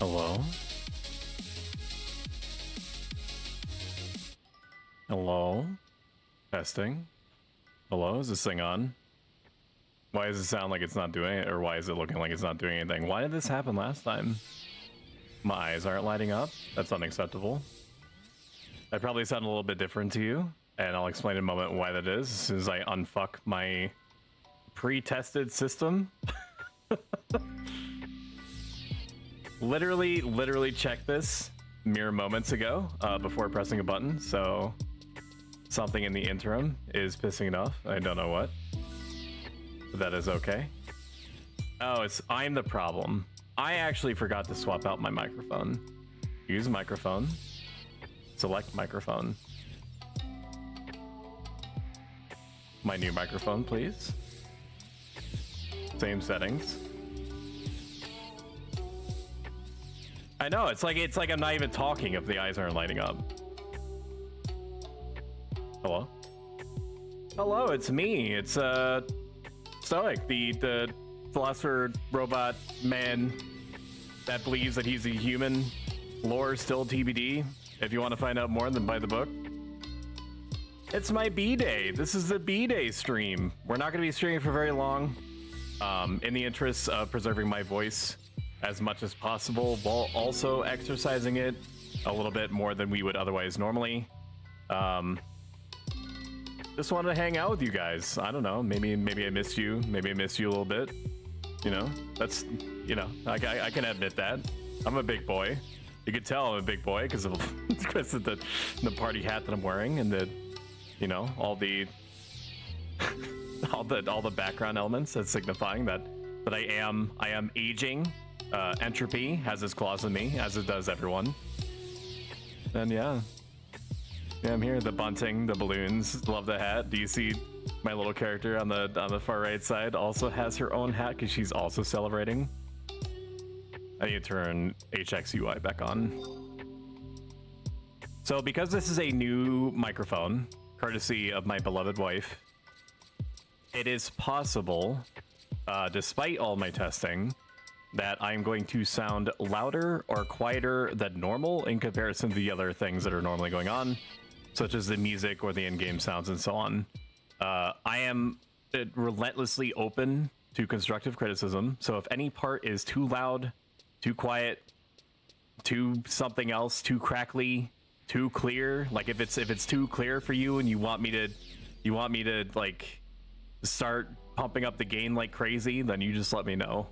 Hello? Hello? Testing? Hello? Is this thing on? Why does it sound like it's not doing it, or why is it looking like it's not doing anything? Why did this happen last time? My eyes aren't lighting up? That's unacceptable. That probably sounded a little bit different to you, and I'll explain in a moment why that is as soon as I unfuck my pre-tested system. Literally checked this mere moments ago before pressing a button, so something in the interim is pissing it off. I don't know what. But that is okay. Oh, I'm the problem. I actually forgot to swap out my microphone. Use microphone. Select microphone. My new microphone, please. Same settings. I know, it's like I'm not even talking if the eyes aren't lighting up. Hello? Hello, it's me. It's Stoic, the philosopher robot man that believes that he's a human. Lore still TBD. If you want to find out more, then buy the book. It's my B-Day. This is the B-Day stream. We're not going to be streaming for very long. In the interests of preserving my voice as much as possible, while also exercising it a little bit more than we would otherwise normally. Just wanted to hang out with you guys. I don't know. Maybe I missed you. Maybe I missed you a little bit. You know, that's, you know, I can admit that. I'm a big boy. You could tell I'm a big boy because of the party hat that I'm wearing and the, you know, all the all the background elements that's signifying that I am aging. Entropy has its claws in me, as it does everyone. And yeah, I'm here. The bunting, the balloons, love the hat. Do you see my little character on the far right side also has her own hat because she's also celebrating? I need to turn HXUI back on. So because this is a new microphone, courtesy of my beloved wife, it is possible, despite all my testing, that I'm going to sound louder or quieter than normal in comparison to the other things that are normally going on, such as the music or the in-game sounds and so on. I am relentlessly open to constructive criticism, so if any part is too loud, too quiet, too something else, too crackly, too clear, like if it's too clear for you and you want me to like start pumping up the gain like crazy, then you just let me know.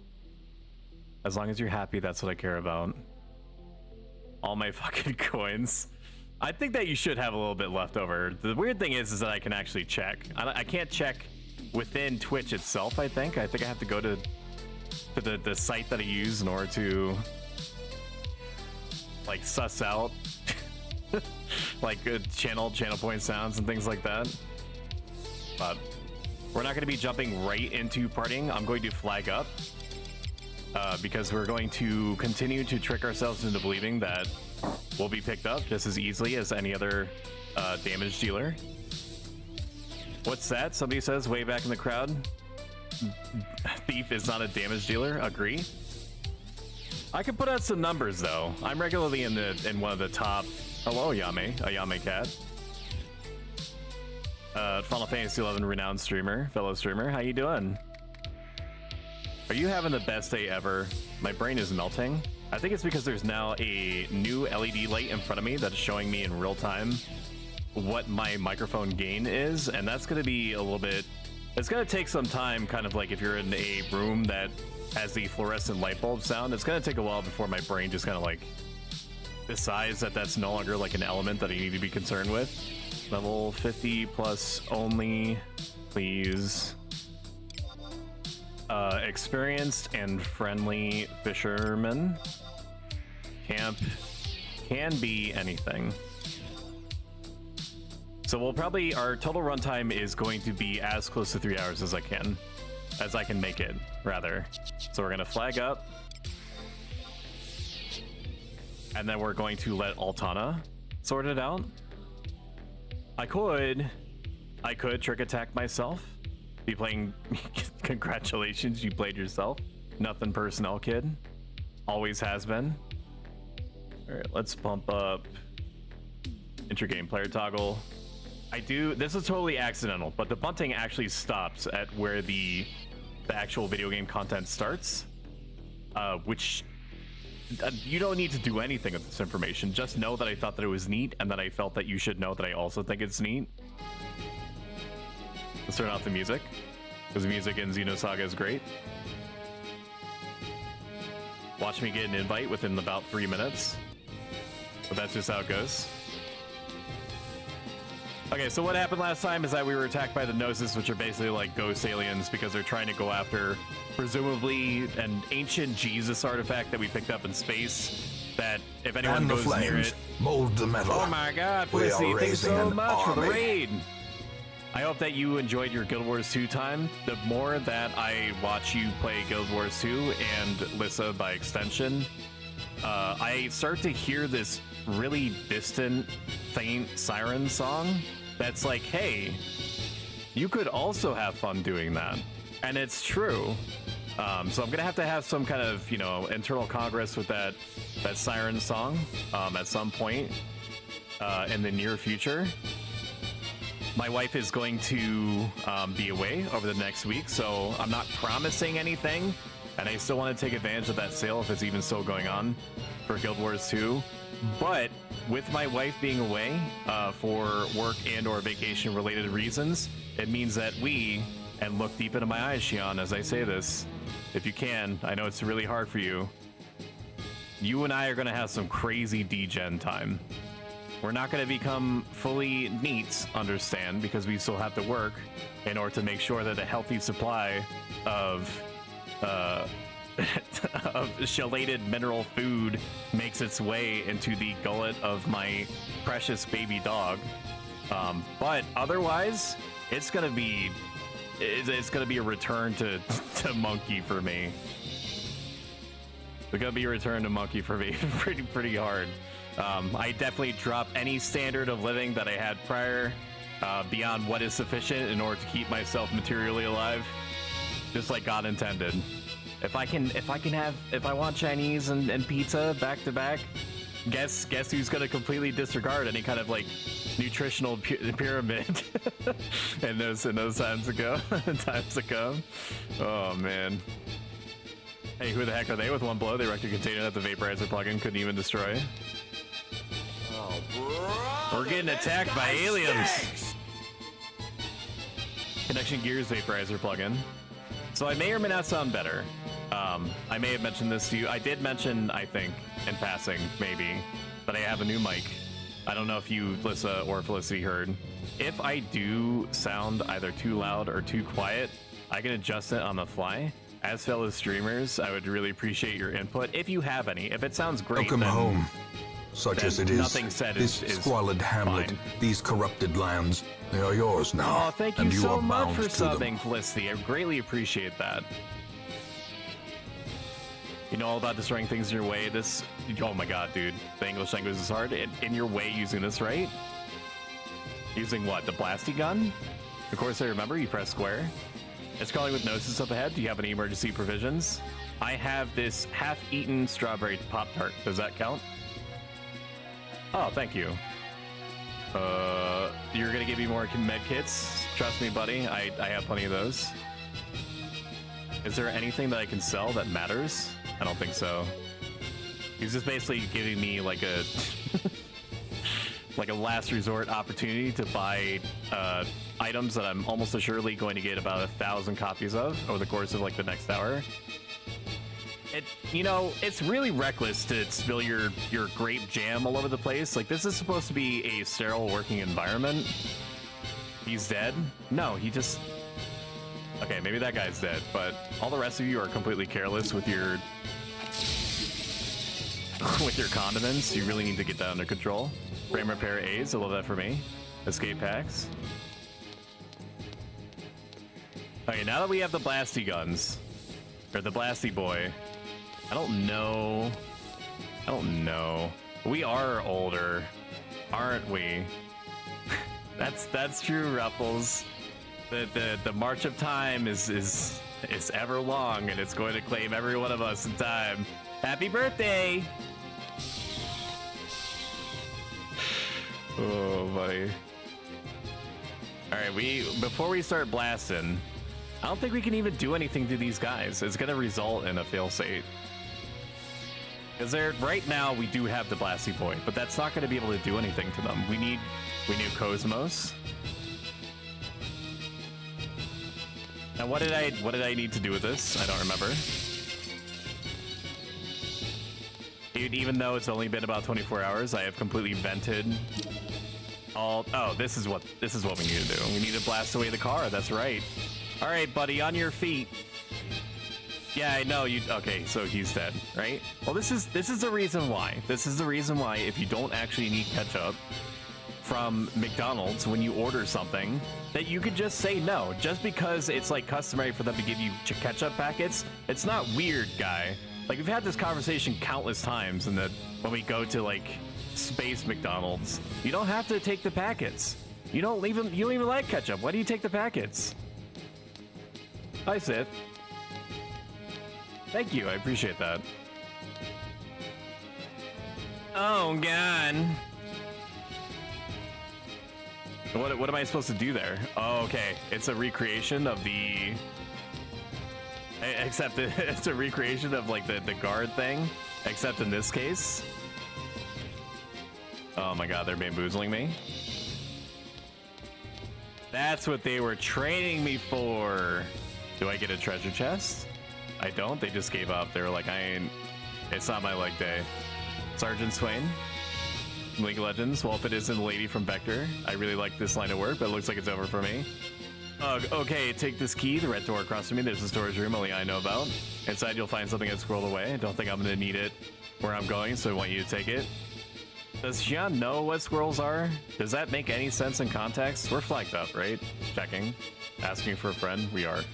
As long as you're happy, that's what I care about. All my fucking coins. I think that you should have a little bit left over. The weird thing is that I can actually check. I can't check within Twitch itself, I think. I have to go to the site that I use in order to like suss out like channel point sounds and things like that. But we're not going to be jumping right into partying. I'm going to flag up because we're going to continue to trick ourselves into believing that we'll be picked up just as easily as any other damage dealer. What's that? Somebody says way back in the crowd. Thief is not a damage dealer. Agree. I can put out some numbers though. I'm regularly in one of the top. Hello, Yame, a Yame cat. Final Fantasy 11 renowned streamer, fellow streamer. How you doing? Are you having the best day ever? My brain is melting. I think it's because there's now a new LED light in front of me that's showing me in real time what my microphone gain is, and that's going to be a little bit. It's going to take some time, kind of like if you're in a room that has the fluorescent light bulb sound. It's going to take a while before my brain just kind of like decides that that's no longer like an element that I need to be concerned with. Level 50 plus only, please. Experienced and friendly fisherman. Camp can be anything. So we'll probably, our total runtime is going to be as close to 3 hours as I can make it, rather. So we're gonna flag up. And then we're going to let Altana sort it out. I could trick attack myself. Be playing. Congratulations, you played yourself. Nothing personal, kid. Always has been. All right, let's bump up inter-game player toggle. This is totally accidental, but the bunting actually stops at where the actual video game content starts, which you don't need to do anything with this information. Just know that I thought that it was neat, and that I felt that you should know that I also think it's neat. Let's turn off the music, because the music in Xenosaga is great. Watch me get an invite within about 3 minutes. But that's just how it goes. Okay, so what happened last time is that we were attacked by the Gnosis, which are basically like ghost aliens, because they're trying to go after, presumably, an ancient Jesus artifact that we picked up in space. That if anyone And the goes flames near it, mold the metal. oh my God, We are Felicity, thanks raising so an much for the army. raid. I hope that you enjoyed your Guild Wars 2 time. The more that I watch you play Guild Wars 2 and Lissa by extension, I start to hear this really distant, faint siren song that's like, hey, you could also have fun doing that. And it's true. So I'm gonna have some kind of, internal congress with that siren song at some point in the near future. My wife is going to be away over the next week, so I'm not promising anything, and I still want to take advantage of that sale if it's even still going on for Guild Wars 2. But with my wife being away for work and or vacation related reasons, it means that and look deep into my eyes, Shion, as I say this, if you can, I know it's really hard for you, you and I are going to have some crazy degen time. We're not going to become fully neats, understand, because we still have to work in order to make sure that a healthy supply of chelated mineral food makes its way into the gullet of my precious baby dog. But otherwise, it's gonna be a return to monkey for me. It's gonna be a return to monkey for me, pretty hard. I definitely drop any standard of living that I had prior beyond what is sufficient in order to keep myself materially alive, just like God intended. If I want Chinese and pizza back to back, guess who's gonna completely disregard any kind of like nutritional pyramid in those times to come. Oh man. Hey, who the heck are they? With one blow, they wrecked a container that the vaporizer plugin couldn't even destroy. Oh, bro, We're getting attacked by aliens. Stinks. Connection Gears vaporizer plugin. So I may or may not sound better. I may have mentioned this to you. I did mention, I think, in passing, maybe, that I have a new mic. I don't know if you, Lissa or Felicity, heard. If I do sound either too loud or too quiet, I can adjust it on the fly. As fellow streamers, I would really appreciate your input, if you have any. If it sounds great, Welcome then home. Such as it is, nothing said this is squalid hamlet, fine. these corrupted lands, they are yours now. Oh, thank you and so are much bound for to them. subbing, Felicity. I greatly appreciate that. You know all about destroying things in your way. Oh my god, dude. The English language is hard. In your way using this, right? Using what? The blasty gun? Of course I remember. You press square. It's calling with Gnosis up ahead. Do you have any emergency provisions? I have this half-eaten strawberry Pop-Tart. Does that count? Oh, thank you. You're gonna give me more med kits? Trust me, buddy. I have plenty of those. Is there anything that I can sell that matters? I don't think so. He's just basically giving me like a like a last resort opportunity to buy items that I'm almost assuredly going to get about 1,000 copies of over the course of like the next hour. It's really reckless to spill your grape jam all over the place. Like, this is supposed to be a sterile working environment. He's dead? No, he just... Okay, maybe that guy's dead, but all the rest of you are completely careless with your condiments. You really need to get that under control. Frame repair aids, I love that for me. Escape packs. Okay, now that we have the blasty guns, or the blasty boy, I don't know. We are older, aren't we? That's true, Ruffles. The march of time is ever long, and it's going to claim every one of us in time. Happy birthday! Oh, buddy. All right, before we start blasting, I don't think we can even do anything to these guys. It's gonna result in a fail state. Because right now we do have the blasting point, but that's not gonna be able to do anything to them. We need Cosmos. Now what did I need to do with this? I don't remember. Even though it's only been about 24 hours, I have completely vented all. Oh, this is what we need to do. We need to blast away the car. That's right. All right, buddy, on your feet. Yeah, I know you. Okay, so he's dead, right? Well, this is the reason why. This is the reason why if you don't actually need ketchup from McDonald's when you order something, that you could just say no. Just because it's like customary for them to give you ketchup packets, it's not weird, guy. Like, we've had this conversation countless times, and that when we go to like space McDonald's, you don't have to take the packets. You don't even like ketchup. Why do you take the packets? Hi, Sith. Thank you. I appreciate that. Oh God. What am I supposed to do there? Oh, okay. It's a recreation of the. Except it's a recreation of like the guard thing, except in this case. Oh my God, they're bamboozling me. That's what they were training me for. Do I get a treasure chest? I don't. They just gave up. They were like, it's not my leg day. Sergeant Swain, League of Legends. Well, if it isn't the lady from Vector, I really like this line of work, but it looks like it's over for me. Okay, take this key, the red door across from me. There's a storage room only I know about. Inside you'll find something that's squirreled away. I don't think I'm gonna need it where I'm going, so I want you to take it. Does Xian know what squirrels are? Does that make any sense in context? We're flagged up, right? Checking. Asking for a friend. We are.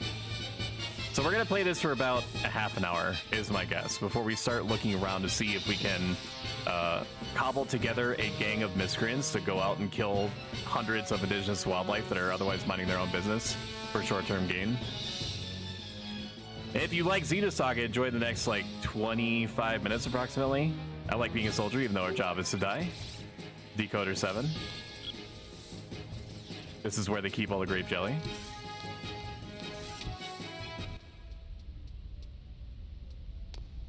So we're gonna play this for about a half an hour, is my guess, before we start looking around to see if we can cobble together a gang of miscreants to go out and kill hundreds of indigenous wildlife that are otherwise minding their own business for short-term gain. If you like Xenosaga, enjoy the next like 25 minutes approximately. I like being a soldier, even though our job is to die. Decoder 7. This is where they keep all the grape jelly.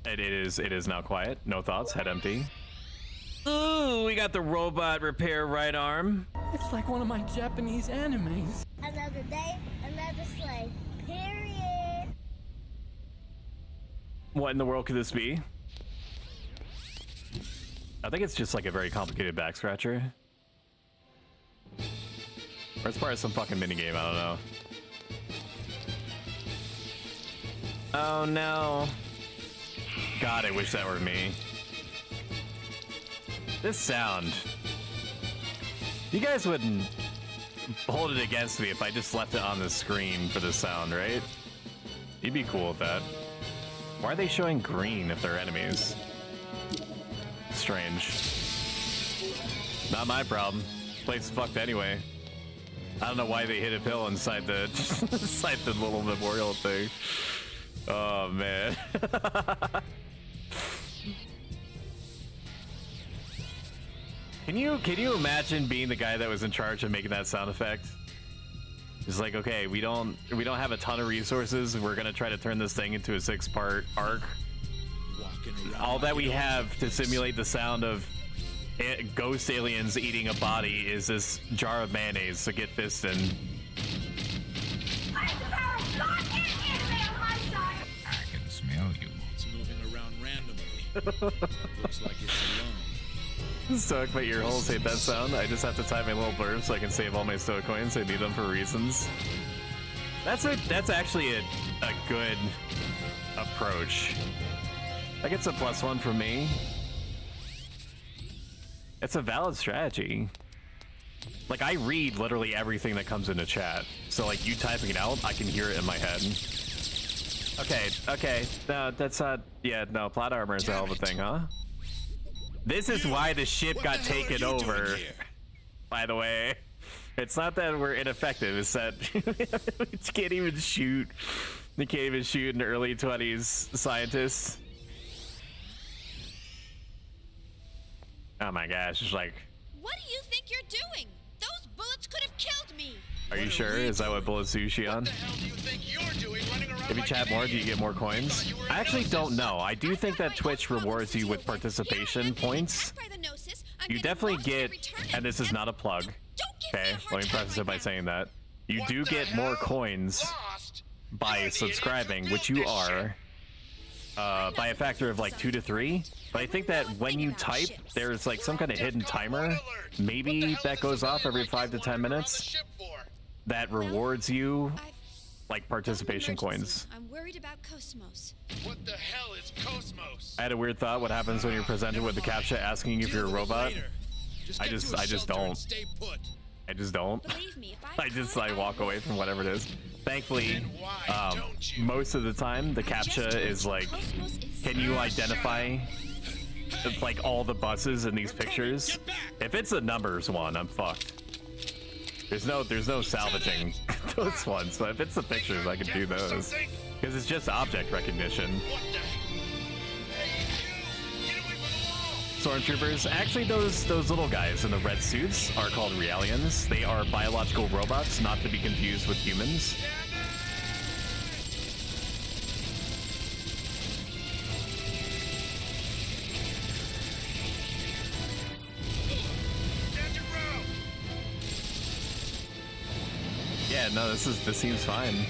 It is now quiet. No thoughts. Head empty. Ooh, we got the robot repair right arm. It's like one of my Japanese animes. Another day, another sleigh. Period. What in the world could this be? I think it's just like a very complicated back scratcher. Or it's part of some fucking minigame, I don't know. Oh no. God, I wish that were me. This sound. You guys wouldn't hold it against me if I just left it on the screen for the sound, right? You'd be cool with that. Why are they showing green if they're enemies? Strange. Not my problem. Place is fucked anyway. I don't know why they hit a pill inside the inside the little memorial thing. Oh man. Can you imagine being the guy that was in charge of making that sound effect? It's like, okay, we don't have a ton of resources. We're gonna try to turn this thing into a 6-part arc. All that we have to simulate the sound of ghost aliens eating a body is this jar of mayonnaise, so get fisted. I can smell you. It's moving around randomly. Looks like it's alone. Stoic my ear holes hate that sound. I just have to type my little blurb so I can save all my Stoic coins. I need them for reasons. That's actually a good approach. That gets a +1 from me. It's a valid strategy. Like, I read literally everything that comes into chat. So like you typing it out, I can hear it in my head. Okay. No, that's not, yeah, no, plot armor is a hell of a thing, huh? This is why the ship got taken over, by the way. It's not that we're ineffective, it's that we can't even shoot. They can't even shoot an early 20s scientist. Oh my gosh, it's like, What do you think you're doing? Those bullets could have killed me. Are you sure? Is that what bullets do, Shion? If you chat more, do you get more coins? I actually don't know. I do think that Twitch rewards you with participation points. You definitely get, and this is not a plug. Okay, let me preface it by saying that. You do get more coins by subscribing, which you are, by a factor of like 2 to 3. But I think that when you type, there's like some kind of hidden timer, maybe that goes off every 5 to 10 minutes, that rewards you like participation coins. I'm worried about Cosmos. What the hell is Cosmos? I had a weird thought. What happens when you're presented with the captcha asking if you're a robot? I just don't. I just don't. Believe me, if I walk away from whatever it is. Thankfully, most of the time the captcha is like, can you identify like all the buses in these pictures? If it's a numbers one, I'm fucked. There's no salvaging those ones, but if it's the pictures, I can do those. Because it's just object recognition. Stormtroopers, actually those little guys in the red suits are called Realians. They are biological robots, not to be confused with humans. Yeah, no, this seems fine.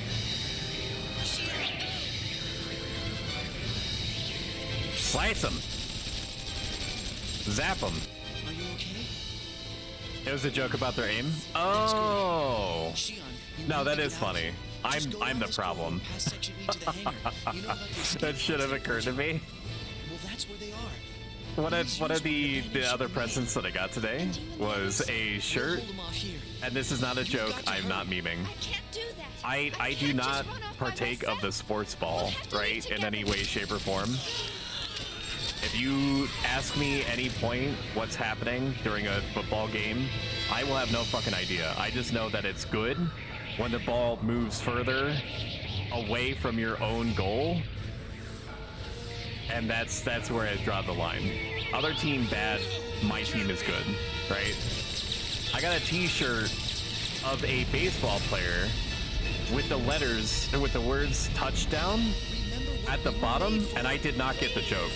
Slice them. Zap them. Are you okay? It was a joke about their aim. Oh. No, that is funny. I'm the problem. That should have occurred to me. Well, that's where they are. One of the other presents that I got today was a shirt, and this is not a joke. I'm not memeing. I do not partake of the sports ball, right, in any way, shape, or form. If you ask me any point what's happening during a football game, I will have no fucking idea. I just know that it's good when the ball moves further away from your own goal. And that's where I draw the line. Other team bad, my team is good, right? I got a t-shirt of a baseball player with the letters, with the words touchdown at the bottom, and I did not get the joke.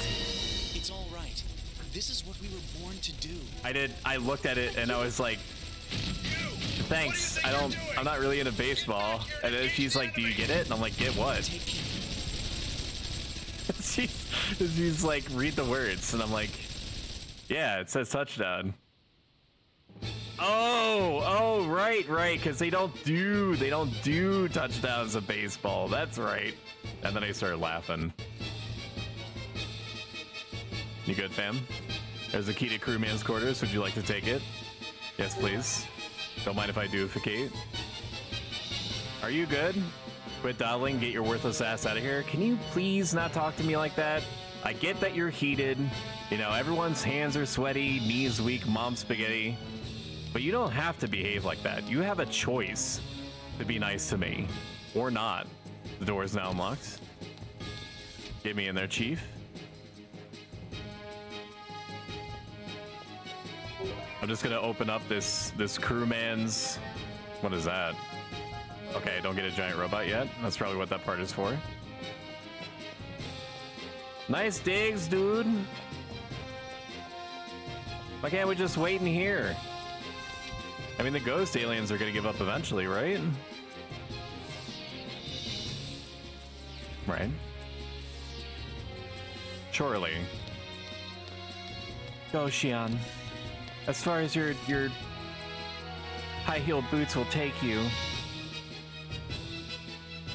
It's all right. This is what we were born to do. I looked at it and I was like, thanks, I'm not really into baseball. And then she's like, do you get it? And I'm like, get what? She's like, read the words, and I'm like, yeah, it says touchdown. Oh, right, because they don't do touchdowns of baseball. That's right. And then I started laughing. You good, fam? There's a key to crewman's quarters. Would you like to take it? Yes, please. Don't mind if I deificate. Are you good? Quit dawdling, get your worthless ass out of here. Can you please not talk to me like that? I get that you're heated. You know, everyone's hands are sweaty, knees weak, mom spaghetti. But you don't have to behave like that. You have a choice to be nice to me. Or not. The door is now unlocked. Get me in there, chief. I'm just gonna open up this crewman's... What is that? Okay, don't get a giant robot yet. That's probably what that part is for. Nice digs, dude. Why can't we just wait in here? I mean, the ghost aliens are gonna give up eventually, right? Right. Surely. Go, Xian. As far as your high-heeled boots will take you.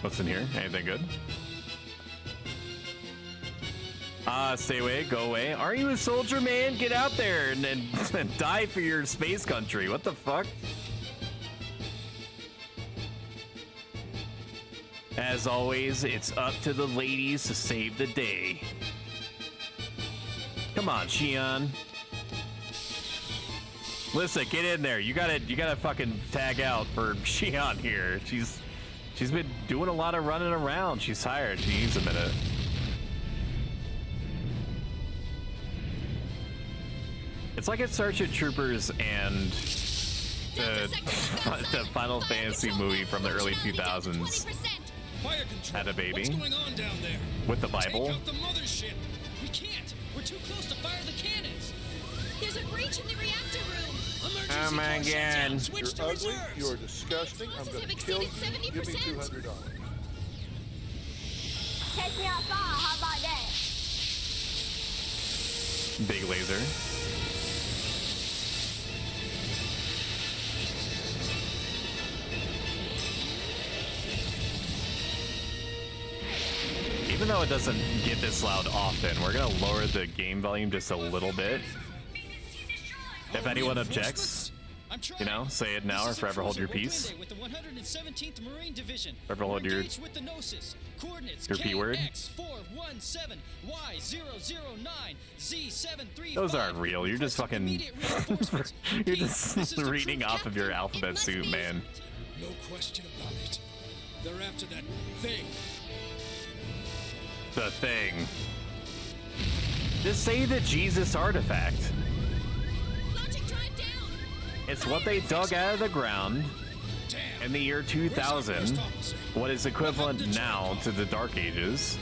What's in here? Anything good? Stay away, go away. Are you a soldier, man? Get out there and die for your space country. What the fuck? As always, it's up to the ladies to save the day. Come on, Xian. Listen, get in there. You gotta fucking tag out for Xian here. She's been doing a lot of running around. She's tired. She needs a minute. It's like it's Starship Troopers and the Final Fantasy movie from the early 2000s Fire control. had a baby What's going on down there? with the Bible. Take out the mothership. We can't. We're too close to fire the cannons. There's a breach in the reactor room. Emergency Oh my core shut down. God. Switch to You're ugly, reserves. you're disgusting, I'm Losses gonna have kill you, exceeded give me 70%. $200. Take me outside. How about that? Big laser. Even though it doesn't get this loud often, we're gonna lower the game volume just a little bit. If Our anyone reinforcements? objects, I'm trying. you know, say it now or This is forever hold your Cruiser peace. Grande with the 117th Marine Division. Forever hold We're your- engaged with the Gnosis. Coordinates your P word. KX417 Y009 Z735. Those aren't real. You're just Requesting fucking. immediate reinforcements. You're Repeat, just this is the reading truth. off of your alphabet must soup, be. man. No question about it. They're after that thing. The thing. Just say the Jesus artifact. Logic drive down. It's what they dug out of the ground Damn. in the year Where's our 2000, first officer? what is equivalent now to the Dark Ages.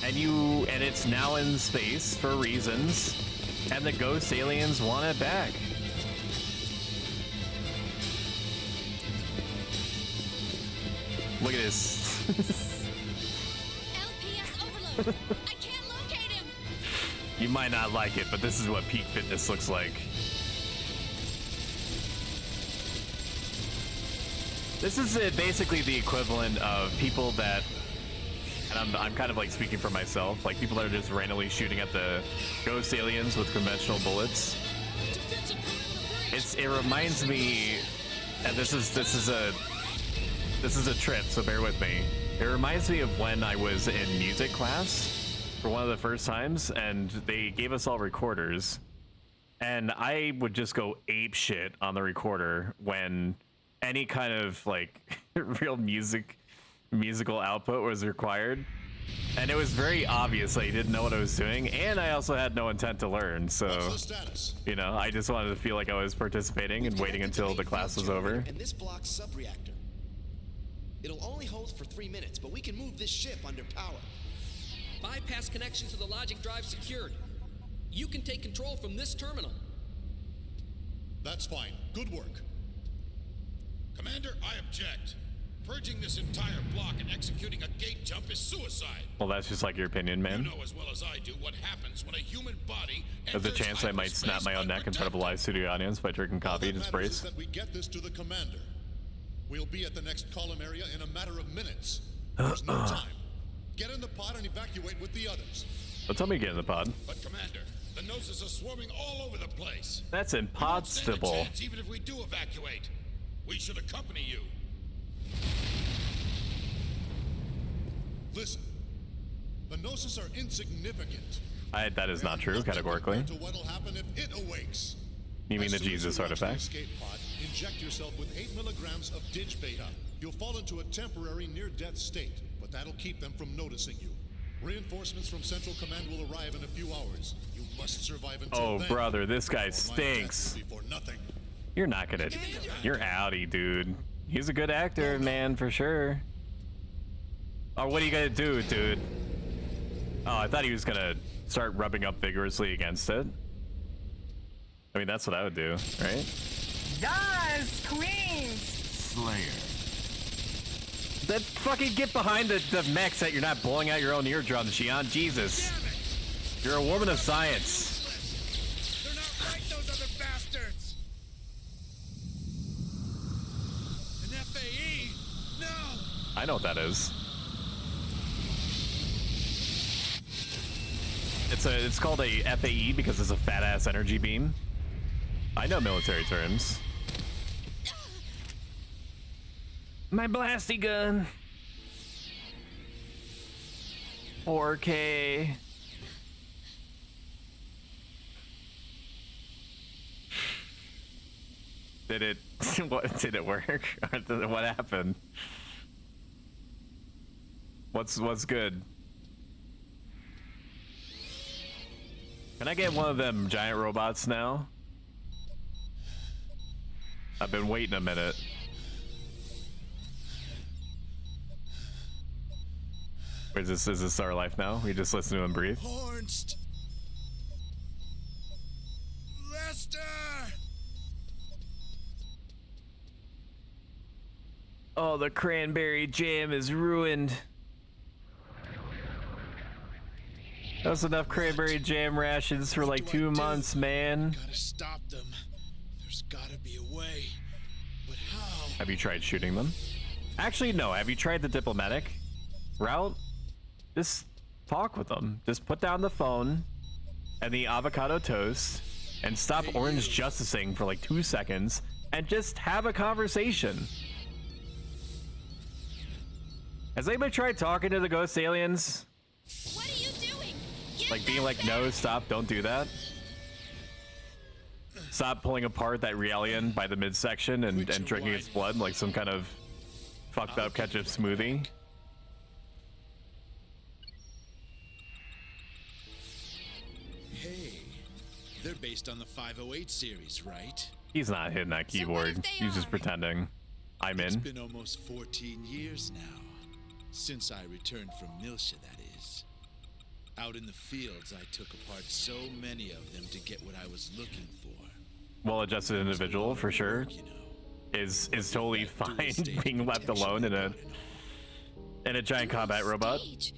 And it's now in space for reasons, and the ghost aliens want it back. Look at this. LPS overload. I can't locate him. You might not like it, but this is what peak fitness looks like. This is basically the equivalent of people that, and I'm kind of like speaking for myself, like people that are just randomly shooting at the ghost aliens with conventional bullets. Defensive perimeter breach. It reminds me, and this is a trip, so bear with me. It reminds me of when I was in music class for one of the first times, and they gave us all recorders, and I would just go ape shit on the recorder when any kind of like real musical output was required. And it was very obvious I didn't know what I was doing, and I also had no intent to learn, so What's the status? you know, I just wanted to feel like I was participating and waiting until the class was over. And this block's sub-reactor. It'll only hold for 3 minutes, but we can move this ship under power. Bypass connection to the logic drive secured. You can take control from this terminal. That's fine. Good work. Commander, I object. Purging this entire block and executing a gate jump is suicide. Well, that's just like your opinion, You man. know as well as I do what happens when a human body There's a enters chance I might snap my own neck in front of a live studio audience by drinking All coffee that to matters is brace. that we get this to the commander. We'll be at the next column area in a matter of minutes. There's no time. Get in the pod and evacuate with the others. But tell me to get in the pod. But Commander, the Gnosis are swarming all over the place. That's We won't stand a impossible. chance even if we do evacuate. We should accompany you. Listen, the Gnosis are insignificant. That is not true, Nothing categorically. compared to what'll happen if it awakes. You mean As the soon as Jesus you launch the artifact? escape pod, inject yourself with 8 milligrams of dig beta. You'll fall into a temporary near-death state, but that'll keep them from noticing you. Reinforcements from Central Command will arrive in a few hours. You must survive until Oh, then. brother, this guy Or my death stinks. will be for nothing. You're not gonna. You're outie, dude. He's a good actor, man, for sure. Oh, what are you gonna do, dude? Oh, I thought he was gonna start rubbing up vigorously against it. I mean, that's what I would do, right? Guys, queens. Slayer. Then fucking get behind the mech that you're not blowing out your own eardrums, Xian. Jesus. You're a woman of science. They're not right, those other bastards. An FAE? No. I know what that is. It's called a FAE because it's a fat ass energy beam. I know military terms. My blasty gun. 4K. Did it? What did it work? Or what happened? What's good? Can I get one of them giant robots now? I've been waiting a minute. Is this our life now? We just listen to him breathe? Hornst! Lester! Oh, the cranberry jam is ruined. That was enough cranberry jam rations for like 2 months, man. Gotta stop them. There's gotta be a way. But how? Have you tried shooting them? Actually, no. Have you tried the diplomatic route? Just talk with them. Just put down the phone and the avocado toast and stop orange justicing for like 2 seconds and just have a conversation. Has anybody tried talking to the ghost aliens? What are you doing? Give Like being that like, back. no, stop, don't do that. Stop pulling apart that Realian by the midsection and drinking its blood like some kind of fucked up ketchup smoothie. Hey, they're based on the 508 series, right? He's not hitting that So what if keyboard. they He's just are? pretending. I'm It's in. been almost 14 years now. Since I returned from Milsha, that is. Out in the fields, I took apart so many of them to get what I was looking for. Well-adjusted individual for sure You know, is totally that dual fine state being left protection alone they in a got and all. giant combat robot. Stage.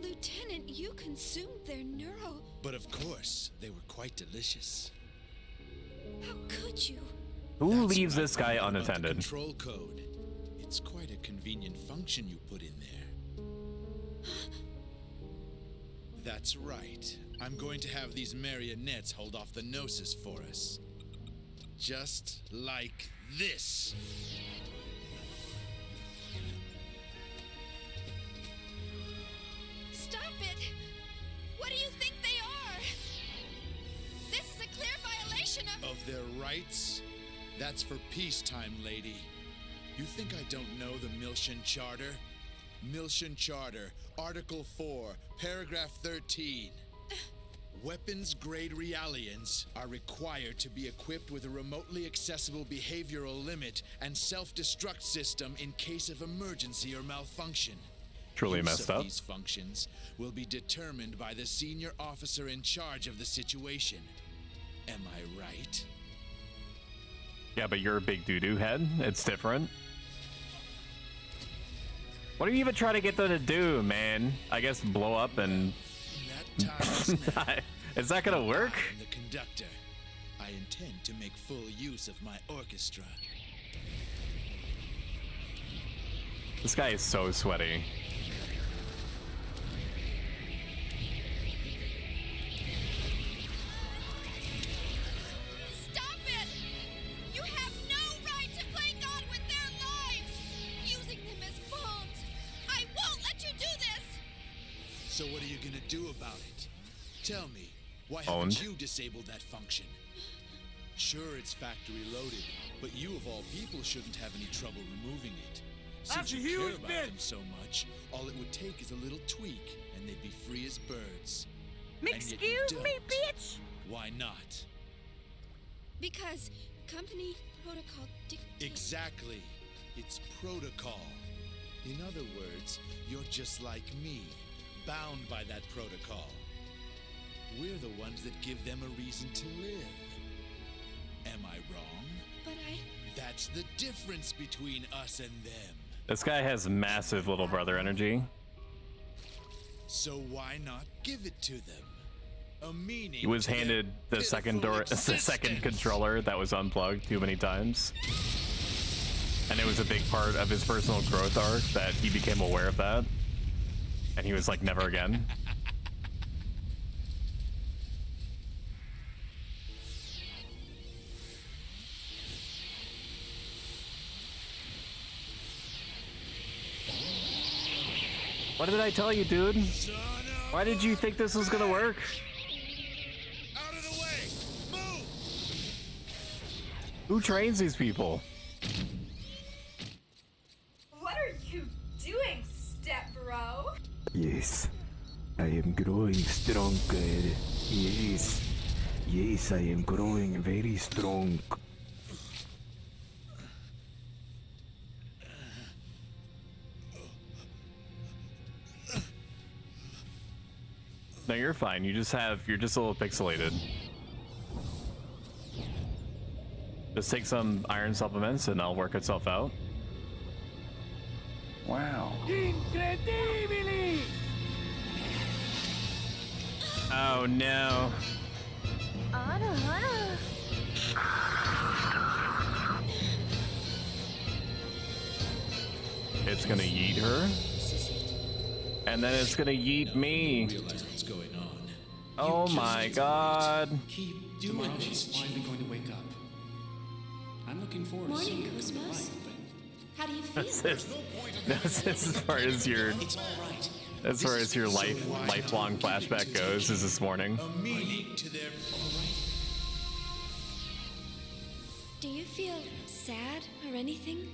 Lieutenant, you consumed their neuro. But of course, they were quite delicious. How could you? Who That's leaves what I this guy found about the unattended? Control code. It's quite a convenient function you put in there. That's right. I'm going to have these marionettes hold off the Gnosis for us. Just like this. Stop it! What do you think they are? This is a clear violation of. Of their rights? That's for peacetime, lady. You think I don't know the Milshan Charter? Milshan Charter, Article 4, Paragraph 13. Weapons-grade Realians are required to be equipped with a remotely accessible behavioral limit and self-destruct system in case of emergency or malfunction. Truly Use messed of up. These functions will be determined by the senior officer in charge of the situation. Am I right? Yeah, but you're a big doo-doo head. It's different. What are you even trying to get them to do, man? I guess blow up and... That time is now. Is that gonna work? I'm the conductor. I intend to make full use of my orchestra. This guy is so sweaty. Stop it! You have no right to play God with their lives! Using them as pawns! I won't let you do this! So what are you gonna do about it? Tell me, why Owned. haven't you disabled that function? Sure, it's factory loaded, but you of all people shouldn't have any trouble removing it. Since you care about them so much, all it would take is a little tweak, and they'd be free as birds. And yet you Excuse me, don't. bitch! Why not? Because company protocol dictates. Exactly. It's protocol. In other words, you're just like me, bound by that protocol. We're the ones that give them a reason to live. Am I wrong? But That's the difference between us and them. This guy has massive little brother energy. So why not give it to them? A meaning. He was to their handed the second pitiful the second existence. controller that was unplugged too many times. And it was a big part of his personal growth arc that he became aware of that. And he was like, never again. What did I tell you, dude? Son of Why did you think this was gonna work? Out of the way! Move! Who trains these people? What are you doing, step bro? Yes, I am growing stronger. Yes. Yes, I am growing very strong. No, you're fine. You're just a little pixelated. Just take some iron supplements and it'll work itself out. Wow. Incredibile! Oh no. It's gonna yeet her. And then it's gonna yeet me. Realize what's going on. Oh my god. Keep doing this. She's finally going to wake up. I'm looking forward to seeing her in the light, but How do you feel? That's as far as your It's all right. as far as your lifelong flashback goes is this morning. A meaning to their. Do you feel sad or anything?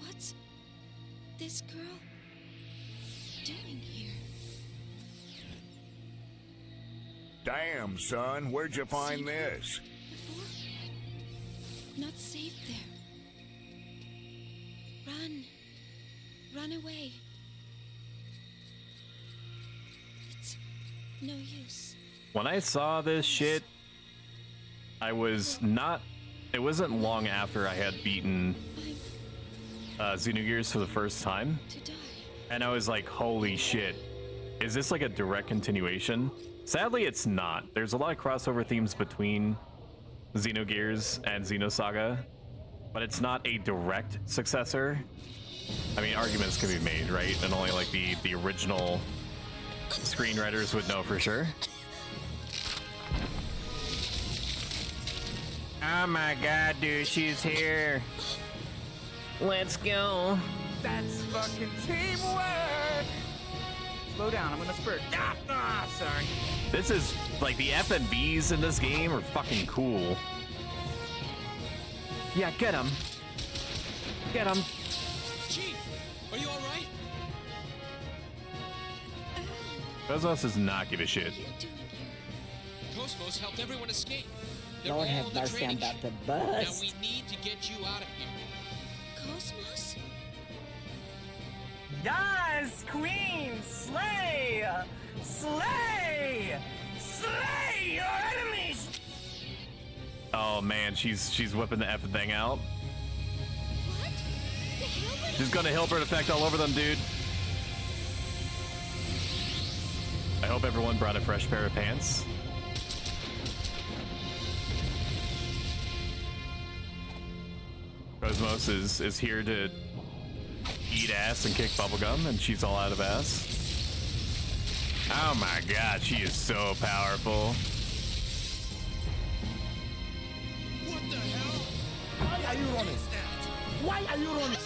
What's this girl doing here? Damn, son, where'd you find Seen her this? Before? Not safe there. Run. Run away. It's no use. When I saw this shit, I was not. It wasn't long after I had beaten Xenogears for the first time, To die. and I was like, "Holy shit! Is this like a direct continuation?" Sadly, it's not. There's a lot of crossover themes between Xenogears and Xenosaga, but it's not a direct successor. I mean, arguments can be made, right? And only like the original screenwriters would know for sure. Oh my god, dude, she's here. Let's go. That's fucking teamwork! Slow down, I'm gonna spurt. Sorry. This is like the FMVs in this game are fucking cool. Yeah, get him. Get him. Chief, are you all right? Cosmos does not give a shit. What are you doing here? Cosmos helped everyone escape. They're Lord all have in the mercy, I'm training about ship. to Now bust. we need to get you out of here. Cosmos? Yes, Queen! Slay! Slay! Slay your enemies! Oh man, she's whipping the effing thing out. What? The Hilbert? She's gonna Hilbert effect all over them, dude. I hope everyone brought a fresh pair of pants. Cosmos is here to eat ass and kick bubblegum, and she's all out of ass. Oh my god, she is so powerful. What the hell? Why are you running? Why are you running?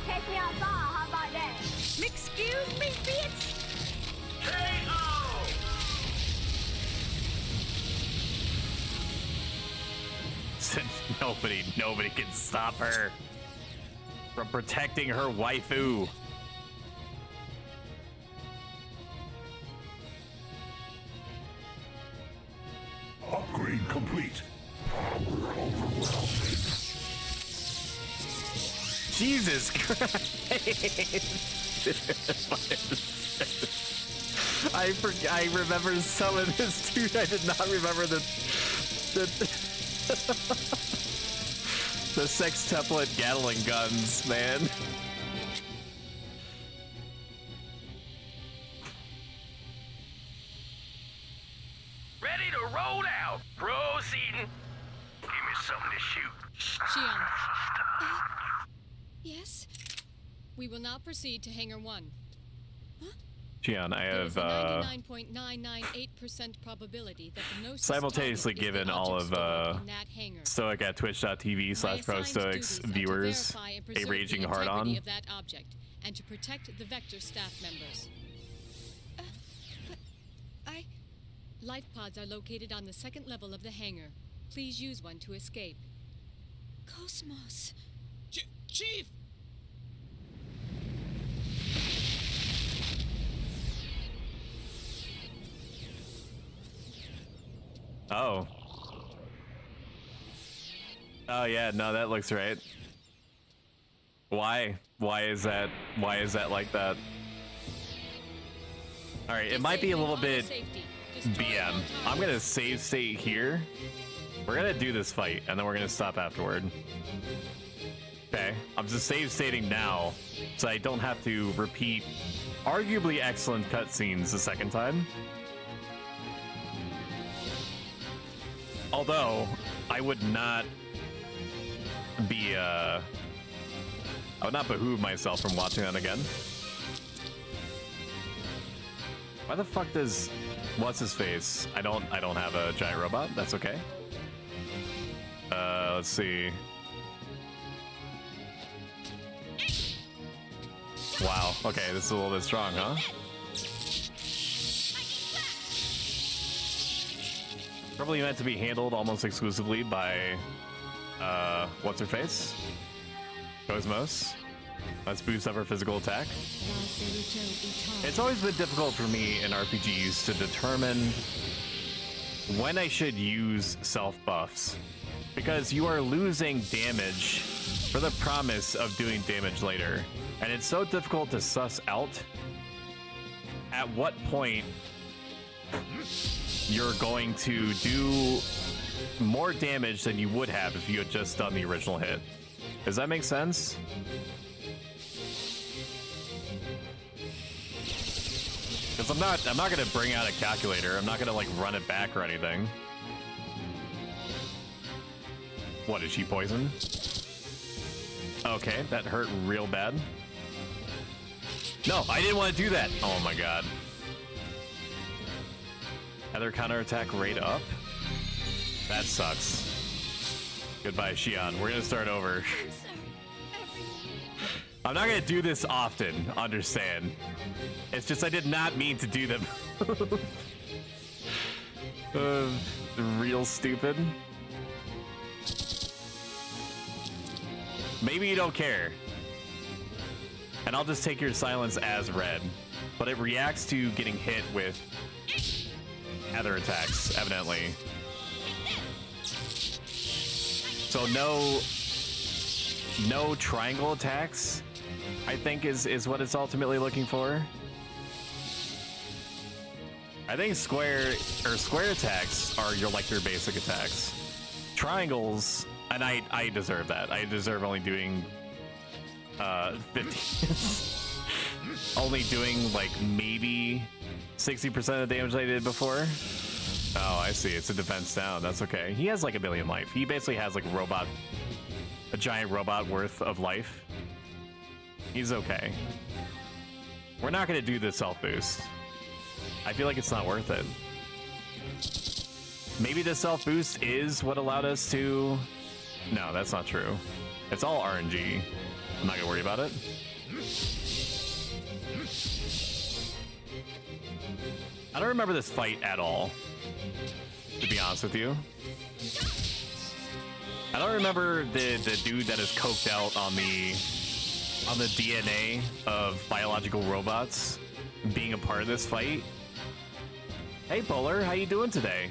Catch me outside, how about that? Excuse me, bitch! Nobody can stop her from protecting her waifu. Upgrade complete. Jesus Christ! I remember some of this, dude. I did not remember the the sextuplet Gatling guns, man. Ready to roll out. Proceeding. Give me something to shoot. Xian. Yes? We will now proceed to Hangar 1. Gian, I There is have a 99.998% probability that the Gnosis simultaneously target is the given all object of stored in that hangar. Stoic at twitch.tv/ProStoics viewers and a preserve raging the hard integrity on. of that object, and to protect the Vector staff members. But life pods are located on the second level of the hangar. Please use one to escape. Cosmos. Chief! Oh. Oh yeah, no, that looks right. Why? Why is that like that? Alright, it might be a little bit BM. I'm gonna save state here. We're gonna do this fight, and then we're gonna stop afterward. Okay, I'm just save stating now, so I don't have to repeat arguably excellent cutscenes the second time. Although, I would not be, I would not behoove myself from watching that again. Why the fuck does, what's his face? I don't have a giant robot, that's okay. Let's see. Wow, okay, this is a little bit strong, huh? Probably meant to be handled almost exclusively by, what's her face? Cosmos. Let's boost up her physical attack. It's always been difficult for me in RPGs to determine when I should use self buffs, because you are losing damage for the promise of doing damage later, and it's so difficult to suss out at what point you're going to do more damage than you would have if you had just done the original hit. Does that make sense? Because I'm not gonna bring out a calculator. I'm not gonna like run it back or anything. What, is she poisoned? Okay, that hurt real bad. No, I didn't want to do that. Oh my god. Other counterattack rate up? That sucks. Goodbye, Xion. We're gonna start over. I'm not gonna do this often, understand. It's just I did not mean to do them. Real stupid. Maybe you don't care. And I'll just take your silence as read. But it reacts to getting hit with other attacks, evidently. So no triangle attacks, I think is what it's ultimately looking for. I think square attacks are your basic attacks. Triangles, and I deserve that. I deserve only doing 50. Only doing like maybe 60% of the damage I did before. Oh, I see. It's a defense down. That's okay. He has like a million life. He basically has like a giant robot worth of life. He's okay. We're not going to do this self boost. I feel like it's not worth it. Maybe the self boost is what allowed us to... No, that's not true. It's all RNG. I'm not going to worry about it. I don't remember this fight at all, to be honest with you. I don't remember the dude that is coked out on the DNA of biological robots being a part of this fight. Hey Polar, how you doing today?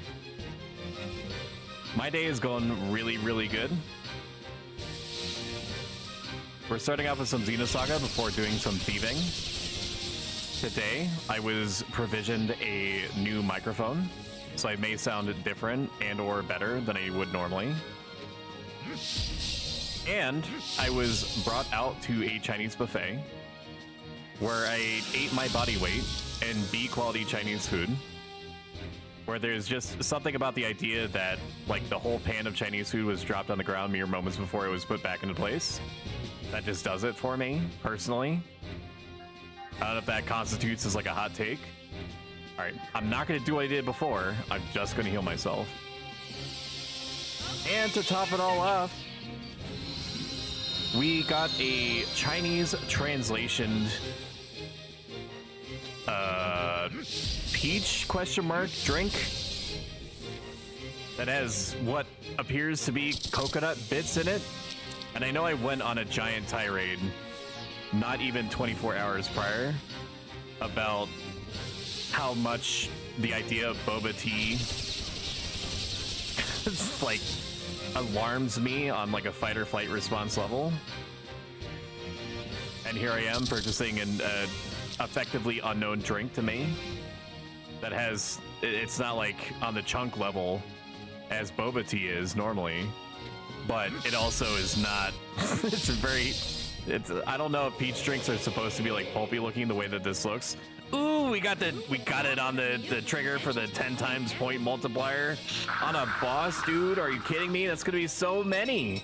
My day is going really, really good. We're starting off with some Xenosaga before doing some thieving. Today, I was provisioned a new microphone, so I may sound different and or better than I would normally. And I was brought out to a Chinese buffet where I ate my body weight in B-quality Chinese food, where there's just something about the idea that like the whole pan of Chinese food was dropped on the ground mere moments before it was put back into place. That just does it for me, personally. I don't know if that constitutes as like a hot take. All right, I'm not gonna do what I did before. I'm just gonna heal myself. And to top it all off, we got a Chinese translationed peach drink that has what appears to be coconut bits in it. And I know I went on a giant tirade not even 24 hours prior about how much the idea of boba tea like alarms me on like a fight or flight response level. And here I am purchasing an effectively unknown drink to me that has, it's not like on the chunk level as boba tea is normally, but it also is not, I don't know if peach drinks are supposed to be like pulpy looking the way that this looks. Ooh, we got it on the trigger for the 10 times point multiplier on a boss, dude. Are you kidding me? That's gonna be so many.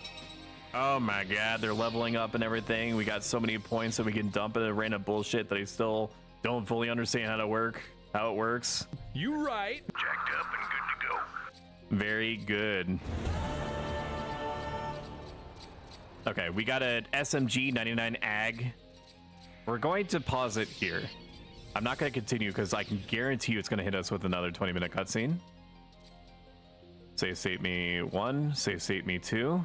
Oh my god, they're leveling up and everything. We got so many points that we can dump in a random bullshit that I still don't fully understand how it works. You right. Jacked up and good to go. Very good. Okay, we got an SMG 99 AG. We're going to pause it here. I'm not going to continue because I can guarantee you it's going to hit us with another 20-minute cutscene. Save state me 1, save state me 2.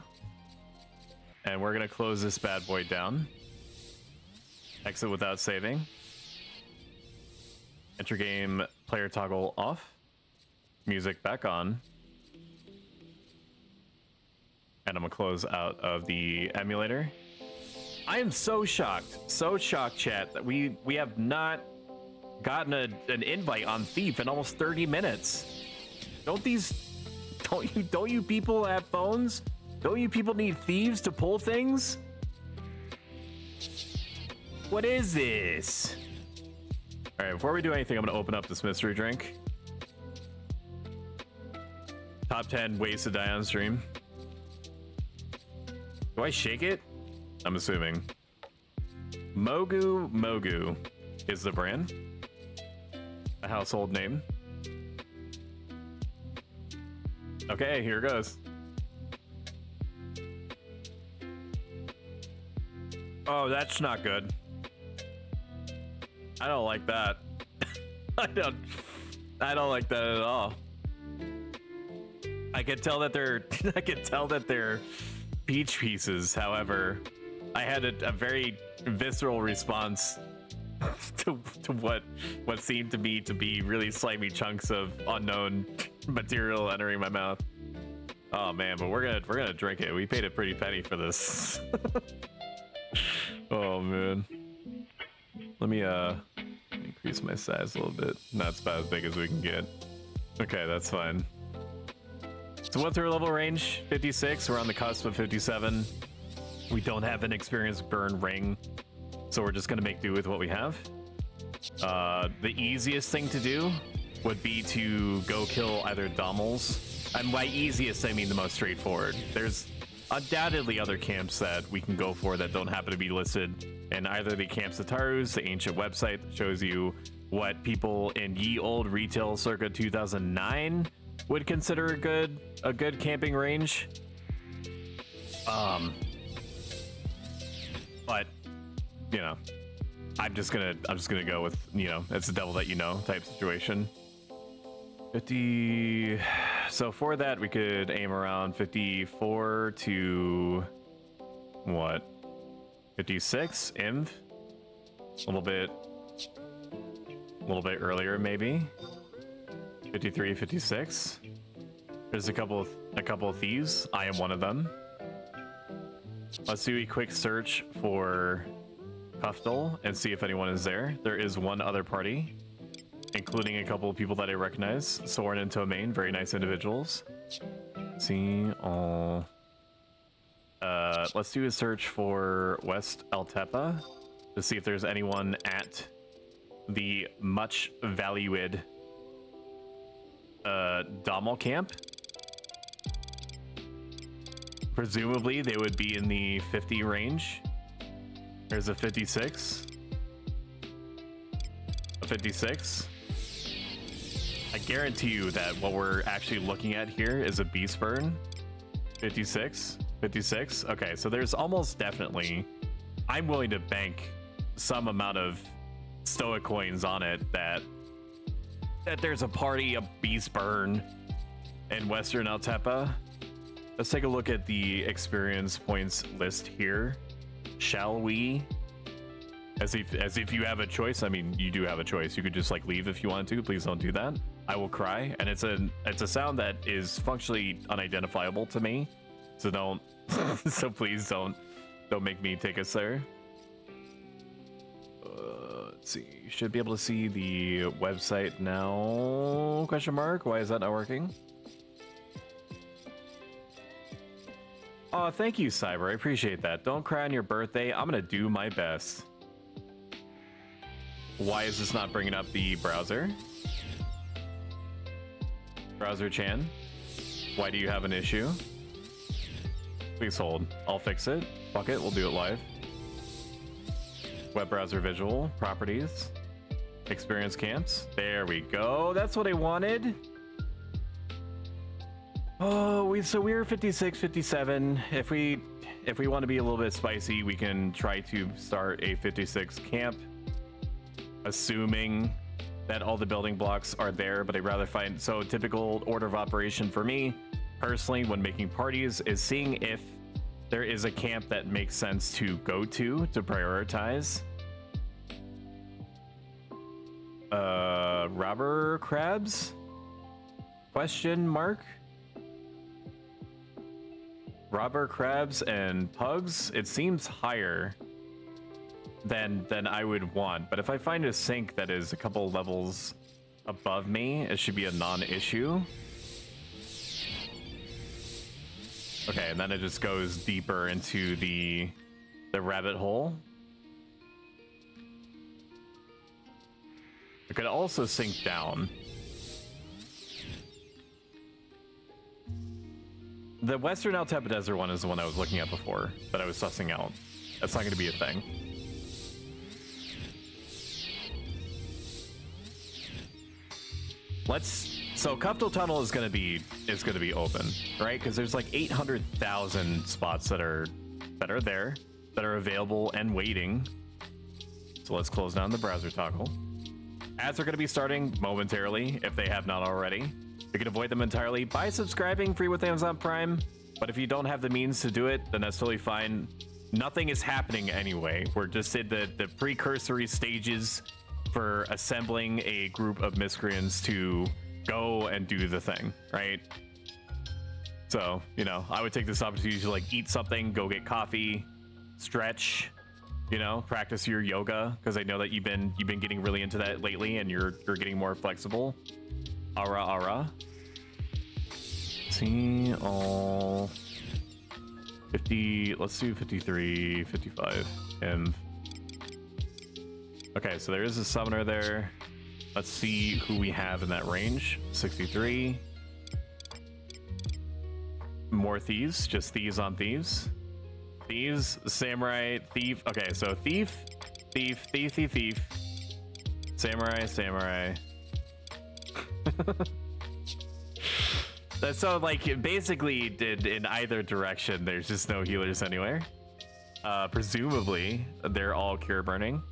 And we're going to close this bad boy down. Exit without saving. Enter game player toggle off. Music back on. And I'm going to close out of the emulator. I am so shocked, chat, that we have not gotten an invite on Thief in almost 30 minutes. Don't you people have phones? Don't you people need thieves to pull things? What is this? All right, before we do anything, I'm gonna open up this mystery drink. Top 10 ways to die on stream. Do I shake it? I'm assuming. Mogu is the brand. A household name. Okay, here goes. Oh, that's not good. I don't like that. I don't like that at all. I can tell that they're peach pieces. However, I had a very visceral response to what seemed to me to be really slimy chunks of unknown material entering my mouth. Oh man, but we're gonna drink it. We paid a pretty penny for this. Oh man. Let me increase my size a little bit. Not about as big as we can get. Okay, that's fine. So what's our level range? 56. We're on the cusp of 57. We don't have an experienced burn ring, so we're just gonna make do with what we have. The easiest thing to do would be to go kill either Dommels. And by easiest, I mean the most straightforward. There's undoubtedly other camps that we can go for that don't happen to be listed in either the Camp Sataru's, the ancient website that shows you what people in ye old retail circa 2009 would consider a good camping range. But you know, I'm just gonna go with, you know, it's the devil that you know type situation. 50. So for that, we could aim around 54 to what? 56 inv. A little bit earlier maybe. 53, 56. There's a couple of thieves. I am one of them. Let's do a quick search for Kufdal and see if anyone is there. There is one other party, including a couple of people that I recognize. Soren and Tomain, very nice individuals. See all. Let's do a search for West Altepa to see if there's anyone at the much valued Dommel camp. Presumably they would be in the 50 range. There's a 56. A 56. I guarantee you that what we're actually looking at here is a beast burn. 56. 56. Okay, so there's almost definitely, I'm willing to bank some amount of stoic coins on it that there's a party, a beast burn in Western Altepa. Let's take a look at the experience points list here, shall we? As if you have a choice. I mean, you do have a choice. You could just like leave if you wanted to. Please don't do that. I will cry, and it's a sound that is functionally unidentifiable to me. So don't. So please don't make me take us there. Let's see. You should be able to see the website now. Question mark. Why is that not working? Oh, thank you, Cyber. I appreciate that. Don't cry on your birthday. I'm gonna do my best. Why is this not bringing up the browser? Browser Chan, why do you have an issue? Please hold. I'll fix it. Fuck it. We'll do it live. Web browser visual properties. Experience camps. There we go. That's what I wanted. Oh, we're 56, 57. If we want to be a little bit spicy, we can try to start a 56 camp, assuming that all the building blocks are there. But I'd rather find, so typical order of operation for me personally when making parties is seeing if there is a camp that makes sense to go to prioritize. Robber crabs? Question mark? Robber crabs and pugs? It seems higher than I would want, but if I find a sink that is a couple levels above me, it should be a non-issue. Okay, and then it just goes deeper into the rabbit hole. It could also sink down. The Western Altepa Desert one is the one I was looking at before, that I was sussing out. That's not going to be a thing. So Kuftal Tunnel is gonna be open, right? Because there's like 800,000 spots that are there, that are available and waiting. So let's close down the browser toggle. Ads are gonna be starting momentarily if they have not already. You can avoid them entirely by subscribing free with Amazon Prime. But if you don't have the means to do it, then that's totally fine. Nothing is happening anyway. We're just in the precursory stages for assembling a group of miscreants to go and do the thing, right? So, you know, I would take this opportunity to like eat something, go get coffee, stretch, you know, practice your yoga, because I know that you've been getting really into that lately and you're getting more flexible. Ara. See all 50, let's do 53, 55, and okay, so there is a summoner there. Let's see who we have in that range. 63. More thieves, just thieves on thieves. Thieves, samurai, thief. Okay, so thief. Samurai. That's so like basically in either direction, there's just no healers anywhere. Presumably they're all cure burning.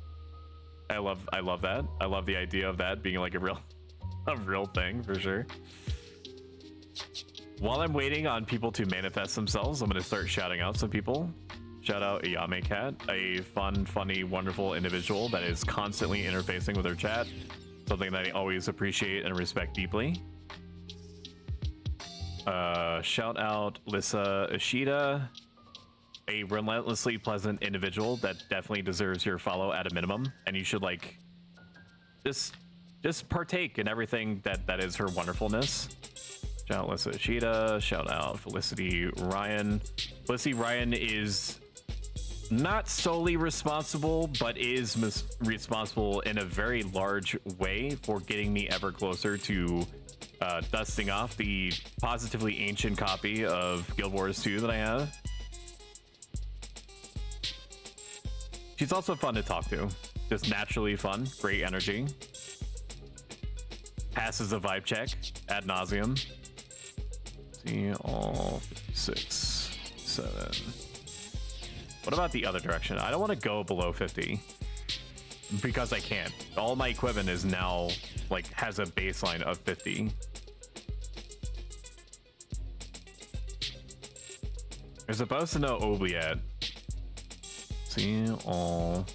I love that. I love the idea of that being like a real thing for sure. While I'm waiting on people to manifest themselves, I'm gonna start shouting out some people. Shout out Ayame Cat, a fun, funny, wonderful individual that is constantly interfacing with her chat. Something that I always appreciate and respect deeply. Shout out Lissa Ishida, a relentlessly pleasant individual that definitely deserves your follow at a minimum, and you should like just partake in everything that is her wonderfulness. Shout out Lissa Ishida, shout out Felicity Ryan. Felicity Ryan is not solely responsible, but is responsible in a very large way for getting me ever closer to dusting off the positively ancient copy of Guild Wars 2 that I have. She's also fun to talk to, just naturally fun, great energy. Passes a vibe check ad nauseum. See all 56, 7. What about the other direction? I don't want to go below 50 because I can't. All my equipment is now like has a baseline of 50. They're supposed to know Obliat. See all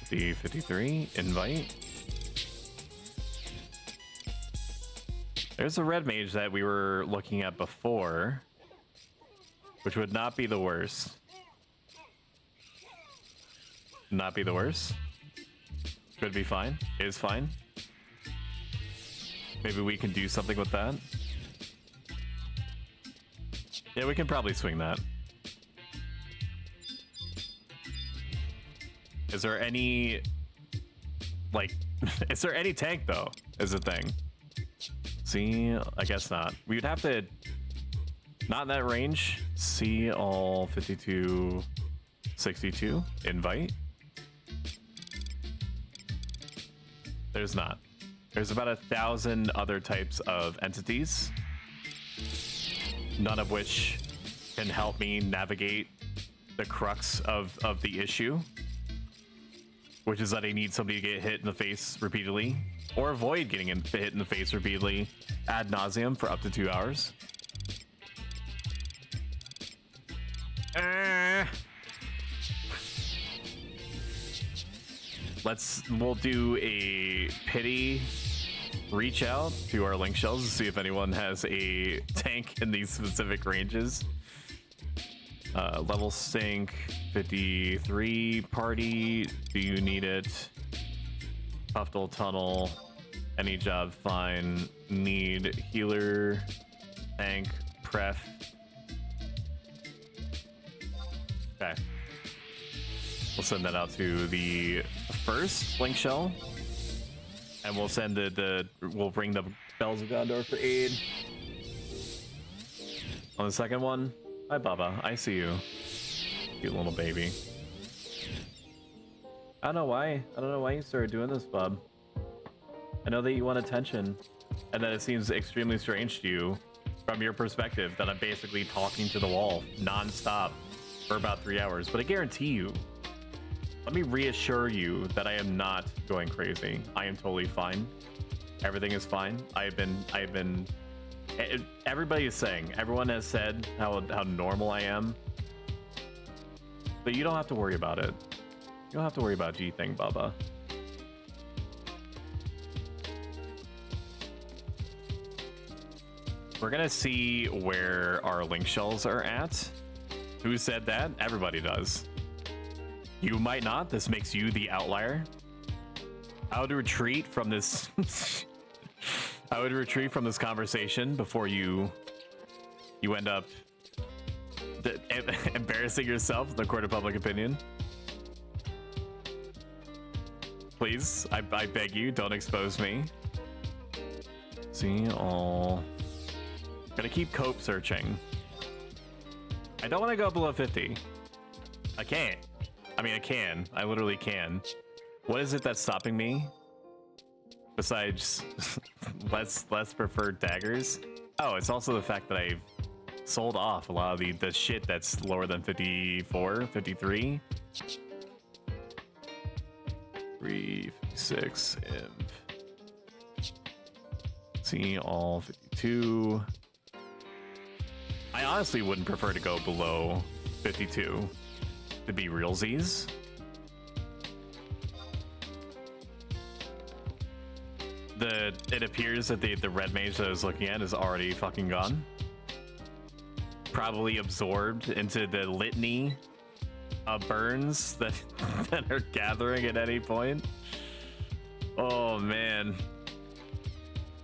53, invite. There's a red mage that we were looking at before, which would not be the worst. Not be the worst. Could be fine. Is fine. Maybe we can do something with that. Yeah, we can probably swing that. Is there any, like, is there any tank though, is the thing? See, I guess not. We would have to, not in that range. See all 52, 62, invite. There's not. There's about 1,000 other types of entities, none of which can help me navigate the crux of the issue, which is that I need somebody to get hit in the face repeatedly, or avoid getting hit in the face repeatedly ad nauseum for up to 2 hours. We'll do a pity reach out to our link shells to see if anyone has a tank in these specific ranges. Level sync 53 party. Do you need it? Puffdole tunnel. Any job fine. Need healer, tank, pref. Okay. We'll send that out to the first link shell, and we'll send we'll bring the Bells of Gondor for aid. On the second one, hi Baba, I see you, cute little baby. I don't know why you started doing this, bub. I know that you want attention, and that it seems extremely strange to you, from your perspective, that I'm basically talking to the wall non-stop for about 3 hours. But I guarantee you, let me reassure you that I am not going crazy. I am totally fine. Everything is fine. Everybody is saying, everyone has said how normal I am. But you don't have to worry about it. You don't have to worry about G-Thing, Bubba. We're gonna see where our link shells are at. Who said that? Everybody does. You might not. This makes you the outlier. I would retreat from this. I would retreat from this conversation before you end up embarrassing yourself in the court of public opinion. Please, I beg you, don't expose me. See all. Gonna keep cope searching. I don't want to go below 50. I can't. I mean, I can. I literally can. What is it that's stopping me? Besides less preferred daggers? Oh, it's also the fact that I've sold off a lot of the shit that's lower than 54, 53. 3, 56, imp. See all 52. I honestly wouldn't prefer to go below 52 to be realsies. It appears that the red mage that I was looking at is already fucking gone. Probably absorbed into the litany of burns that are gathering at any point. Oh man.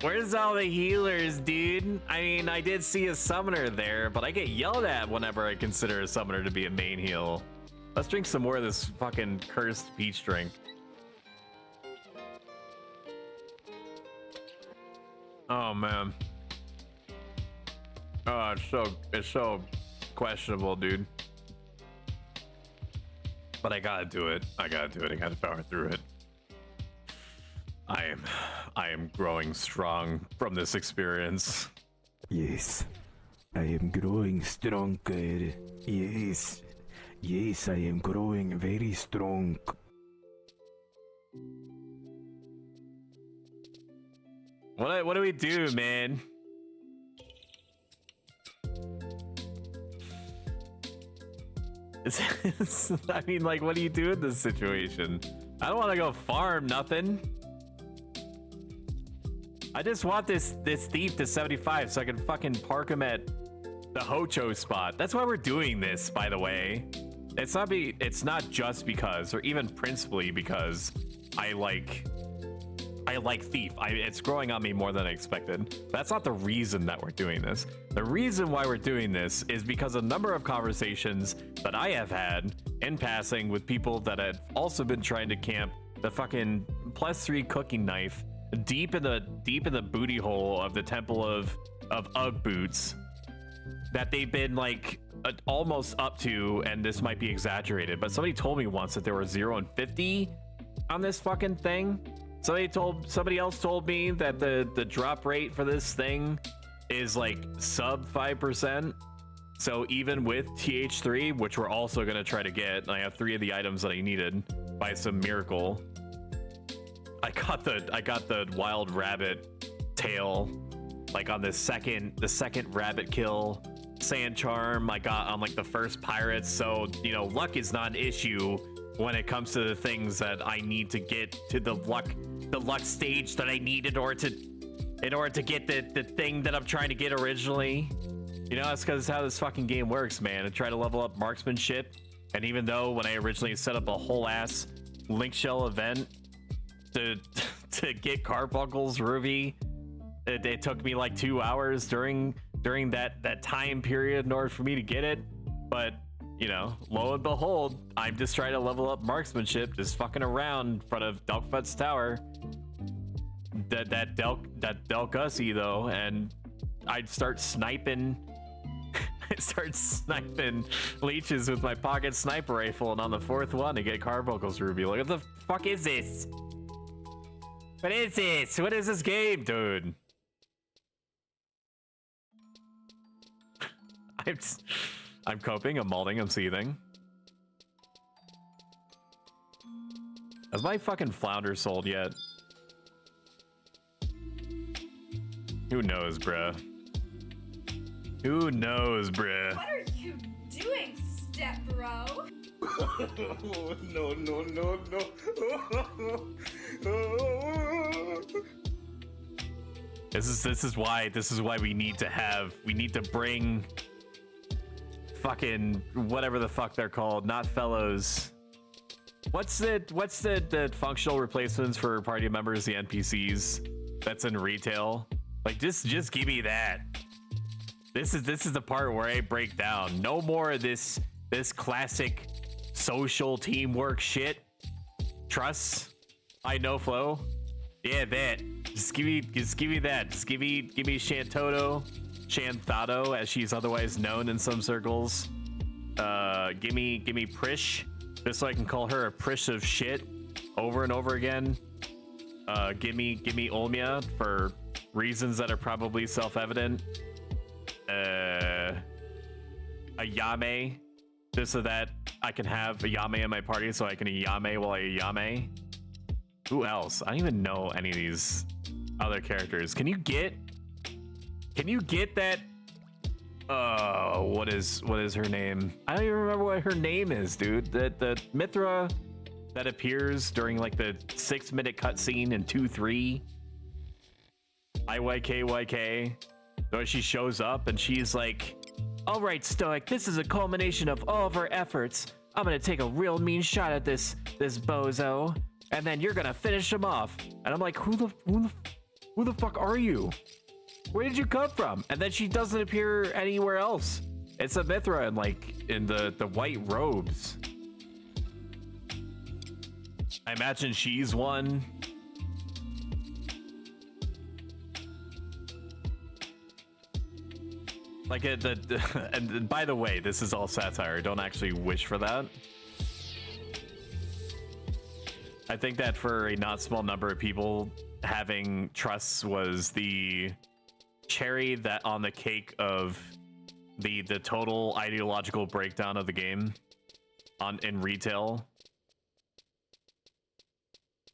Where's all the healers, dude? I mean, I did see a summoner there, but I get yelled at whenever I consider a summoner to be a main heal. Let's drink some more of this fucking cursed peach drink. Oh man. Oh, it's so questionable, dude. But I gotta do it. I gotta power through it. I am growing strong from this experience. Yes, I am growing stronger. Yes, I am growing very strong. What do we do, man? I mean, like, what do you do in this situation? I don't want to go farm nothing. I just want this thief to 75 so I can fucking park him at the Hocho spot. That's why we're doing this, by the way. It's not just because, or even principally because I like Thief. It's growing on me more than I expected. That's not the reason that we're doing this. The reason why we're doing this is because a number of conversations that I have had in passing with people that have also been trying to camp the fucking +3 cooking knife deep in the booty hole of the Temple of Ugg boots that they've been like almost up to, and this might be exaggerated, but somebody told me once that there were 0 and 50 on this fucking thing. Somebody else told me that the drop rate for this thing is like sub 5%. So even with TH3, which we're also gonna try to get, and I have 3 of the items that I needed by some miracle. I got the wild rabbit tail, like on the second rabbit kill. Sand charm I got on like the first pirates, so you know, luck is not an issue when it comes to the things that I need to get to the luck stage that I need in order to get the thing that I'm trying to get originally. You know, that's because how this fucking game works, man. I try to level up marksmanship, and even though when I originally set up a whole ass link shell event to get Carbuncle's Ruby, it took me like 2 hours during that time period in order for me to get it. But you know, lo and behold, I'm just trying to level up marksmanship, just fucking around in front of Delkfut's tower. That Delcusy though, and I'd start sniping. I start sniping leeches with my pocket sniper rifle, and on the 4th one to get Carbuncle's Ruby. Like, what the fuck is this? What is this? What is this game, dude? I'm coping, I'm malding, I'm seething. Has my fucking flounder sold yet? Who knows, bruh? Who knows, bruh? What are you doing, step bro? No. This is why we need to bring fucking whatever the fuck they're called, not fellows. What's the functional replacements for party members, the NPCs that's in retail? Like, just give me that. This is the part where I break down. No more of this classic social teamwork shit. Trust. I know flow. Yeah, that. Just give me that. Just give me Shantado, as she's otherwise known in some circles. Give me Prish, just so I can call her a Prish of shit over and over again. Give me Olmia for reasons that are probably self-evident. A Yame, just so that I can have a Yame in my party, so I can Yame while I Yame. Who else? I don't even know any of these other characters. Can you get that? What is her name? I don't even remember what her name is, dude. The Mithra that appears during like the 6-minute cutscene in 2-3. IYKYK. Though she shows up and she's like, "All right, Stoic, this is a culmination of all of our efforts. I'm gonna take a real mean shot at this bozo, and then you're gonna finish him off." And I'm like, who the fuck are you? Where did you come from? And then she doesn't appear anywhere else. It's a Mithra in the white robes. I imagine she's one. Like and by the way, this is all satire. Don't actually wish for that. I think that for a not small number of people, having trusts was the cherry that on the cake of the total ideological breakdown of the game in retail.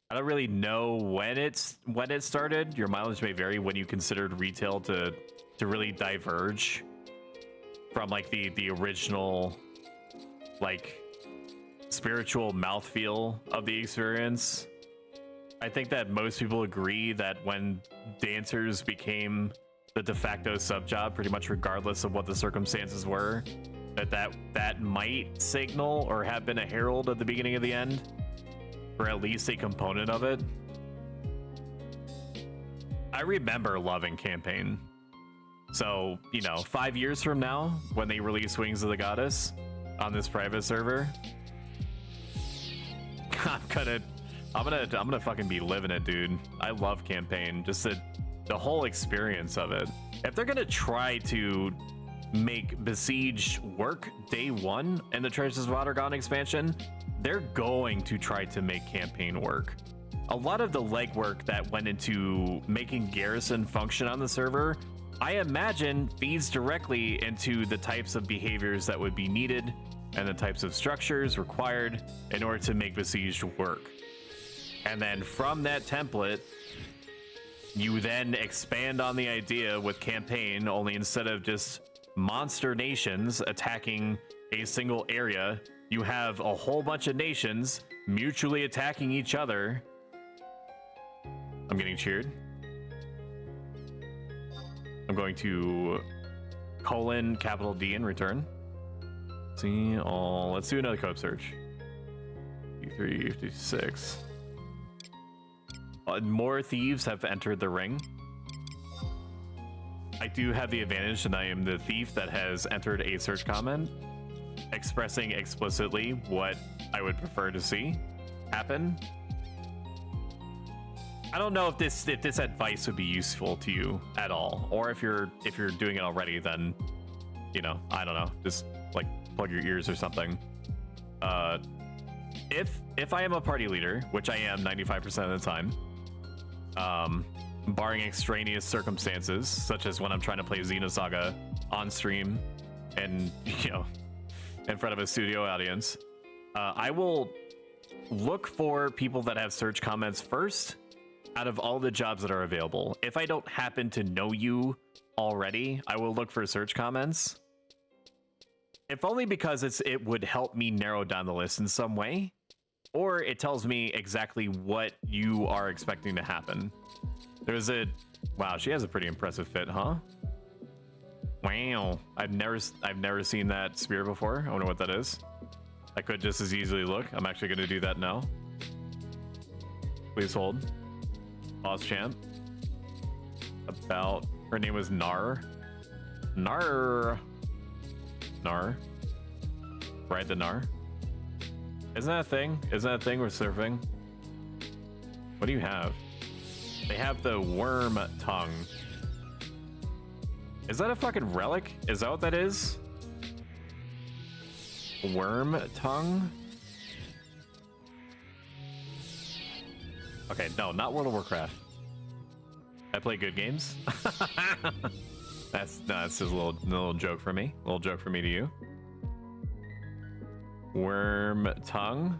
I don't really know when it started. Your mileage may vary when you considered retail to really diverge from like the original like spiritual mouthfeel of the experience. I think that most people agree that when dancers became the de facto sub job, pretty much regardless of what the circumstances were, that might signal or have been a herald at the beginning of the end, or at least a component of it. I remember loving Campaign. So, you know, 5 years from now, when they release Wings of the Goddess on this private server, I'm gonna fucking be living it, dude. I love Campaign. Just the whole experience of it. If they're gonna try to make Besiege work day one in the Treasures of Ottergon expansion, they're going to try to make Campaign work. A lot of the legwork that went into making Garrison function on the server, I imagine feeds directly into the types of behaviors that would be needed and the types of structures required in order to make Besieged work. And then from that template, you then expand on the idea with Campaign, only instead of just monster nations attacking a single area, you have a whole bunch of nations mutually attacking each other. I'm getting cheered. I'm going to capital D in return. See all. Let's do another code search. 53, 56. More thieves have entered the ring. I do have the advantage that I am the thief that has entered a search comment expressing explicitly what I would prefer to see happen. I don't know if this advice would be useful to you at all, or if you're doing it already, then, you know, I don't know, just like plug your ears or something. If I am a party leader, which I am 95% of the time, barring extraneous circumstances, such as when I'm trying to play Xenosaga on stream and, you know, in front of a studio audience, I will look for people that have search comments first out of all the jobs that are available. If I don't happen to know you already, I will look for search comments. If only because it would help me narrow down the list in some way, or it tells me exactly what you are expecting to happen. Wow, she has a pretty impressive fit, huh? Wow, I've never seen that spear before. I wonder what that is. I could just as easily look. I'm actually gonna do that now. Please hold. Boss champ. About her name was Nar. Nar. Right, the Nar. Isn't that a thing? Isn't that a thing with surfing? What do you have? They have the worm tongue. Is that a fucking relic? Is that what that is? Worm tongue? Okay, no, not World of Warcraft. I play good games. That's just a little joke for me. A little joke for me to you. Worm tongue.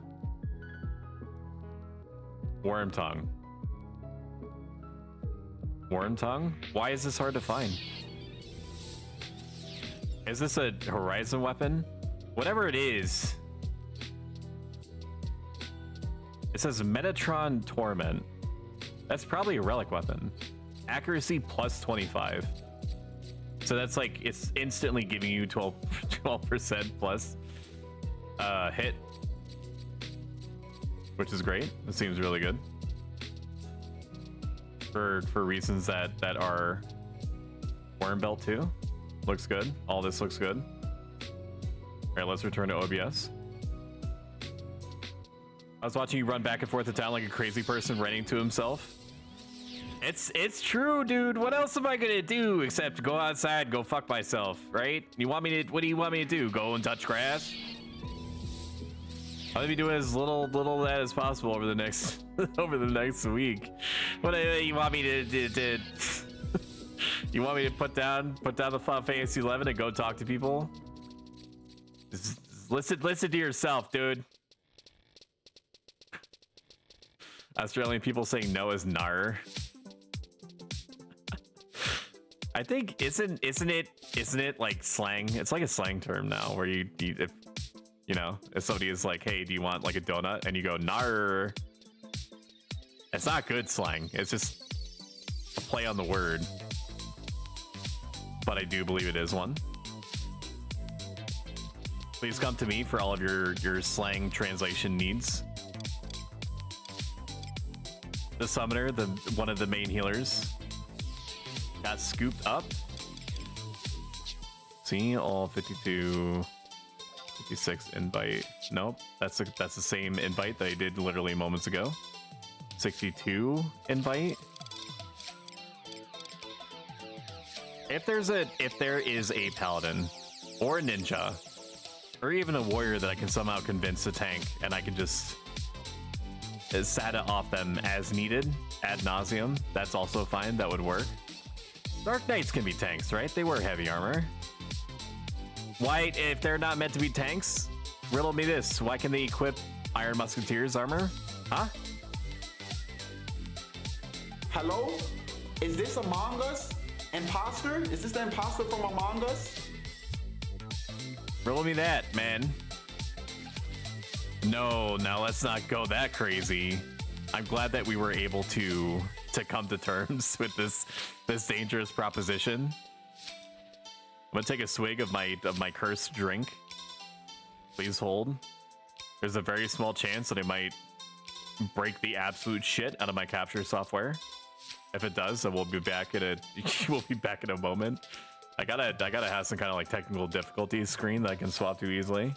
Worm tongue. Worm tongue? Why is this hard to find? Is this a Horizon weapon? Whatever it is. It says Metatron Torment. That's probably a relic weapon. Accuracy plus 25. So that's like, it's instantly giving you 12% plus hit. Which is great. It seems really good. For reasons that are Worm Belt 2. Looks good. All this looks good. All right, let's return to OBS. I was watching you run back and forth to town like a crazy person ranting to himself. It's true, dude. What else am I gonna do except go outside, go fuck myself, right? What do you want me to do? Go and touch grass? I'm gonna be doing as little of that as possible over the next week. What do you want me to you want me to put down the Final Fantasy 11 and go talk to people? Just listen to yourself, dude. Australian people saying no is nar. I think isn't it like slang? It's like a slang term now, where you You know, if somebody is like, hey, do you want like a donut? And you go, nar. It's not good slang. It's just a play on the word. But I do believe it is one. Please come to me for all of your slang translation needs. The summoner, one of the main healers, got scooped up. See, all 52, 56 invite. Nope, that's the same invite that I did literally moments ago. 62 invite. If there is a paladin or a ninja or even a warrior that I can somehow convince to tank, and I can just sat it off them as needed ad nauseum, that's also fine. That would work. Dark Knights can be tanks, right? They wear heavy armor. Why, if they're not meant to be tanks, riddle me this. Why can they equip Iron Musketeers armor? Huh? Hello? Is this Among Us? Imposter? Is this the imposter from Among Us? Riddle me that, man. No, now let's not go that crazy. I'm glad that we were able to come to terms with this dangerous proposition. I'm gonna take a swig of my cursed drink. Please hold. There's a very small chance that it might break the absolute shit out of my capture software. If it does, then we'll be back in a moment. I gotta have some kind of like technical difficulties screen that I can swap to easily.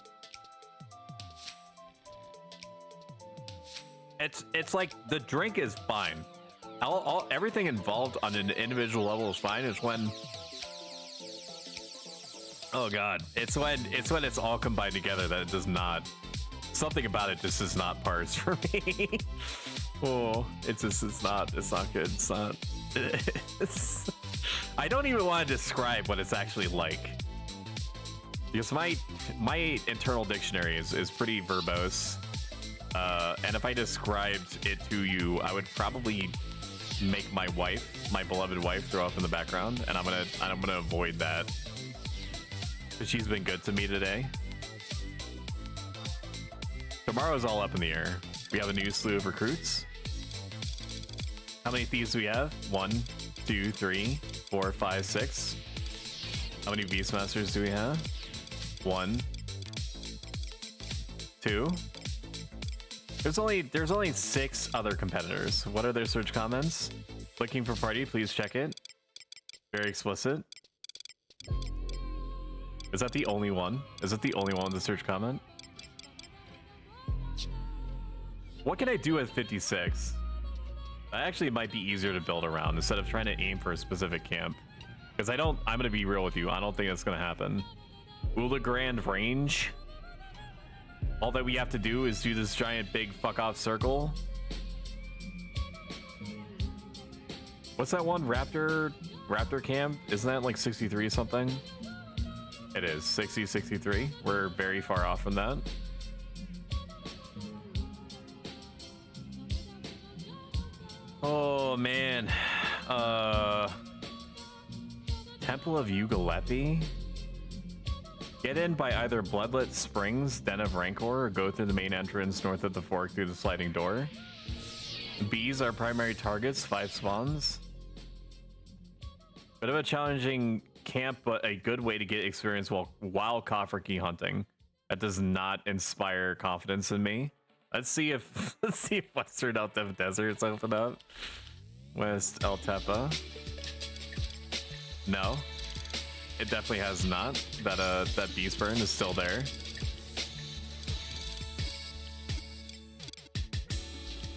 It's like the drink is fine. Everything involved on an individual level is fine. It's when, oh god, it's when it's all combined together that it does not. Something about it just does not parse for me. Oh, it's not good. It's not. I don't even want to describe what it's actually like, because my internal dictionary is pretty verbose. And if I described it to you, I would probably make my beloved wife, throw up in the background, and I'm gonna avoid that because she's been good to me today. Tomorrow's all up in the air. We have a new slew of recruits. How many thieves do we have? 1, 2, 3, 4, 5, 6. How many Beastmasters do we have? 1, 2. There's only 6 other competitors. What are their search comments? Looking for party, please check it. Very explicit. Is that the only one? Is it the only one with the search comment? What can I do with 56? That actually might be easier to build around instead of trying to aim for a specific camp. Because I'm gonna be real with you, I don't think that's gonna happen. Ula Grand range. All that we have to do is do this giant big fuck off circle. What's that one? Raptor camp? Isn't that like 63 something? It is 60, 63. We're very far off from that. Oh man. Temple of Ugalepi? Get in by either Bloodlet Springs, Den of Rancor, or go through the main entrance north of the fork through the sliding door. Bees are primary targets, 5 spawns. Bit of a challenging camp, but a good way to get experience while coffer key hunting. That does not inspire confidence in me. Let's see if Western El Tepe Deserts open up. West El Tepe. No. It definitely has not. That beast burn is still there.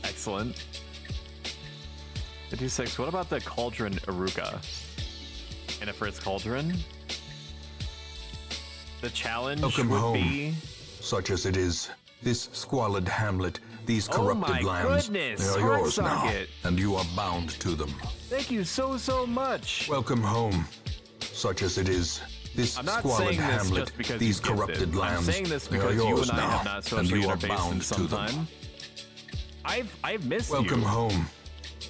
Excellent. 56. What about the Cauldron Iruka? And for its Cauldron, the challenge Welcome would home. be Such as it is. This squalid hamlet, these corrupted lands, goodness, they are yours now, Socket. and you are bound to them. Thank you so much. Welcome home. Such as it is. This I'm not squalid saying this hamlet, just because these you gifted. corrupted lands, I'm saying this they are because you yours and I now, have not and socially you are interfaced in bound to some them. time. I've missed Welcome you. home.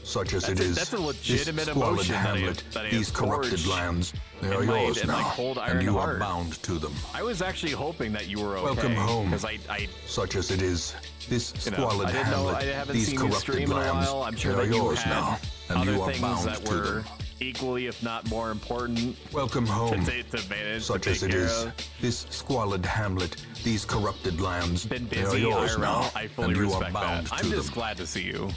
such as it That's a- is. that's a This legitimate squalid emotion that I have- hamlet, that I have these corrupted forged lands, they are in my- yours in my now, cold and iron you heart. are bound to them. I was actually hoping that you were okay. Welcome home. Because I Such as it is. This you know, squalid I didn't know. hamlet, I haven't these seen you corrupted stream in a lands, while. I'm sure they are that you yours had now, and other you are things bound that to were them. equally, if not more important. Welcome home. To manage, Such to as take it care is. of. This squalid hamlet, these corrupted lands, Been they are busy yours IRL. now, I fully and you are respect bound that. to I'm just them. glad to see you.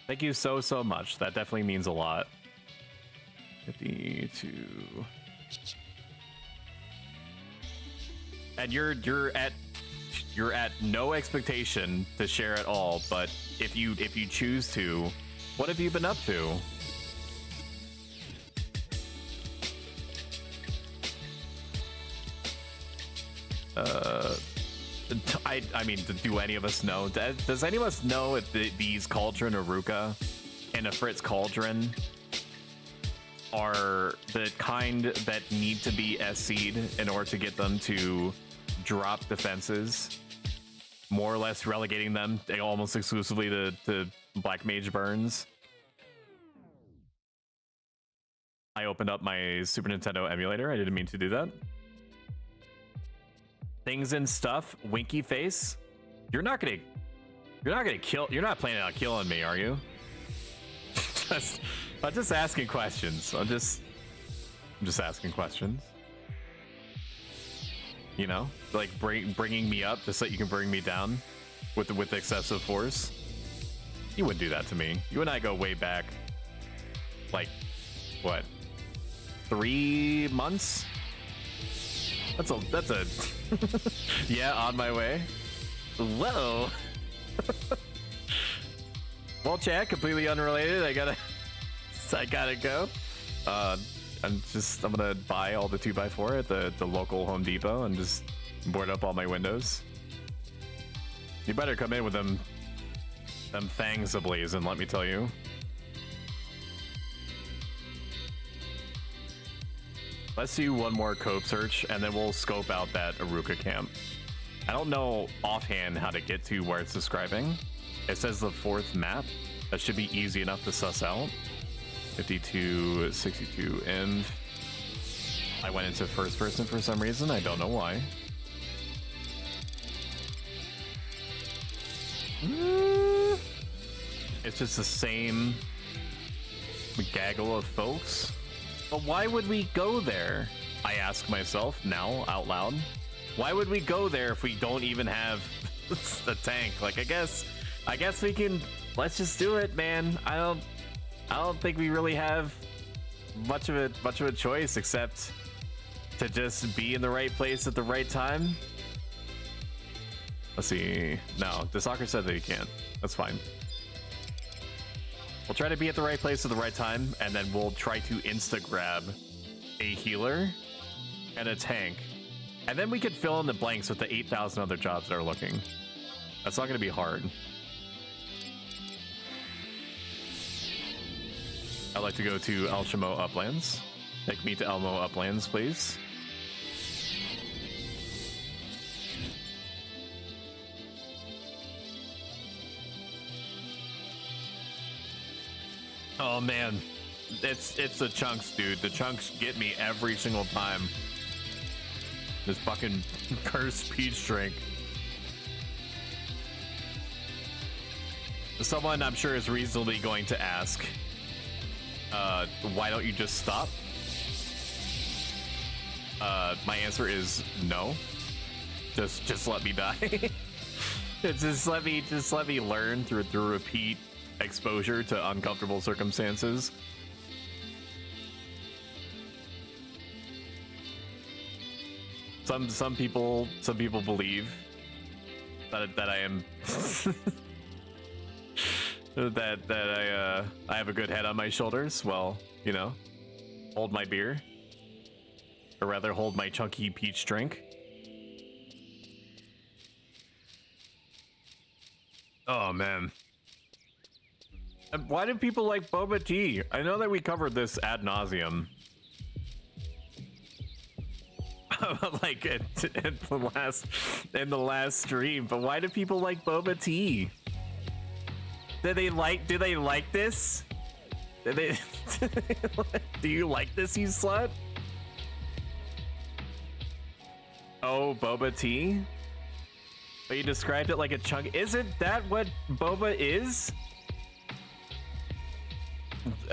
Thank you so much. That definitely means a lot. 52. And you're at no expectation to share at all, but if you choose to, what have you been up to? I mean, do any of us know? Does any of us know if these Cauldron Aruka and a Fritz Cauldron are the kind that need to be SC'd in order to get them to drop defenses, more or less relegating them almost exclusively to Black Mage burns? I opened up my Super Nintendo emulator. I didn't mean to do that. Things and stuff. Winky face. You're not planning on killing me, are you? I'm just asking questions. I'm just asking questions. You know, like bringing me up just so you can bring me down with excessive force. You wouldn't do that to me. You and I go way back. Like, what? 3 months? That's a yeah, on my way. Whoa. Well, chat, completely unrelated. I gotta go. I'm gonna buy all the 2x4 at the local Home Depot and just board up all my windows. You better come in with them fangs ablazing, let me tell you. Let's do one more cope search, and then we'll scope out that Aruka camp. I don't know offhand how to get to where it's describing. It says the 4th map. That should be easy enough to suss out. 52, 62, and I went into first person for some reason. I don't know why. It's just the same gaggle of folks. But why would we go there? I ask myself now out loud. Why would we go there if we don't even have the tank? Like, I guess we can. Let's just do it, man. I don't think we really have much of a choice except to just be in the right place at the right time. Let's see. No, the soccer said that you can't. That's fine. We'll try to be at the right place at the right time, and then we'll try to insta-grab a healer and a tank. And then we could fill in the blanks with the 8,000 other jobs that are looking. That's not going to be hard. I'd like to go to El Shamo Uplands. Take me to Elmo Uplands, please. Oh man, it's the chunks, dude. The chunks get me every single time. This fucking cursed peach drink. Someone I'm sure is reasonably going to ask, why don't you just stop? My answer is no. Just let me die. just let me learn through repeat exposure to uncomfortable circumstances. Some people believe that I am that I have a good head on my shoulders. Well, you know, hold my beer, or rather hold my chunky peach drink. Oh man. Why do people like boba tea? I know that we covered this ad nauseum. like in the last stream. But why do people like boba tea? Do they like this? Do you like this, you slut? Oh, boba tea? But you described it like a chunk. Isn't that what boba is?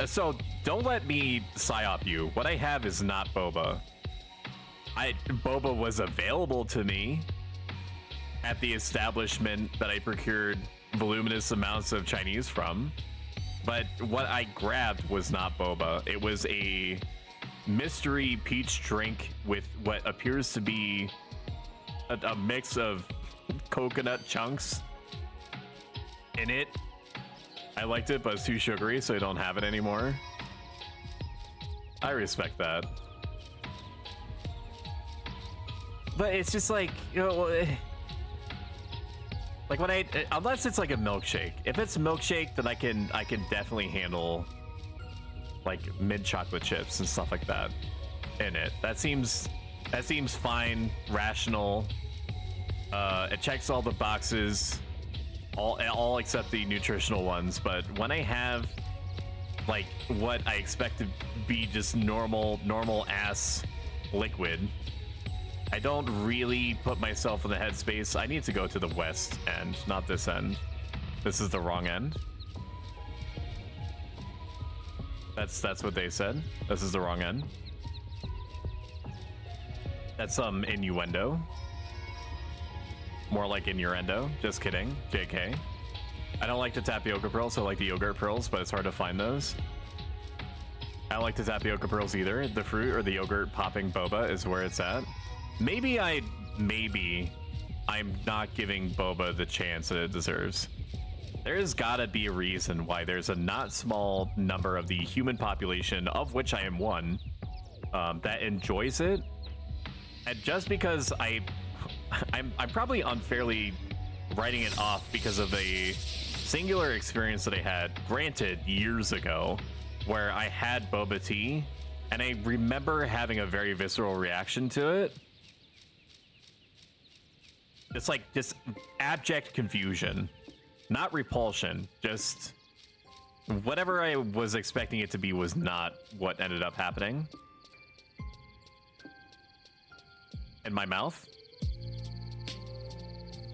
So don't let me psyop you. What I have is not boba. Boba was available to me at the establishment that I procured voluminous amounts of Chinese from, but what I grabbed was not boba. It was a mystery peach drink with what appears to be a mix of coconut chunks in it. I liked it, but it's too sugary, so I don't have it anymore. I respect that. But it's just like, you know, like when unless it's like a milkshake. If it's a milkshake, then I can definitely handle like mid chocolate chips and stuff like that in it. That seems fine, rational. It checks all the boxes, all except the nutritional ones. But when I have like what I expect to be just normal ass liquid, I don't really put myself in the headspace. I need to go to the west end, not this end. This is the wrong end. That's what they said. This is the wrong end. That's some innuendo. More like innuendo. Just kidding. JK. I don't like the tapioca pearls. I like the yogurt pearls, but it's hard to find those. I don't like the tapioca pearls either. The fruit or the yogurt popping boba is where it's at. Maybe I'm not giving boba the chance that it deserves. There's gotta be a reason why there's a not small number of the human population, of which I am one, that enjoys it. And just because I'm probably unfairly writing it off because of a singular experience that I had, granted years ago, where I had boba tea, and I remember having a very visceral reaction to it. It's like just abject confusion, not repulsion, just whatever I was expecting it to be was not what ended up happening. In my mouth?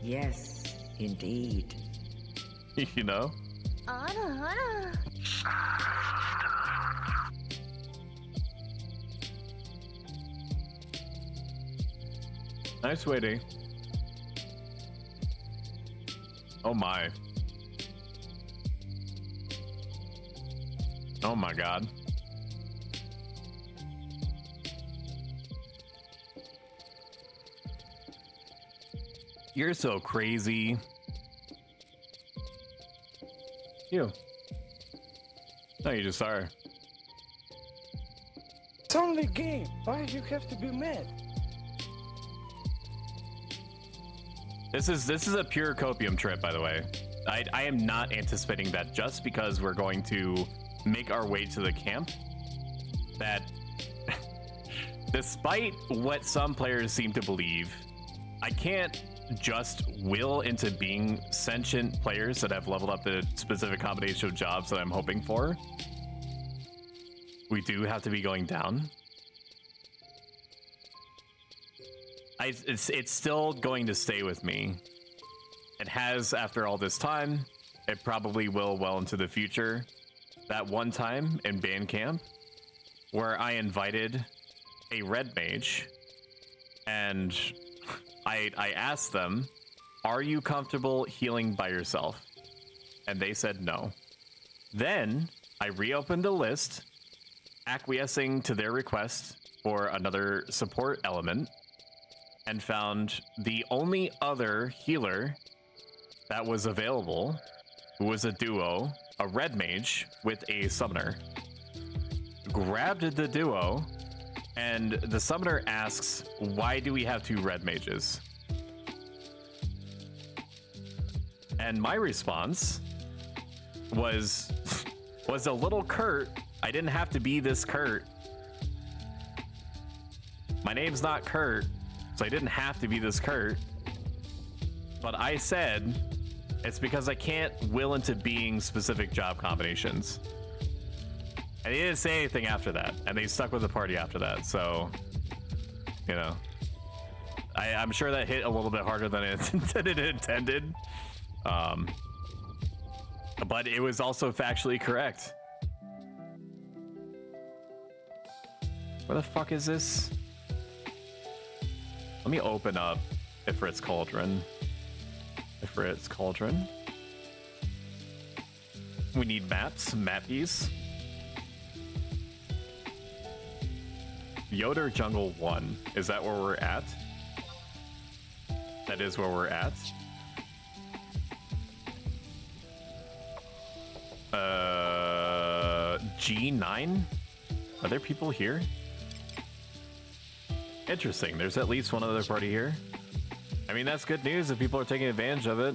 Yes, indeed. You know? Nice, sweetie. Oh my. Oh my god. You're so crazy. You. No, you just are. It's only a game. Why do you have to be mad? This is a pure copium trip, by the way. I am not anticipating that just because we're going to make our way to the camp, that despite what some players seem to believe, I can't just will into being sentient players that have leveled up the specific combination of jobs that I'm hoping for. We do have to be going down. It's still going to stay with me. It has after all this time. It probably will well into the future. That one time in band camp where I invited a red mage and I asked them, are you comfortable healing by yourself? And they said no. Then I reopened the list, acquiescing to their request for another support element, and found the only other healer that was available, who was a duo, a red mage with a summoner. Grabbed the duo, and the summoner asks, why do we have two red mages? And my response was a little curt. I didn't have to be this curt. My name's not Kurt, so I didn't have to be this Kurt. But I said it's because I can't will into being specific job combinations. And they didn't say anything after that, and they stuck with the party after that, so, you know. I'm sure that hit a little bit harder than it intended. But it was also factually correct. Where the fuck is this? Let me open up Ifrit's Cauldron. Ifrit's Cauldron. We need maps, mappies. Yoder Jungle 1. Is that where we're at? That is where we're at. G9? Are there people here? Interesting. There's at least one other party here. I mean, that's good news if people are taking advantage of it.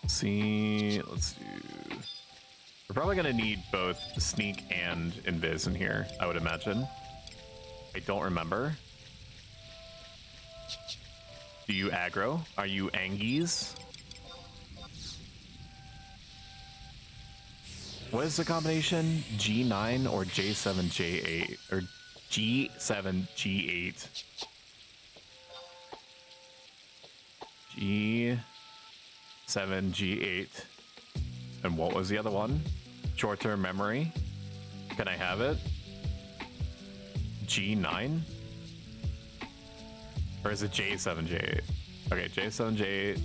Let's see. Let's do... We're probably going to need both sneak and invis in here, I would imagine. I don't remember. Do you aggro? Are you Angies? What is the combination? G9 or J7J8 or G7G8? G7G8. And what was the other one? Short-term memory. Can I have it? G9? Or is it J7J8? Okay, J7J8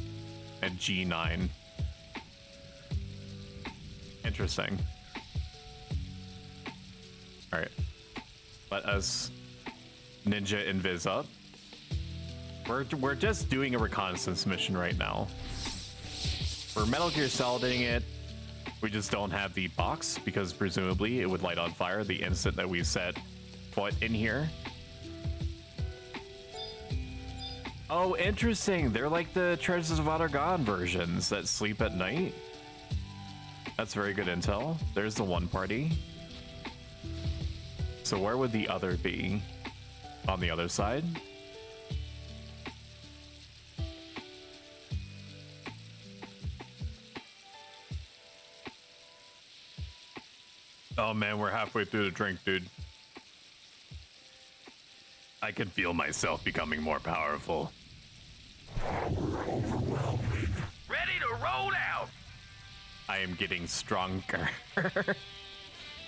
and G9. Interesting. Alright. Let us ninja invis up. We're just doing a reconnaissance mission right now. We're Metal Gear Soliding it. We just don't have the box because presumably it would light on fire the instant that we set foot in here. Oh, interesting. They're like the Treasures of Ottergon versions that sleep at night. That's very good intel. There's the one party. So where would the other be? On the other side? Oh man, we're halfway through the drink, dude. I can feel myself becoming more powerful. Ready to roll out! I am getting stronger.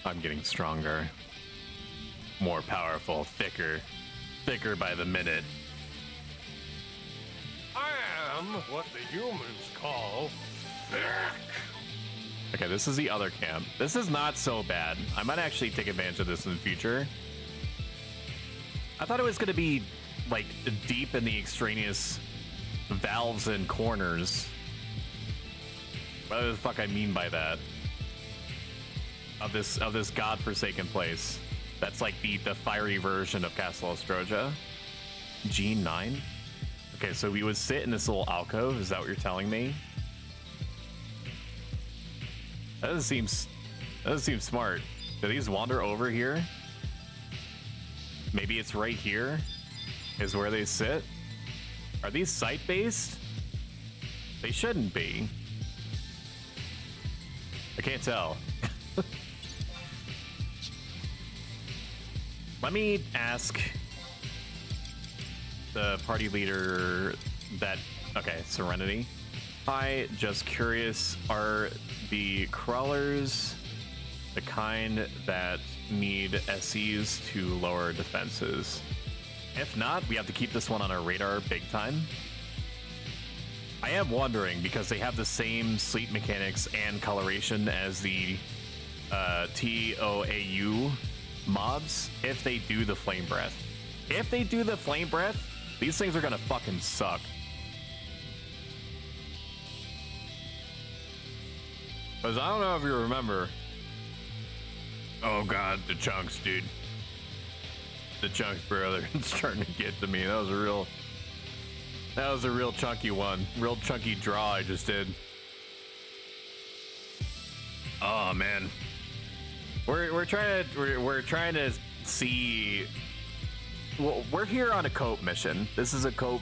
I'm getting stronger. More powerful, thicker. Thicker by the minute. I am what the humans call thick. Okay, this is the other camp. This is not so bad. I might actually take advantage of this in the future. I thought it was gonna be like deep in the extraneous valves and corners. What the fuck I mean by that? Of this godforsaken place. That's like the fiery version of Castle Ostroja. G9? Okay, so we would sit in this little alcove, is that what you're telling me? That doesn't seem smart. Do these wander over here? Maybe it's right here is where they sit? Are these site-based? They shouldn't be. I can't tell. Let me ask the party leader that... Okay, Serenity. Hi, just curious, are the crawlers the kind that need SCs to lower defenses? If not, we have to keep this one on our radar big time. I am wondering, because they have the same sleep mechanics and coloration as the TOAU mobs, if they do the flame breath. If they do the flame breath, these things are gonna fucking suck. Because I don't know if you remember. Oh god, the chunks, dude. The chunks, brother. It's starting to get to me. That was a real chunky one. Real chunky draw I just did. Oh man. We're trying to see. Well, we're here on a cope mission. This is a cope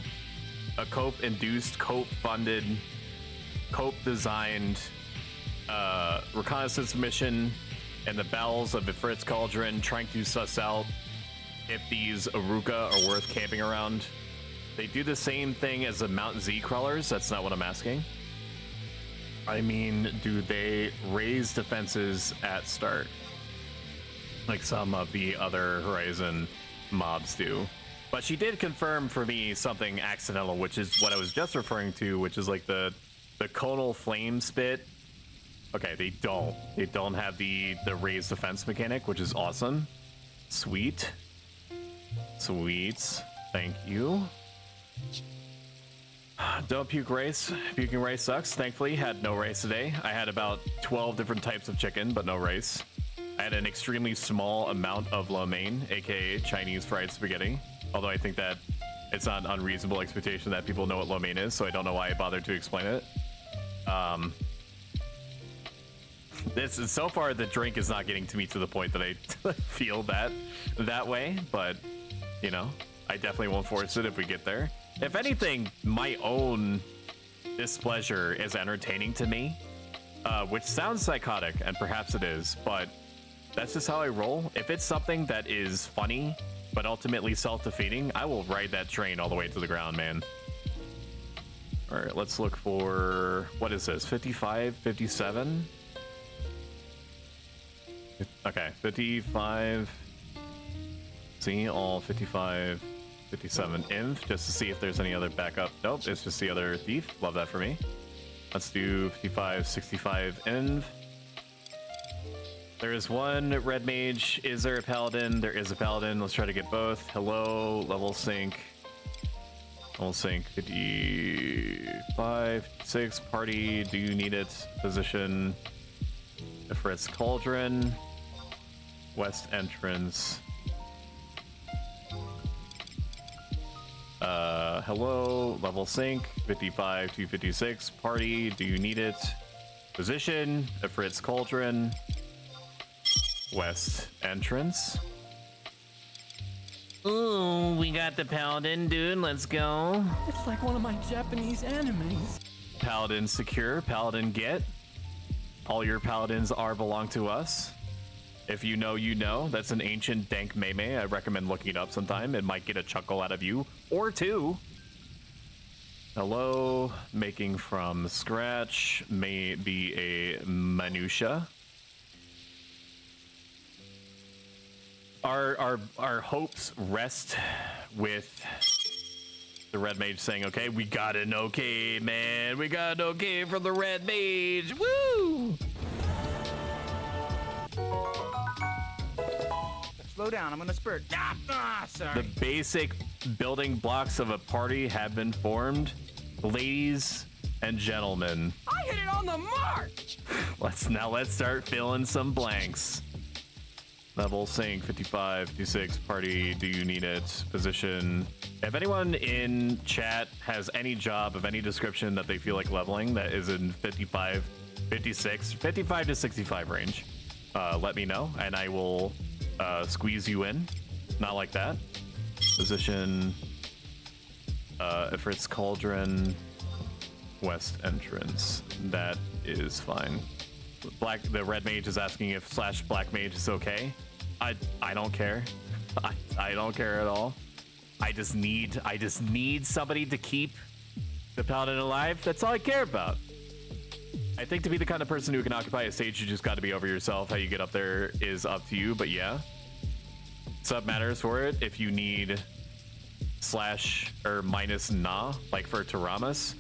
induced, cope funded, cope designed reconnaissance mission in the bowels of Ifrit's Cauldron, trying to suss out if these Aruka are worth camping around. They do the same thing as the Mount Z crawlers. That's not what I'm asking. I mean, do they raise defenses at start? Like some of the other Horizon mobs do. But she did confirm for me something accidental, which is what I was just referring to, which is like the conal flame spit. Okay, they don't have the raised defense mechanic, which is awesome. Sweet. Thank you. Don't puke rice. Puking rice sucks. Thankfully, had no rice today. I had about 12 different types of chicken, but no rice. I had an extremely small amount of lo mein, aka Chinese fried spaghetti. Although I think that it's not an unreasonable expectation that people know what lo mein is, so I don't know why I bothered to explain it. This is, so far the drink is not getting to me to the point that I feel that way, but you know, I definitely won't force it if we get there. If anything, my own displeasure is entertaining to me, which sounds psychotic, and perhaps it is, but that's just how I roll. If it's something that is funny, but ultimately self-defeating, I will ride that train all the way to the ground, man. All right, let's look for, what is this, 55, 57? Okay, 55. See, all 55, 57 inv, just to see if there's any other backup. Nope, it's just the other thief. Love that for me. Let's do 55, 65 inv. There is one red mage. Is there a paladin? There is a paladin. Let's try to get both. Hello, level sync. Level sync 55, 6. Party, do you need it? Position. Ifrit's Cauldron. West entrance. Hello, level sync 55 to 56. Party, do you need it? Position. Ifrit's Cauldron. West entrance. Ooh, we got the paladin, dude. Let's go. It's like one of my Japanese animes. Paladin secure. Paladin get. All your paladins belong to us. If you know, you know. That's an ancient dank meme. I recommend looking it up sometime. It might get a chuckle out of you or two. Hello, making from scratch may be a minutia. Our hopes rest with the red mage saying, okay, we got an okay, man. We got an okay for the red mage. Woo! Slow down, I'm gonna spurt. Sorry. The basic building blocks of a party have been formed. Ladies and gentlemen. I hit it on the mark! Let's start filling some blanks. Level sync 55, 56, party, do you need it? Position. If anyone in chat has any job of any description that they feel like leveling that is in 55, 56, 55 to 65 range, let me know and I will squeeze you in. Not like that. Position. Ifrit's Cauldron, west entrance. That is fine. The red mage is asking if / black mage is okay. I don't care. I don't care at all. I just need somebody to keep the paladin alive. That's all I care about. I think to be the kind of person who can occupy a stage, you just got to be over yourself. How you get up there is up to you, but yeah. Sub matters for it. If you need / or minus na, like for Taramas.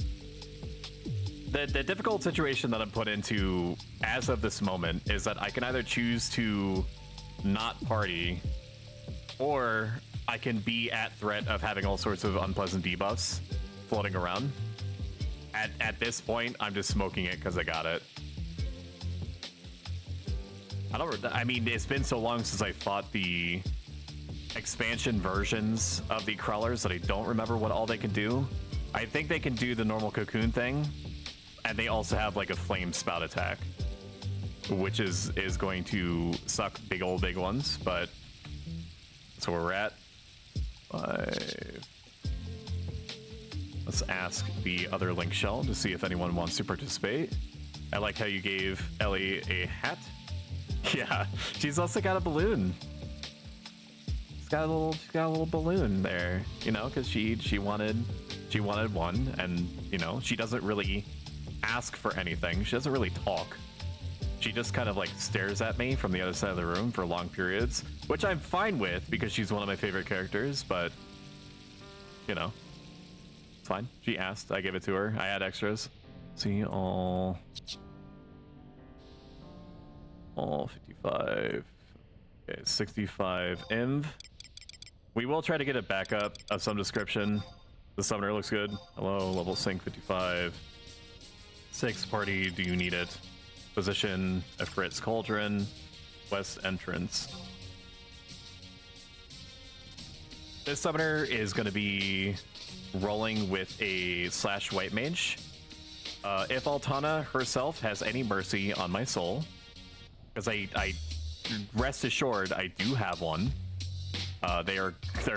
The difficult situation that I'm put into as of this moment is that I can either choose to not party, or I can be at threat of having all sorts of unpleasant debuffs floating around. At this point, I'm just smoking it because I got it. I mean, it's been so long since I fought the expansion versions of the crawlers that I don't remember what all they can do. I think they can do the normal cocoon thing, and they also have like a flame spout attack. which is going to suck big ones, but that's where we're at. 5. Let's ask the other link shell to see if anyone wants to participate. I like how you gave Ellie a hat. Yeah, she's also got a balloon. She's got a little balloon there, you know, because she wanted one, and you know, she doesn't really ask for anything. She doesn't really talk. She just kind of like stares at me from the other side of the room for long periods, which I'm fine with because she's one of my favorite characters, but you know, it's fine. She asked, I gave it to her. I had extras. See, all 55. Okay, 65 inv. We will try to get a backup of some description. The summoner looks good. Hello, level sync 55. 6 party, do you need it? Position, Ifrit's Cauldron, west entrance. This summoner is going to be rolling with a / white mage. If Altana herself has any mercy on my soul, because I rest assured I do have one. They're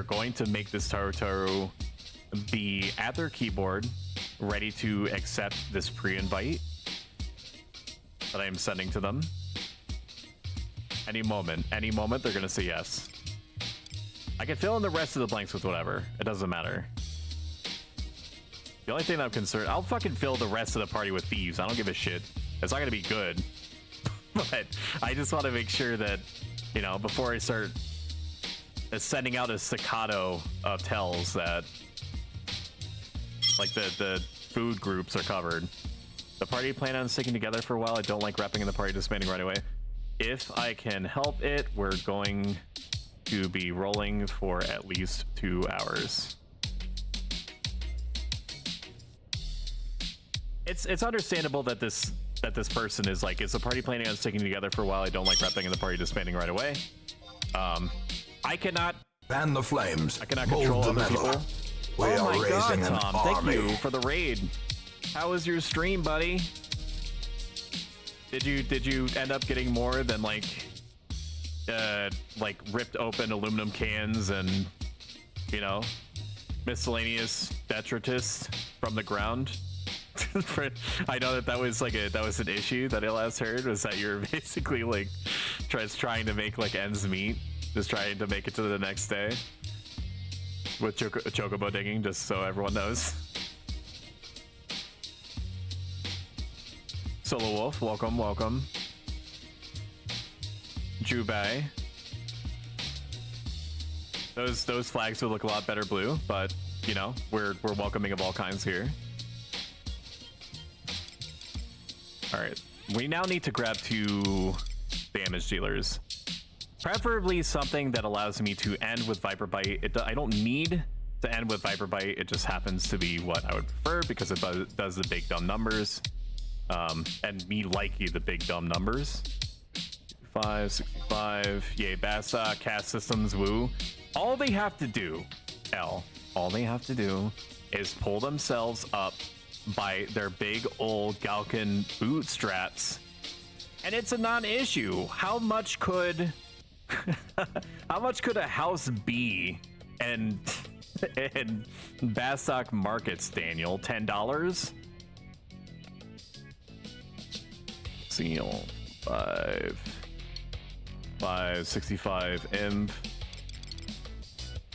going to make this Taru be at their keyboard, ready to accept this pre-invite that I am sending to them. Any moment, they're gonna say yes. I can fill in the rest of the blanks with whatever. It doesn't matter. The only thing that I'm concerned, I'll fucking fill the rest of the party with thieves. I don't give a shit. It's not gonna be good. But I just want to make sure that, you know, before I start sending out a staccato of tells that, like, the food groups are covered. The party plan on sticking together for a while. I don't like repping in the party disbanding right away. If I can help it, we're going to be rolling for at least 2 hours. It's understandable that this person is like, is the party planning on sticking together for a while? I don't like repping in the party disbanding right away. I cannot fan the flames. I cannot control other people. We oh are my god, raising Tom! an Thank army. you for the raid. How was your stream, buddy? Did you end up getting more than like ripped open aluminum cans and, you know, miscellaneous detritus from the ground? I know that was an issue that I last heard, was that you're basically like trying to make like ends meet, just trying to make it to the next day with chocobo digging, just so everyone knows. Solo Wolf, welcome. Jubai. Those flags would look a lot better blue, but you know, we're welcoming of all kinds here. Alright, we now need to grab 2 damage dealers. Preferably something that allows me to end with Viper Bite. I don't need to end with Viper Bite, it just happens to be what I would prefer because it does the big dumb numbers. And me liking the big dumb numbers. 5, 65, yay, Basta, cast systems, woo. All they have to do, all they have to do is pull themselves up by their big old Galkin bootstraps, and it's a non-issue. How much could a house be and Bastok markets, Daniel? $10? Seal 565 imp.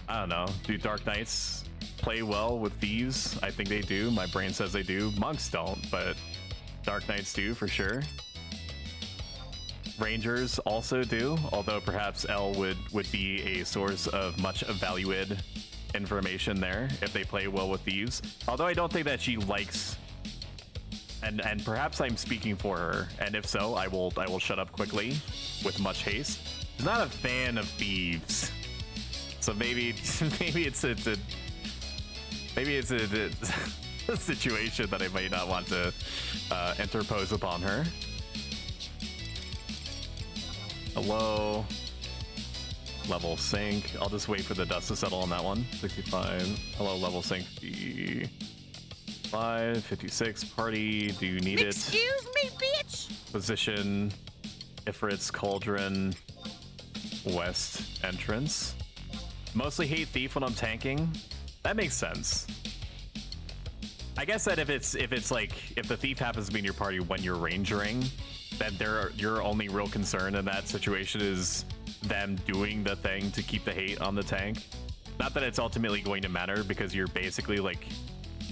I don't know. Do Dark Knights play well with thieves? I think they do. My brain says they do. Monks don't, but Dark Knights do for sure. Rangers also do, although perhaps L would be a source of much valued information there if they play well with thieves. Although I don't think that she likes, and perhaps I'm speaking for her, and if so, I will shut up quickly with much haste. She's not a fan of thieves, so maybe it's a situation that I might not want to interpose upon her. Hello. Level sync. I'll just wait for the dust to settle on that one. 65. Hello, level sync. 55, 56. Party. Do you need it? Excuse me, bitch. Position. Ifrit's Cauldron, west entrance. Mostly hate Thief when I'm tanking. That makes sense. I guess that if the Thief happens to be in your party when you're rangering, then your only real concern in that situation is them doing the thing to keep the hate on the tank. Not that it's ultimately going to matter, because you're basically like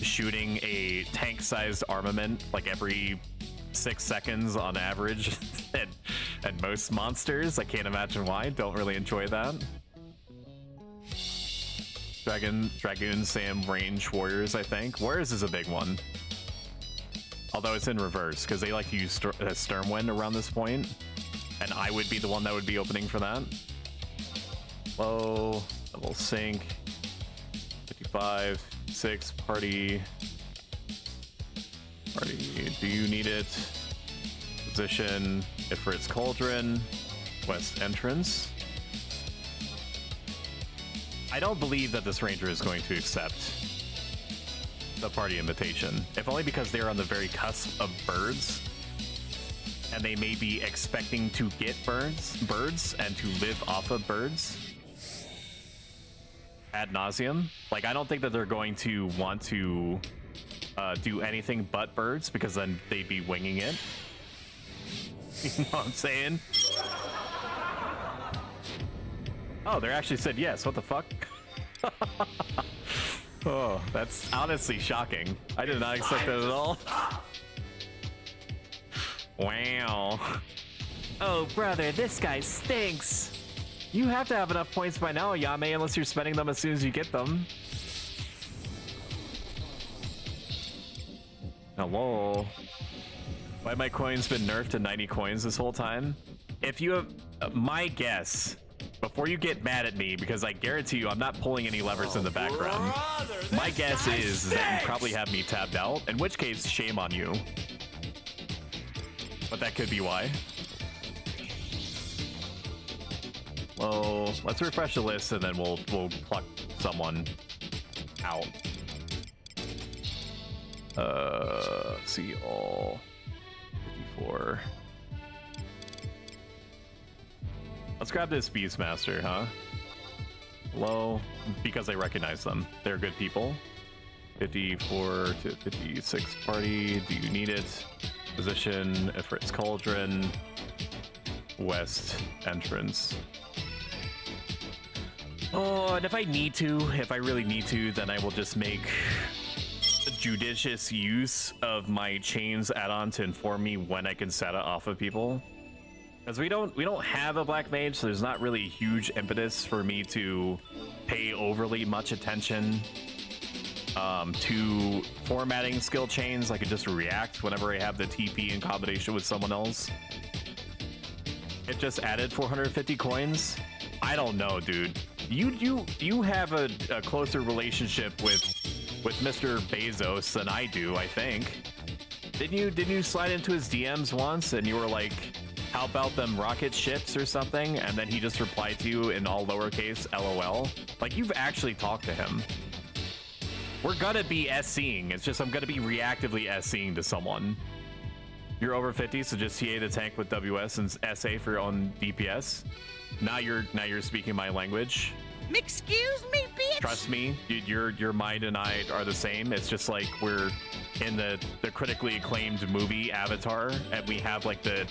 shooting a tank-sized armament like every 6 seconds on average, and most monsters. I can't imagine why. Don't really enjoy that. Dragoon, Sam, range warriors. I think warriors is a big one. Although it's in reverse, because they like to use Stormwind around this point, and I would be the one that would be opening for that. Low, double sync, 55, 6, party, do you need it? Position, Ifrit's Cauldron, west entrance. I don't believe that this ranger is going to accept the party invitation, if only because they're on the very cusp of birds, and they may be expecting to get birds and to live off of birds ad nauseum. Like, I don't think that they're going to want to do anything but birds, because then they'd be winging it. You know what I'm saying? Oh, they actually said yes. What the fuck? Oh, that's honestly shocking. I did not expect that at all. Wow. Oh, brother, this guy stinks. You have to have enough points by now, Yame, unless you're spending them as soon as you get them. Hello. Why have my coins been nerfed to 90 coins this whole time? If you have... my guess... before you get mad at me, because I guarantee you I'm not pulling any levers in the background. My guess is that you probably have me tabbed out, in which case, shame on you. But that could be why. Well, let's refresh the list and then we'll pluck someone out. See all 54. Let's grab this Beastmaster, huh? Hello? Because I recognize them. They're good people. 54 to 56 party. Do you need it? Position, Ifrit's Cauldron. West entrance. Oh, and if I really need to, then I will just make a judicious use of my chains add-on to inform me when I can set it off of people. Because we don't have a black mage, so there's not really huge impetus for me to pay overly much attention to formatting skill chains. I could just react whenever I have the TP in combination with someone else. It just added 450 coins. I don't know, dude. You have a closer relationship with Mr. Bezos than I do, I think. Didn't you slide into his DMs once and you were like, how about them rocket ships or something? And then he just replied to you in all lowercase LOL. Like, you've actually talked to him. We're gonna be SCing. It's just I'm gonna be reactively SCing to someone. You're over 50, so just TA the tank with WS and SA for your own DPS. Now you're speaking my language. Excuse me, bitch. Trust me, your mind and I are the same. It's just like we're in the critically acclaimed movie Avatar, and we have like the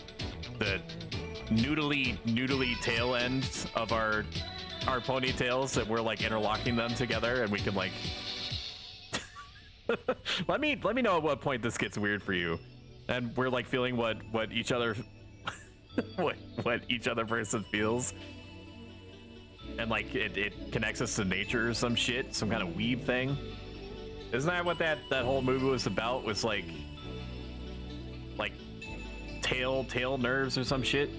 noodly tail ends of our ponytails that we're like interlocking them together, and we can like let me know at what point this gets weird for you, and we're like feeling what each other what each other person feels, and like it connects us to nature or some shit, some kind of weeb thing. Isn't that what that whole movie was about? Was like tail nerves or some shit.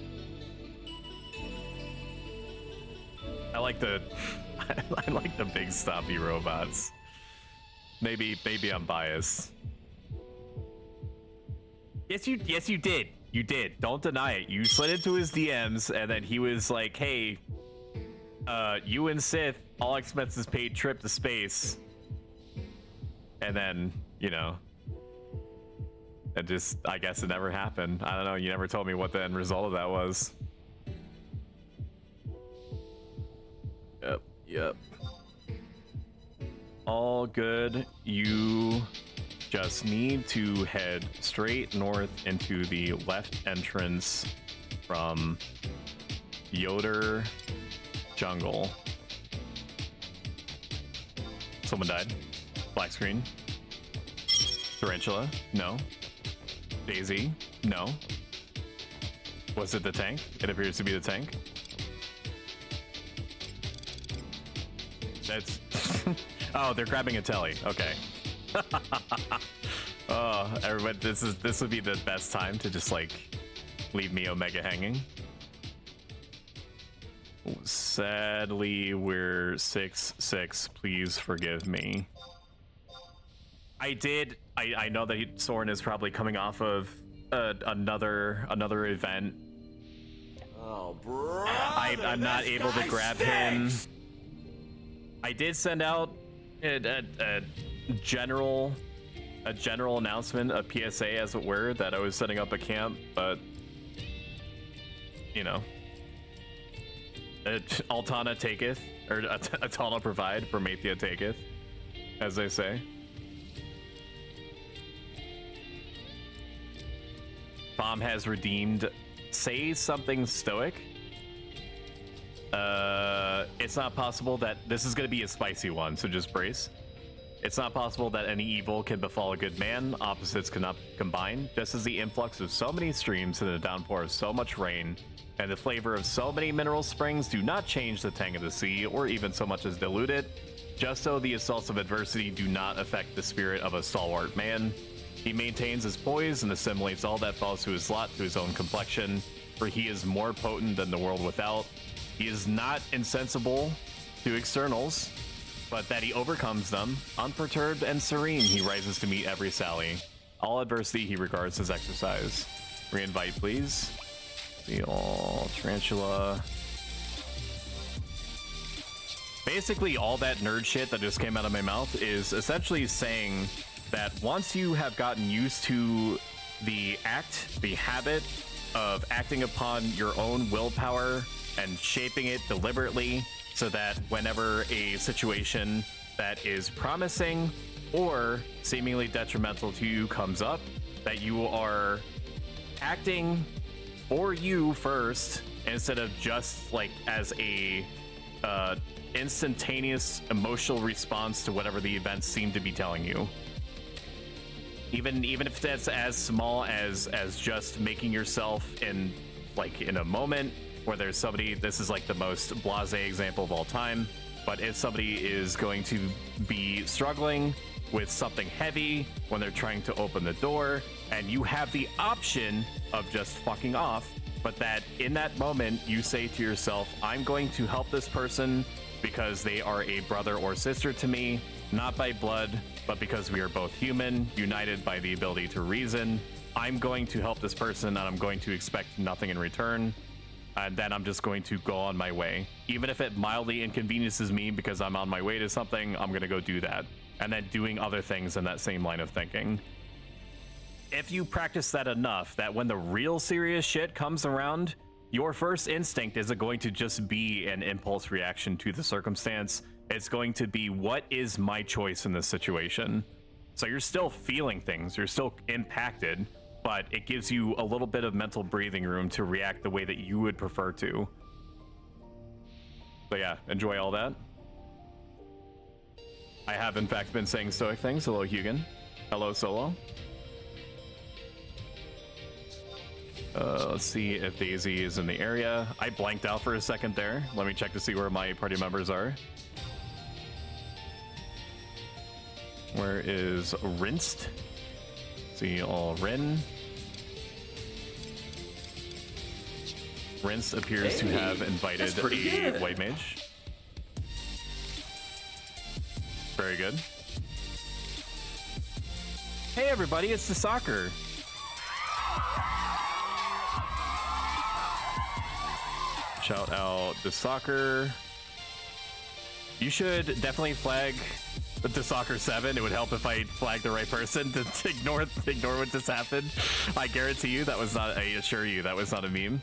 I like the I like the big stompy robots. Maybe I'm biased. Yes you did. You did. Don't deny it. You slid into his DMs and then he was like, hey, you and Sith, all expenses paid trip to space. And then, you know, It just, I guess it never happened. I don't know, you never told me what the end result of that was. Yep. All good. You just need to head straight north into the left entrance from Yoder Jungle. Someone died. Black screen. Tarantula? No. Daisy? No. Was it the tank? It appears to be the tank. That's... oh, they're grabbing a telly. Okay. Oh, everybody, this would be the best time to just, like, leave me Omega hanging. Sadly, we're 6-6. Please forgive me. I know that Soren is probably coming off of another event. Oh, bro. I'm not able to grab him. I did send out a general announcement, a PSA as it were, that I was setting up a camp, but you know, Altana taketh, or Altana provide, Prometheus taketh, as they say. Bomb has redeemed. Say something stoic. It's not possible that this is going to be a spicy one, so just brace. It's not possible that any evil can befall a good man. Opposites cannot combine. Just as the influx of so many streams and the downpour of so much rain and the flavor of so many mineral springs do not change the tang of the sea or even so much as dilute it, just so the assaults of adversity do not affect the spirit of a stalwart man. He maintains his poise and assimilates all that falls to his lot to his own complexion, for he is more potent than the world without. He is not insensible to externals, but that he overcomes them. Unperturbed and serene, he rises to meet every sally. All adversity he regards as exercise. Reinvite, please. The all tarantula. Basically, all that nerd shit that just came out of my mouth is essentially saying that once you have gotten used to the habit of acting upon your own willpower and shaping it deliberately, so that whenever a situation that is promising or seemingly detrimental to you comes up, that you are acting for you first instead of just like as a instantaneous emotional response to whatever the events seem to be telling you. Even if that's as small as just making yourself in a moment where there's somebody, this is like the most blasé example of all time, but if somebody is going to be struggling with something heavy when they're trying to open the door, and you have the option of just fucking off, but that in that moment you say to yourself, I'm going to help this person because they are a brother or sister to me, not by blood, but because we are both human, united by the ability to reason. I'm going to help this person and I'm going to expect nothing in return. And then I'm just going to go on my way. Even if it mildly inconveniences me because I'm on my way to something, I'm gonna go do that. And then doing other things in that same line of thinking. If you practice that enough, that when the real serious shit comes around, your first instinct isn't going to just be an impulse reaction to the circumstance. It's going to be, what is my choice in this situation? So you're still feeling things, you're still impacted, but it gives you a little bit of mental breathing room to react the way that you would prefer to. So yeah, enjoy all that. I have in fact been saying stoic things. Hello, Hugin. Hello, Solo. Let's see if Daisy is in the area. I blanked out for a second there. Let me check to see where my party members are. Where is Rinsed? See all Rin. Rince appears to have invited a white mage. Very good. Hey everybody, it's the soccer. Shout out the soccer. You should definitely flag to Soccer 7, it would help if I flagged the right person to ignore what just happened. I guarantee you that was not, I assure you that was not a meme.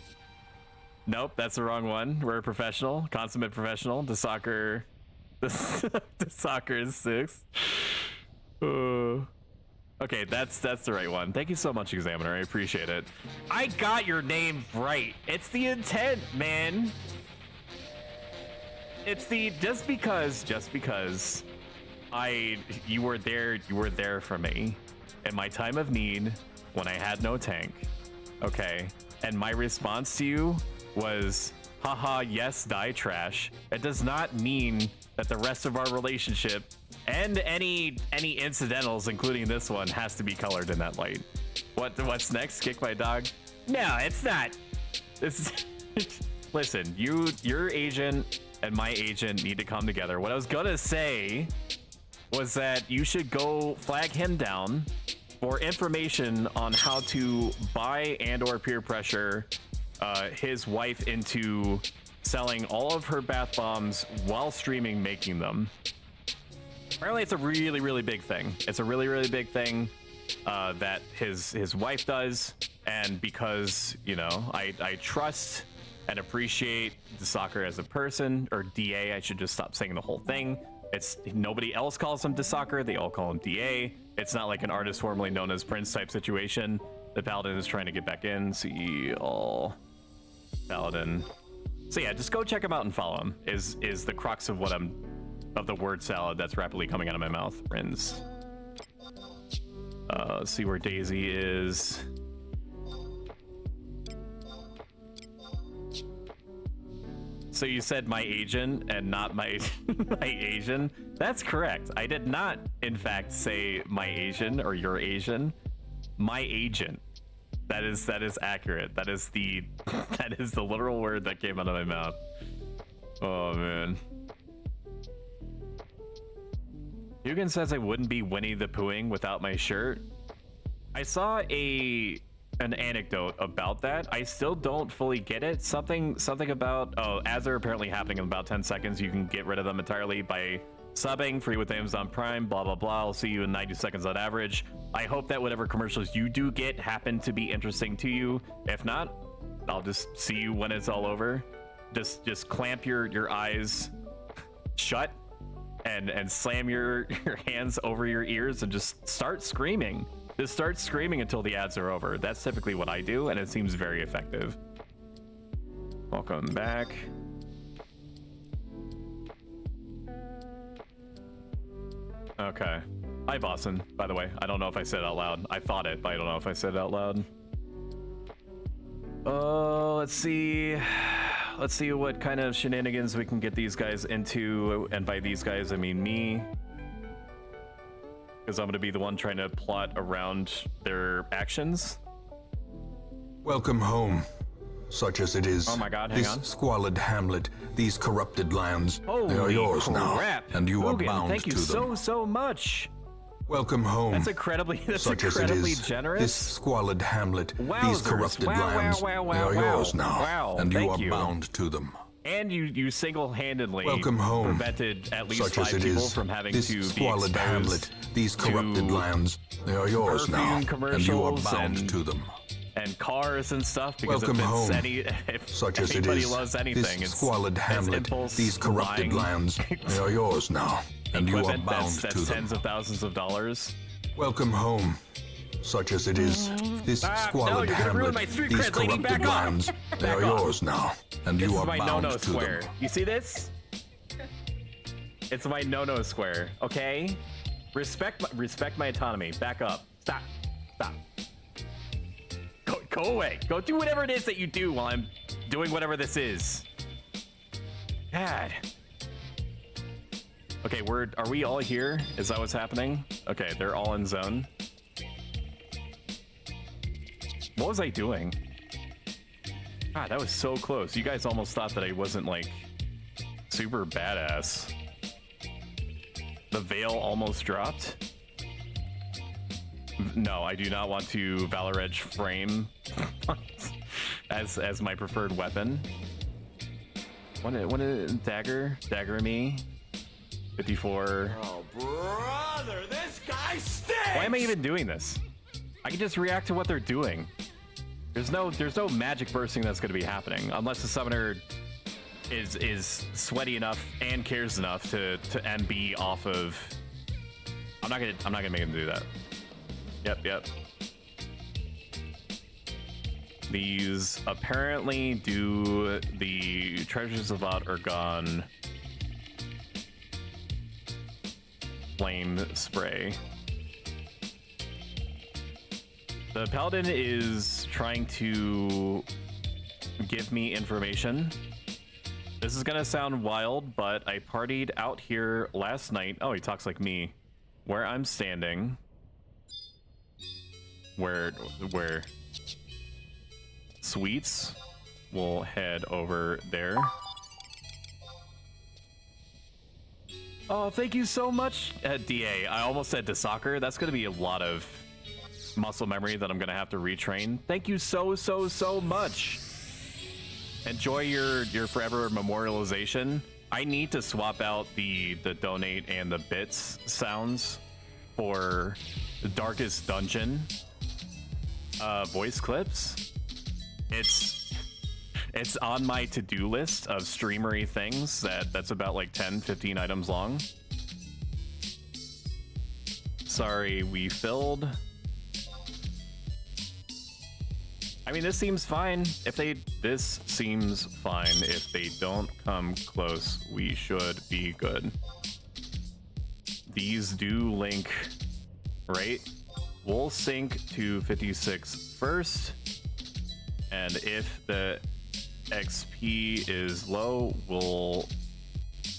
Nope, that's the wrong one. We're a professional, consummate professional. To Soccer, to Soccer is 6. Okay, that's the right one. Thank you so much, Examiner. I appreciate it. I got your name right. It's the intent, man. It's the just because you were there for me in my time of need when I had no tank. Okay, and my response to you was, haha, yes, die trash. It does not mean that the rest of our relationship and any incidentals, including this one, has to be colored in that light. What's next? Kick my dog? No, it's not. Listen, your agent and my agent need to come together. What I was gonna say was that you should go flag him down for information on how to buy and/or peer pressure his wife into selling all of her bath bombs while streaming making them. Apparently it's a really, really big thing. It's a really, really big thing that his wife does. And because, you know, I trust and appreciate the Soccer as a person, or DA, I should just stop saying the whole thing. It's nobody else calls him Soccer, they all call him DA. It's not like an artist formerly known as Prince type situation. The Paladin is trying to get back in. See all Paladin. So yeah, just go check him out and follow him. Is the crux of what of the word salad that's rapidly coming out of my mouth. Rins. See where Daisy is. So you said my agent and not my my Asian. That's correct. I did not, in fact, say my Asian or your Asian. My agent. That is accurate. That is the literal word that came out of my mouth. Oh man. Hugan says I wouldn't be Winnie the Poohing without my shirt. I saw an anecdote about that. I still don't fully get it. Something about, ads are apparently happening in about 10 seconds. You can get rid of them entirely by subbing, free with Amazon Prime, blah, blah, blah. I'll see you in 90 seconds on average. I hope that whatever commercials you do get happen to be interesting to you. If not, I'll just see you when it's all over. Just clamp your eyes shut and slam your hands over your ears and just start screaming. Just start screaming until the ads are over. That's typically what I do, and it seems very effective. Welcome back. Okay. Hi, Boston, by the way. I don't know if I said it out loud. I thought it, but I don't know if I said it out loud. Let's see. Let's see what kind of shenanigans we can get these guys into. And by these guys, I mean me. Because I'm going to be the one trying to plot around their actions. Welcome home, such as it is. Oh my god, hang this on. Squalid hamlet, these corrupted lands, they are yours crap. now, and you are Mugen, bound thank you to them. so much. Welcome home. That's incredibly such as it is. generous. This squalid hamlet, Wowzers. these corrupted lands, they are yours now, and you are bound to them. And you single-handedly welcome home. Prevented at least such 5 as it people is. from having this to be squalid exposed hamlet, these corrupted lands, they are yours now, and you are bound to them. And cars and stuff, because welcome home. If such as it anybody is. loves anything, this it's squalid hamlet, these corrupted lands, they are yours now, and you are bound that's to them. Tens of thousands of dollars. Welcome home, such as it is. This squalid hamlet, these corrupted lands, they are yours now, and you are bound to square. them. You see this? It's my no-no square, okay? Respect my autonomy. Back up. Stop. Go away. Go do whatever it is that you do while I'm doing whatever this is. God. Okay, are we all here? Is that what's happening? Okay, they're all in zone. What was I doing? God, that was so close. You guys almost thought that I wasn't like super badass. The veil almost dropped. No, I do not want to Valor Edge frame as my preferred weapon. What is dagger me? 54. Oh, bro. Why am I even doing this? I can just react to what they're doing. There's no magic bursting that's going to be happening unless the summoner is sweaty enough and cares enough to MB off of. I'm not gonna make him do that. Yep. These apparently do the treasures of Ot Ergon flame spray. The paladin is trying to give me information. This is gonna sound wild, but I partied out here last night. Oh, he talks like me. Where I'm standing. Where Sweets will head over there. Oh, thank you so much, DA. I almost said to soccer. That's gonna be a lot of muscle memory that I'm gonna have to retrain. Thank you so much. Enjoy your forever memorialization. I need to swap out the donate and the bits sounds for the Darkest Dungeon voice clips. It's on my to-do list of streamery things that's about like 10-15 items long. Sorry, we filled. I mean, this seems fine. This seems fine. If they don't come close, we should be good. These do link, right? We'll sync to 56 first. And if the XP is low, we'll...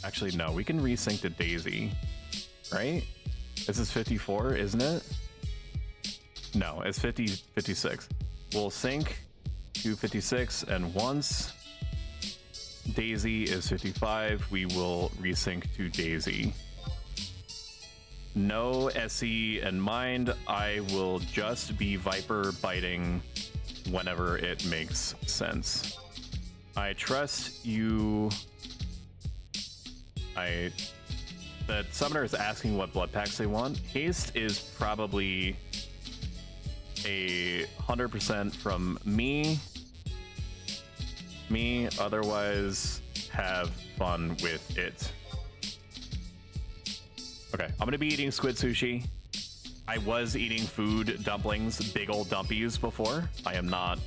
Actually, no, we can resync to Daisy, right? This is 54, isn't it? No, it's 56. We'll sync to 56, and once Daisy is 55, we will resync to Daisy. No SE in mind, I will just be Viper biting whenever it makes sense. I trust you. The summoner is asking what blood packs they want. Haste is probably 100% from me. Otherwise, have fun with it. Okay, I'm gonna be eating squid sushi. I was eating food dumplings, big old dumpies before. I am not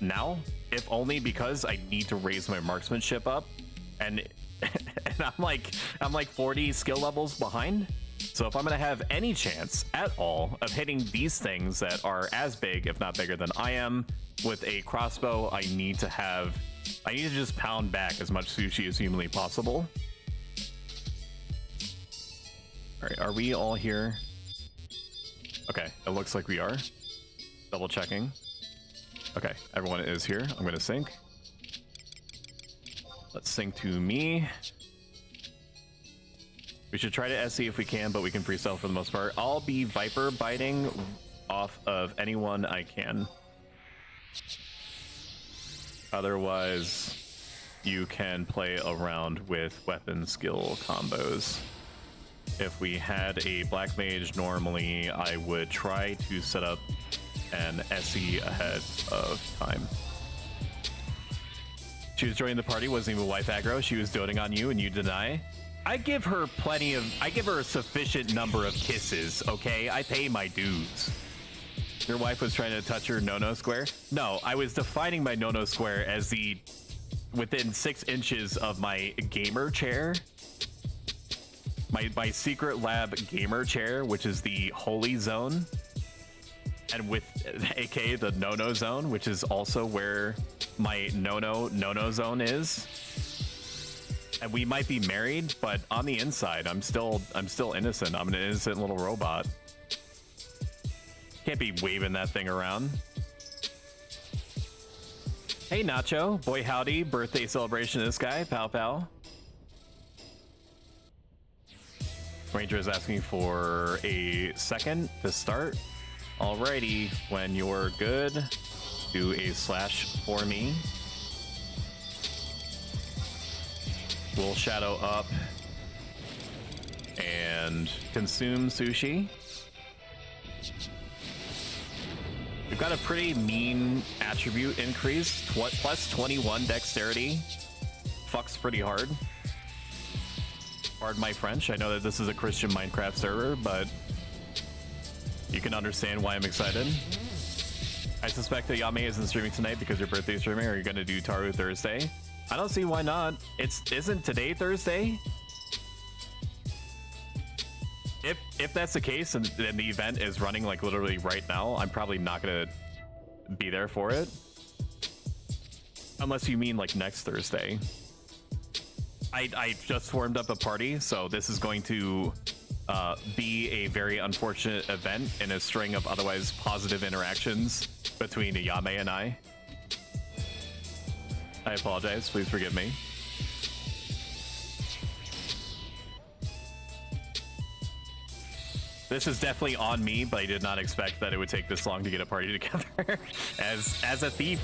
now, if only because I need to raise my marksmanship up, and I'm like 40 skill levels behind. So if I'm gonna have any chance at all of hitting these things that are as big, if not bigger than I am, with a crossbow, I need to just pound back as much sushi as humanly possible. All right, are we all here? Okay, it looks like we are. Double checking. Okay, everyone is here. I'm gonna sync. Let's sync to me. We should try to SC if we can, but we can freestyle for the most part. I'll be Viper biting off of anyone I can. Otherwise, you can play around with weapon skill combos. If we had a Black Mage, normally I would try to set up an SE ahead of time. She was joining the party, wasn't even wife aggro. She was doting on you and you deny. I give her a sufficient number of kisses, okay? I pay my dues. Your wife was trying to touch your no-no square? No, I was defining my no-no square as within 6 inches of my gamer chair. My secret lab gamer chair, which is the holy zone. And with aka the no-no zone, which is also where my no-no zone is. And we might be married, but on the inside, I'm still innocent. I'm an innocent little robot. Can't be waving that thing around. Hey Nacho, boy howdy, birthday celebration this guy, pow pow. Ranger is asking for a second to start. Alrighty, when you're good, do a slash for me. We'll shadow up and consume sushi. We've got a pretty mean attribute increase. Plus 21 dexterity. Fucks pretty hard. Pardon my French. I know that this is a Christian Minecraft server, but you can understand why I'm excited. I suspect that Yame isn't streaming tonight because your birthday's streaming. Are you going to do Taru Thursday? I don't see why not. Isn't today Thursday? If that's the case and the event is running like literally right now, I'm probably not gonna be there for it. Unless you mean like next Thursday. I just formed up a party, so this is going to be a very unfortunate event in a string of otherwise positive interactions between Yame and I. I apologize, please forgive me. This is definitely on me, but I did not expect that it would take this long to get a party together. as a thief.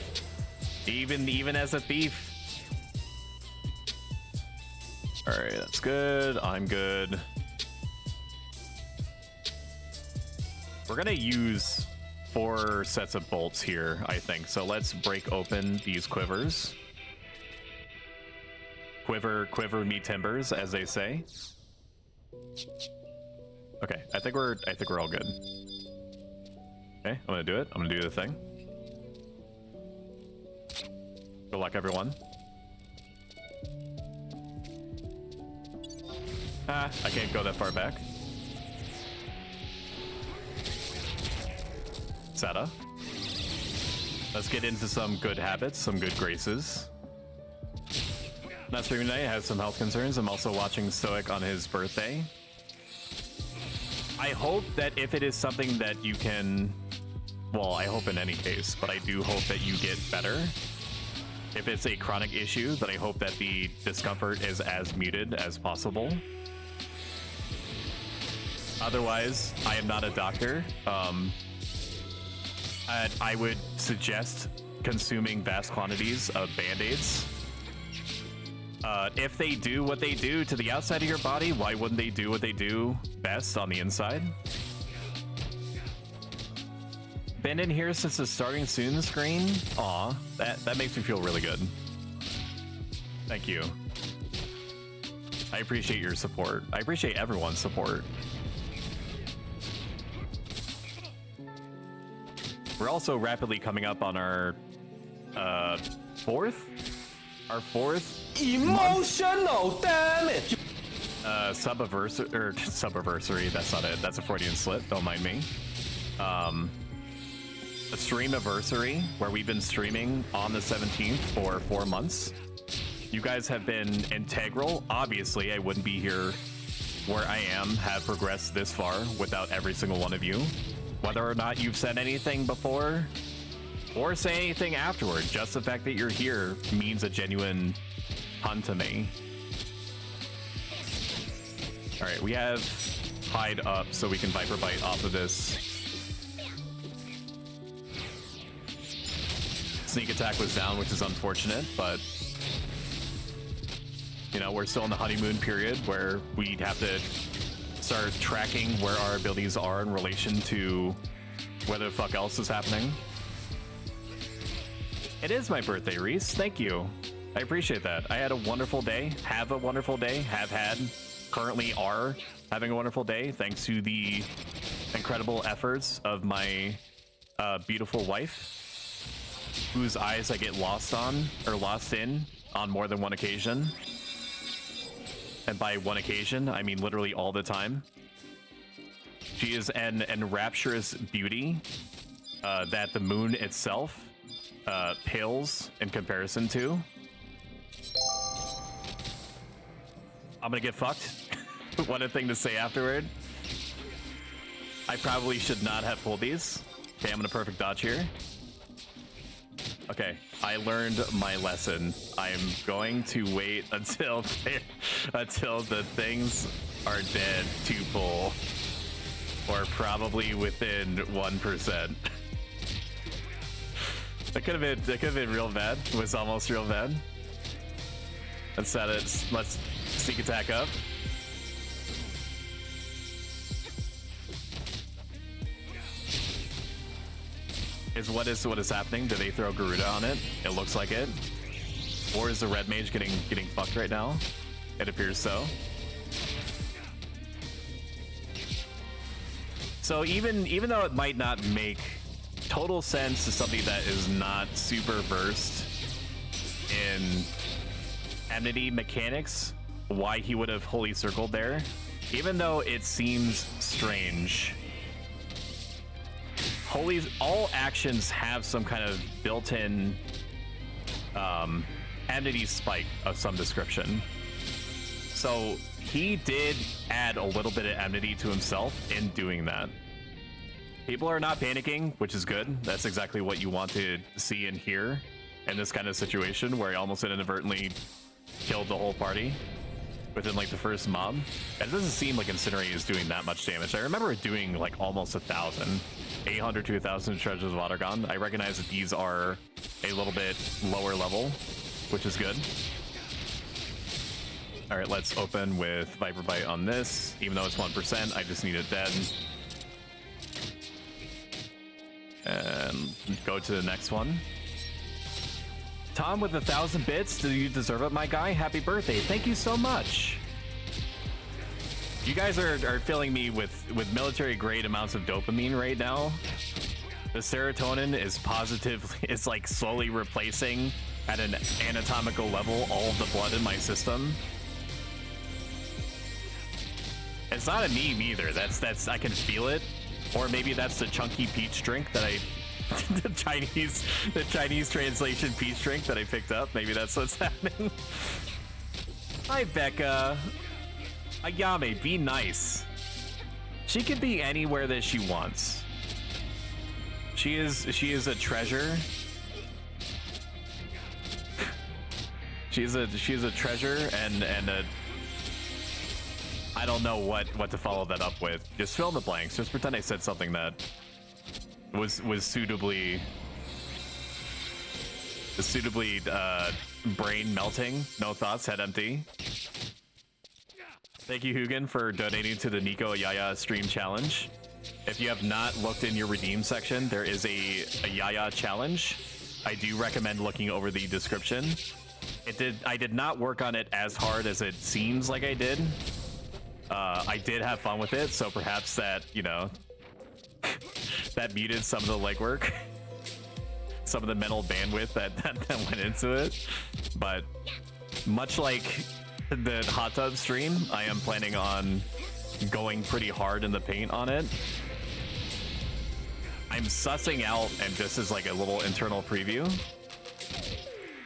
Even as a thief. Alright, that's good. I'm good. We're gonna use 4 sets of bolts here, I think. So let's break open these quivers. Quiver me timbers, as they say. Okay, I think we're all good. Okay, I'm gonna do it. I'm gonna do the thing. Good luck, everyone. I can't go that far back. Seta. Let's get into some good habits, some good graces. Not streaming tonight, has some health concerns. I'm also watching Stoic on his birthday. I hope that if it is something that you can, well, I hope in any case, but I do hope that you get better. If it's a chronic issue, then I hope that the discomfort is as muted as possible. Otherwise, I am not a doctor. I would suggest consuming vast quantities of Band-Aids. If they do what they do to the outside of your body, why wouldn't they do what they do best on the inside? Been in here since the starting soon screen? Aw, that makes me feel really good. Thank you. I appreciate your support. I appreciate everyone's support. We're also rapidly coming up on our fourth emotional damage. Subiversary. That's not it. That's a Freudian slip. Don't mind me. A streamiversary where we've been streaming on the 17th for 4 months. You guys have been integral. Obviously, I wouldn't be here where I am, have progressed this far without every single one of you. Whether or not you've said anything before or say anything afterward, just the fact that you're here means a genuine ton to me. All right, we have hide up so we can Viper Bite off of this. Sneak attack was down, which is unfortunate, but you know, we're still in the honeymoon period where we'd have to start tracking where our abilities are in relation to whether the fuck else is happening. It is my birthday, Reese. Thank you. I appreciate that. I had a wonderful day. Have a wonderful day. Have had. Currently are having a wonderful day thanks to the incredible efforts of my beautiful wife, whose eyes I get lost in on more than one occasion. And by one occasion, I mean literally all the time. She is an rapturous beauty that the moon itself pales in comparison to. I'm gonna get fucked. What a thing to say afterward. I probably should not have pulled these. Okay, I'm gonna perfect dodge here. Okay, I learned my lesson. I am going to wait until the things are dead to pull, or probably within 1%. That could have been real bad. It was almost real bad. Let's set it. Let's sneak attack up. Is what is happening? Do they throw Garuda on it? It looks like it. Or is the red mage getting fucked right now? It appears so. So even though it might not make total sense to somebody that is not super versed in enmity mechanics, why he would have holy circled there, even though it seems strange, all actions have some kind of built-in enmity spike of some description. So he did add a little bit of enmity to himself in doing that. People are not panicking, which is good. That's exactly what you want to see and hear in this kind of situation where he almost inadvertently killed the whole party within like the first mob. It doesn't seem like Incinerate is doing that much damage. I remember it doing like almost 1,000, 800 to 1,000 Treasures of Watergon. I recognize that these are a little bit lower level, which is good. All right, let's open with Viper Bite on this. Even though it's 1%, I just need it dead. And go to the next one. Tom with 1,000 bits. Do you deserve it, my guy? Happy birthday. Thank you so much. You guys are filling me with military grade amounts of dopamine right now. The serotonin is positively, it's like slowly replacing at an anatomical level all of the blood in my system. It's not a meme either. That's I can feel it. Or maybe that's the chunky peach drink that the Chinese translation peach drink that I picked up. Maybe that's what's happening. Hi, Becca. Ayame, be nice. She can be anywhere that she wants. She is a treasure. She's a treasure and a. I don't know what to follow that up with. Just fill in the blanks. Just pretend I said something that was suitably brain melting. No thoughts, head empty. Thank you, Hugin, for donating to the Nico Yaya stream challenge. If you have not looked in your redeem section, there is a Yaya challenge. I do recommend looking over the description. I did not work on it as hard as it seems like I did. I did have fun with it, so perhaps that, you know, that muted some of the legwork, some of the mental bandwidth that went into it. But much like the hot tub stream, I am planning on going pretty hard in the paint on it. I'm sussing out, and just as like a little internal preview,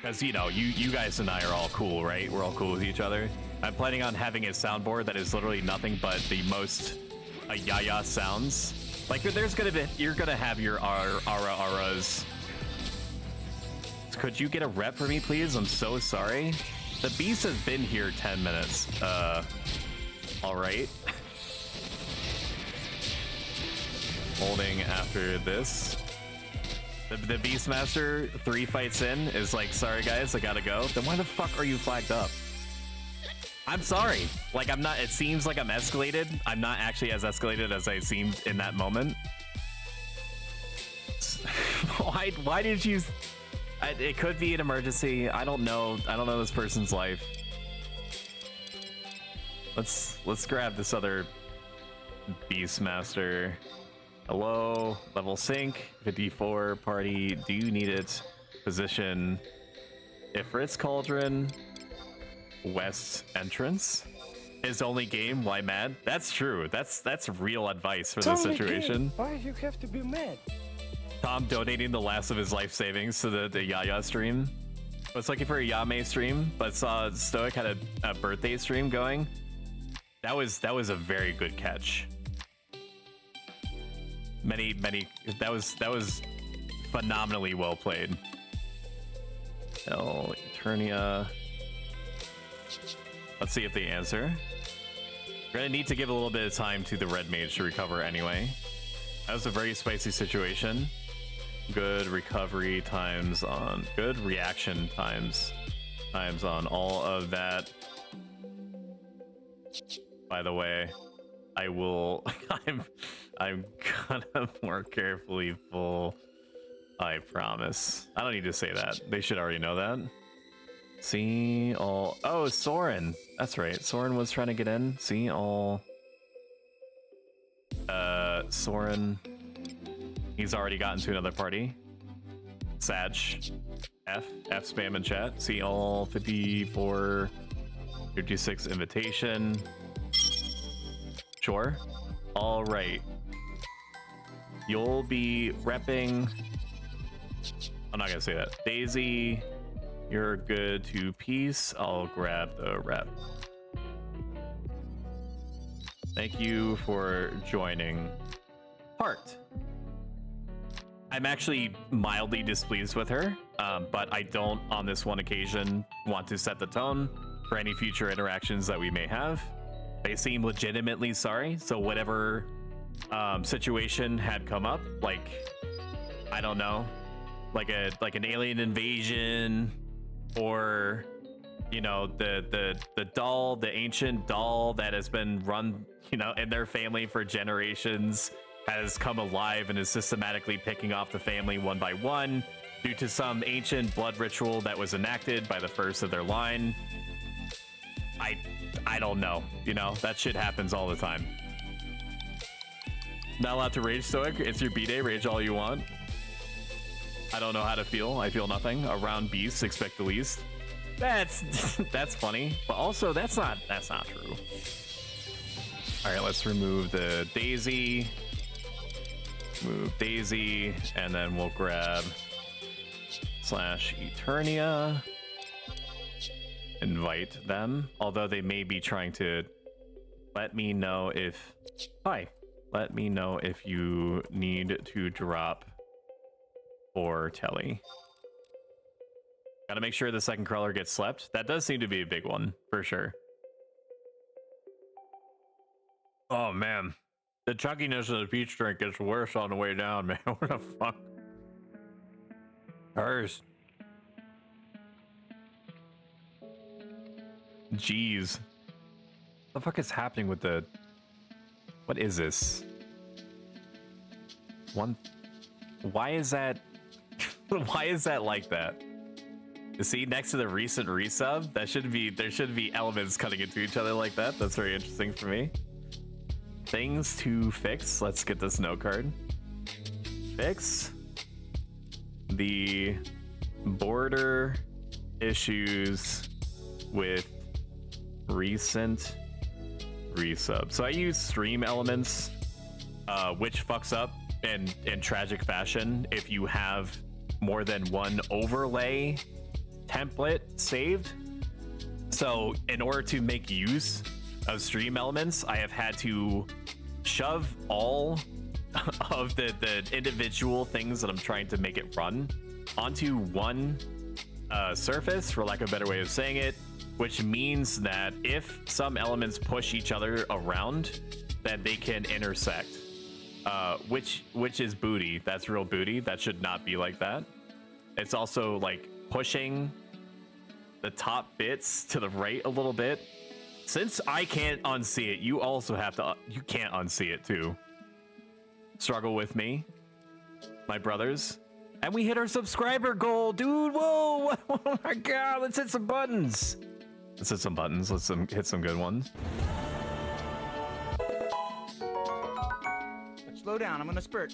because, you know, you guys and I are all cool, right? We're all cool with each other. I'm planning on having a soundboard that is literally nothing but the most Yaya sounds. Like, you're gonna have your aras. Could you get a rep for me, please? I'm so sorry. The beast has been here 10 minutes. All right. Holding after this. The Beastmaster 3 fights in is like, sorry guys, I gotta go. Then why the fuck are you flagged up? I'm sorry. Like, I'm not, it seems like I'm escalated. I'm not actually as escalated as I seemed in that moment. Why did you... It could be an emergency. I don't know. I don't know this person's life. Let's grab this other Beastmaster. Hello, level sync, 54 party. Do you need it? Position. Ifrit's Cauldron. West entrance. His only game. Why mad? That's true. That's real advice for this situation. Why do you have to be mad? Tom donating the last of his life savings to the Yaya stream. I was looking for a Yame stream, but saw Stoic had a birthday stream going. That was a very good catch. That was phenomenally well played. Eternia. Let's see if they answer. We're gonna need to give a little bit of time to the red mage to recover anyway. That was a very spicy situation. Good recovery times on, good reaction times on all of that. By the way, I'm gonna more carefully pull I promise. I don't need to say that. They should already know that. See all... Oh, Soren. That's right. Soren was trying to get in. See all... Soren... He's already gotten to another party. Sag. F spam in chat. See all 54... 56 invitation. Sure. All right. You'll be repping... I'm not gonna say that. Daisy, you're good to peace. I'll grab the rep. Thank you for joining. Heart. I'm actually mildly displeased with her, but I don't, on this one occasion, want to set the tone for any future interactions that we may have. They seem legitimately sorry, so whatever situation had come up, like, I don't know, like an alien invasion, or you know, the doll, the ancient doll that has been run, you know, in their family for generations, has come alive and is systematically picking off the family one by one due to some ancient blood ritual that was enacted by the first of their line. I don't know, you know, that shit happens all the time. Not allowed to rage, Stoic. It's your B-Day, rage all you want. I don't know how to feel. I feel nothing. Around beasts, expect the least. That's that's funny, but also that's not true. All right, let's remove the Daisy. Move Daisy, and then we'll grab /Eternia. Invite them, although they may be trying to let me know if... Hi. Let me know if you need to drop for Telly. Gotta make sure the second crawler gets slept. That does seem to be a big one, for sure. Oh, man. The chunkiness of the peach drink gets worse on the way down, man. What the fuck? Hers. Jeez. What the fuck is happening with the... What is this? Why is that... Why is that like that? You see, next to the recent resub, there should be elements cutting into each other like that. That's very interesting for me. Things to fix. Let's get this note card. Fix the border issues with recent resub. So I use stream elements, which fucks up in tragic fashion if you have more than one overlay template saved. So in order to make use of stream elements, I have had to shove all of the individual things that I'm trying to make it run onto one surface, for lack of a better way of saying it, which means that if some elements push each other around, then they can intersect, which is booty. That's real booty. That should not be like that. It's also like pushing the top bits to the right a little bit. Since I can't unsee it, you also have to, you can't unsee it too. Struggle with me, my brothers. And we hit our subscriber goal, dude. Whoa, oh my God, let's hit some buttons. Let's hit some buttons, let's hit some good ones. Slow down, I'm gonna spurt.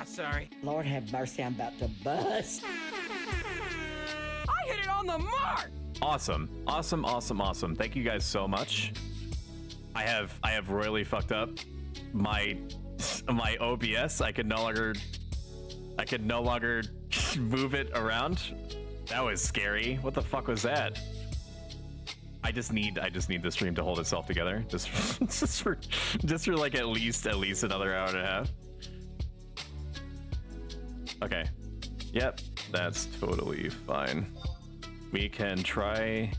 Sorry. Lord have mercy, I'm about to bust. I hit it on the mark. Awesome, awesome, awesome, awesome. Thank you guys so much. I have royally fucked up my OBS. I can no longer move it around. That was scary. What the fuck was that? I just need the stream to hold itself together. Just for like at least another hour and a half. Okay. Yep, that's totally fine. We can try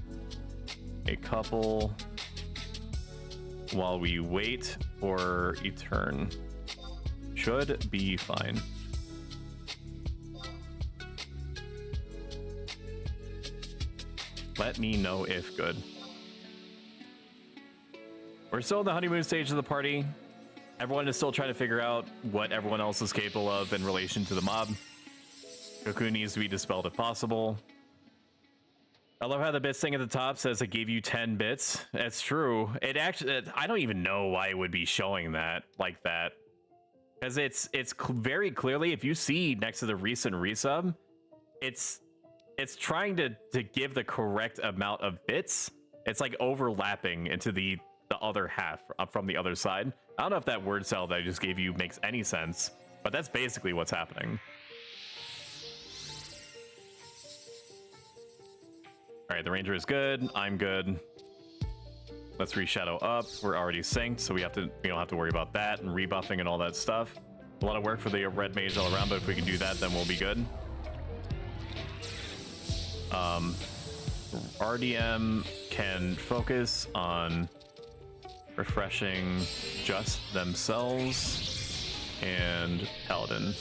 a couple while we wait for Etern. Should be fine. Let me know if good. We're still in the honeymoon stage of the party. Everyone is still trying to figure out what everyone else is capable of in relation to the mob. Cocoon needs to be dispelled if possible. I love how the bits thing at the top says it gave you 10 bits. That's true. It actually, I don't even know why it would be showing that like that. Because it's very clearly, if you see next to the recent resub, it's trying to give the correct amount of bits. It's like overlapping into the other half from the other side. I don't know if that word cell that I just gave you makes any sense, but that's basically what's happening. All right, the ranger is good. I'm good. Let's reshadow up. We're already synced, so we don't have to worry about that and rebuffing and all that stuff. A lot of work for the red mage all around, but if we can do that, then we'll be good. RDM can focus on refreshing just themselves and Paladin.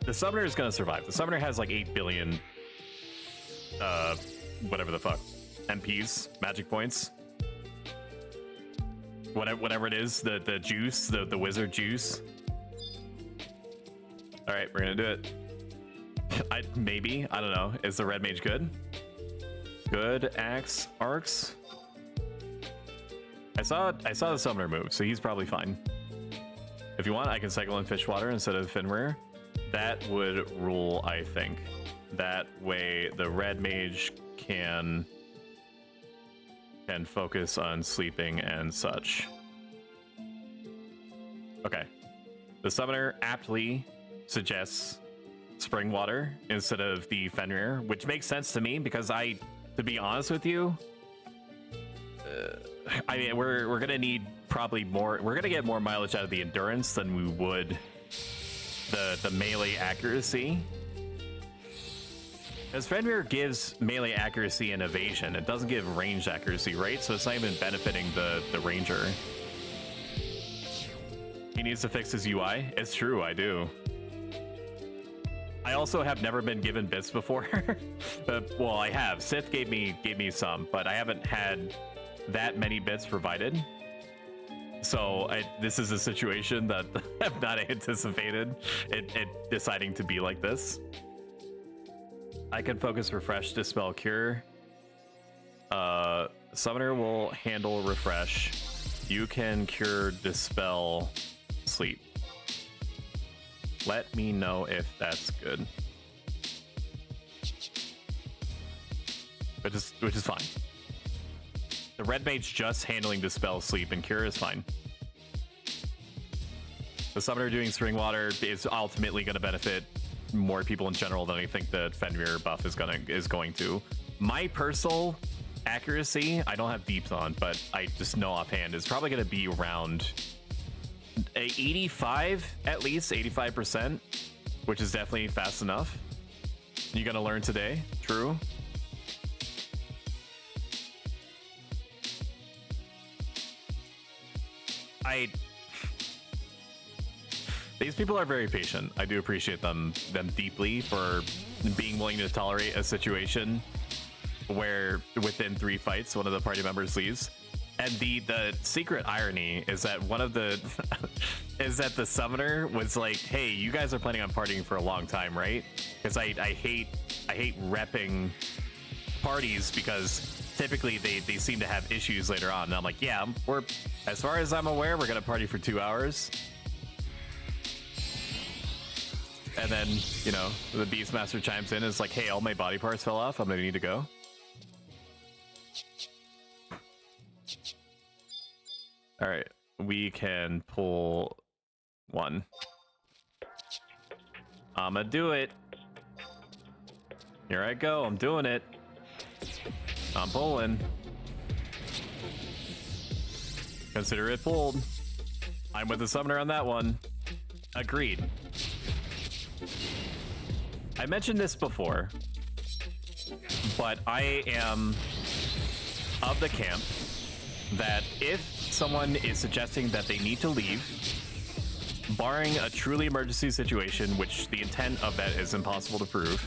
The summoner is going to survive. The summoner has like 8 billion whatever the fuck MPs, magic points, whatever it is, the juice, the wizard juice. All right, we're gonna do it. Maybe, I don't know. Is the red mage good? Good axe arcs. I saw the summoner move, so he's probably fine. If you want, I can cycle in fish water instead of Fenrir. That would rule, I think. That way the red mage can focus on sleeping and such. Okay. The summoner aptly suggests spring water instead of the Fenrir, which makes sense to me because to be honest with you, I mean, we're gonna need probably more. We're gonna get more mileage out of the endurance than we would the melee accuracy. Because Fenrir gives melee accuracy and evasion. It doesn't give ranged accuracy, right? So it's not even benefiting the ranger. He needs to fix his UI. It's true, I do. I also have never been given bits before. Well, I have. Sith gave me some, but I haven't had that many bits provided. So this is a situation that I've not anticipated it deciding to be like this. I can focus, refresh, dispel, cure. Summoner will handle refresh. You can cure, dispel, sleep. Let me know if that's good. Which is fine. The red mage just handling dispel, sleep, and cure is fine. The summoner doing spring water is ultimately going to benefit more people in general than I think the Fenrir buff is going to. My personal accuracy, I don't have deeps on, but I just know offhand, is probably going to be around 85, at least 85%, which is definitely fast enough. You're going to learn today. True. These people are very patient. I do appreciate them deeply for being willing to tolerate a situation where within 3 fights, one of the party members leaves. And the secret irony is that one of the is that the summoner was like, "Hey, you guys are planning on partying for a long time, right?" Because I hate repping parties because typically they seem to have issues later on. And I'm like, yeah, as far as I'm aware, we're gonna party for 2 hours. And then, you know, the Beastmaster chimes in and is like, hey, all my body parts fell off. I'm gonna need to go. All right, we can pull 1. I'ma do it. Here I go, I'm doing it. I'm pulling. Consider it pulled. I'm with the summoner on that one. Agreed. I mentioned this before, but I am of the camp that if someone is suggesting that they need to leave, barring a truly emergency situation, which the intent of that is impossible to prove,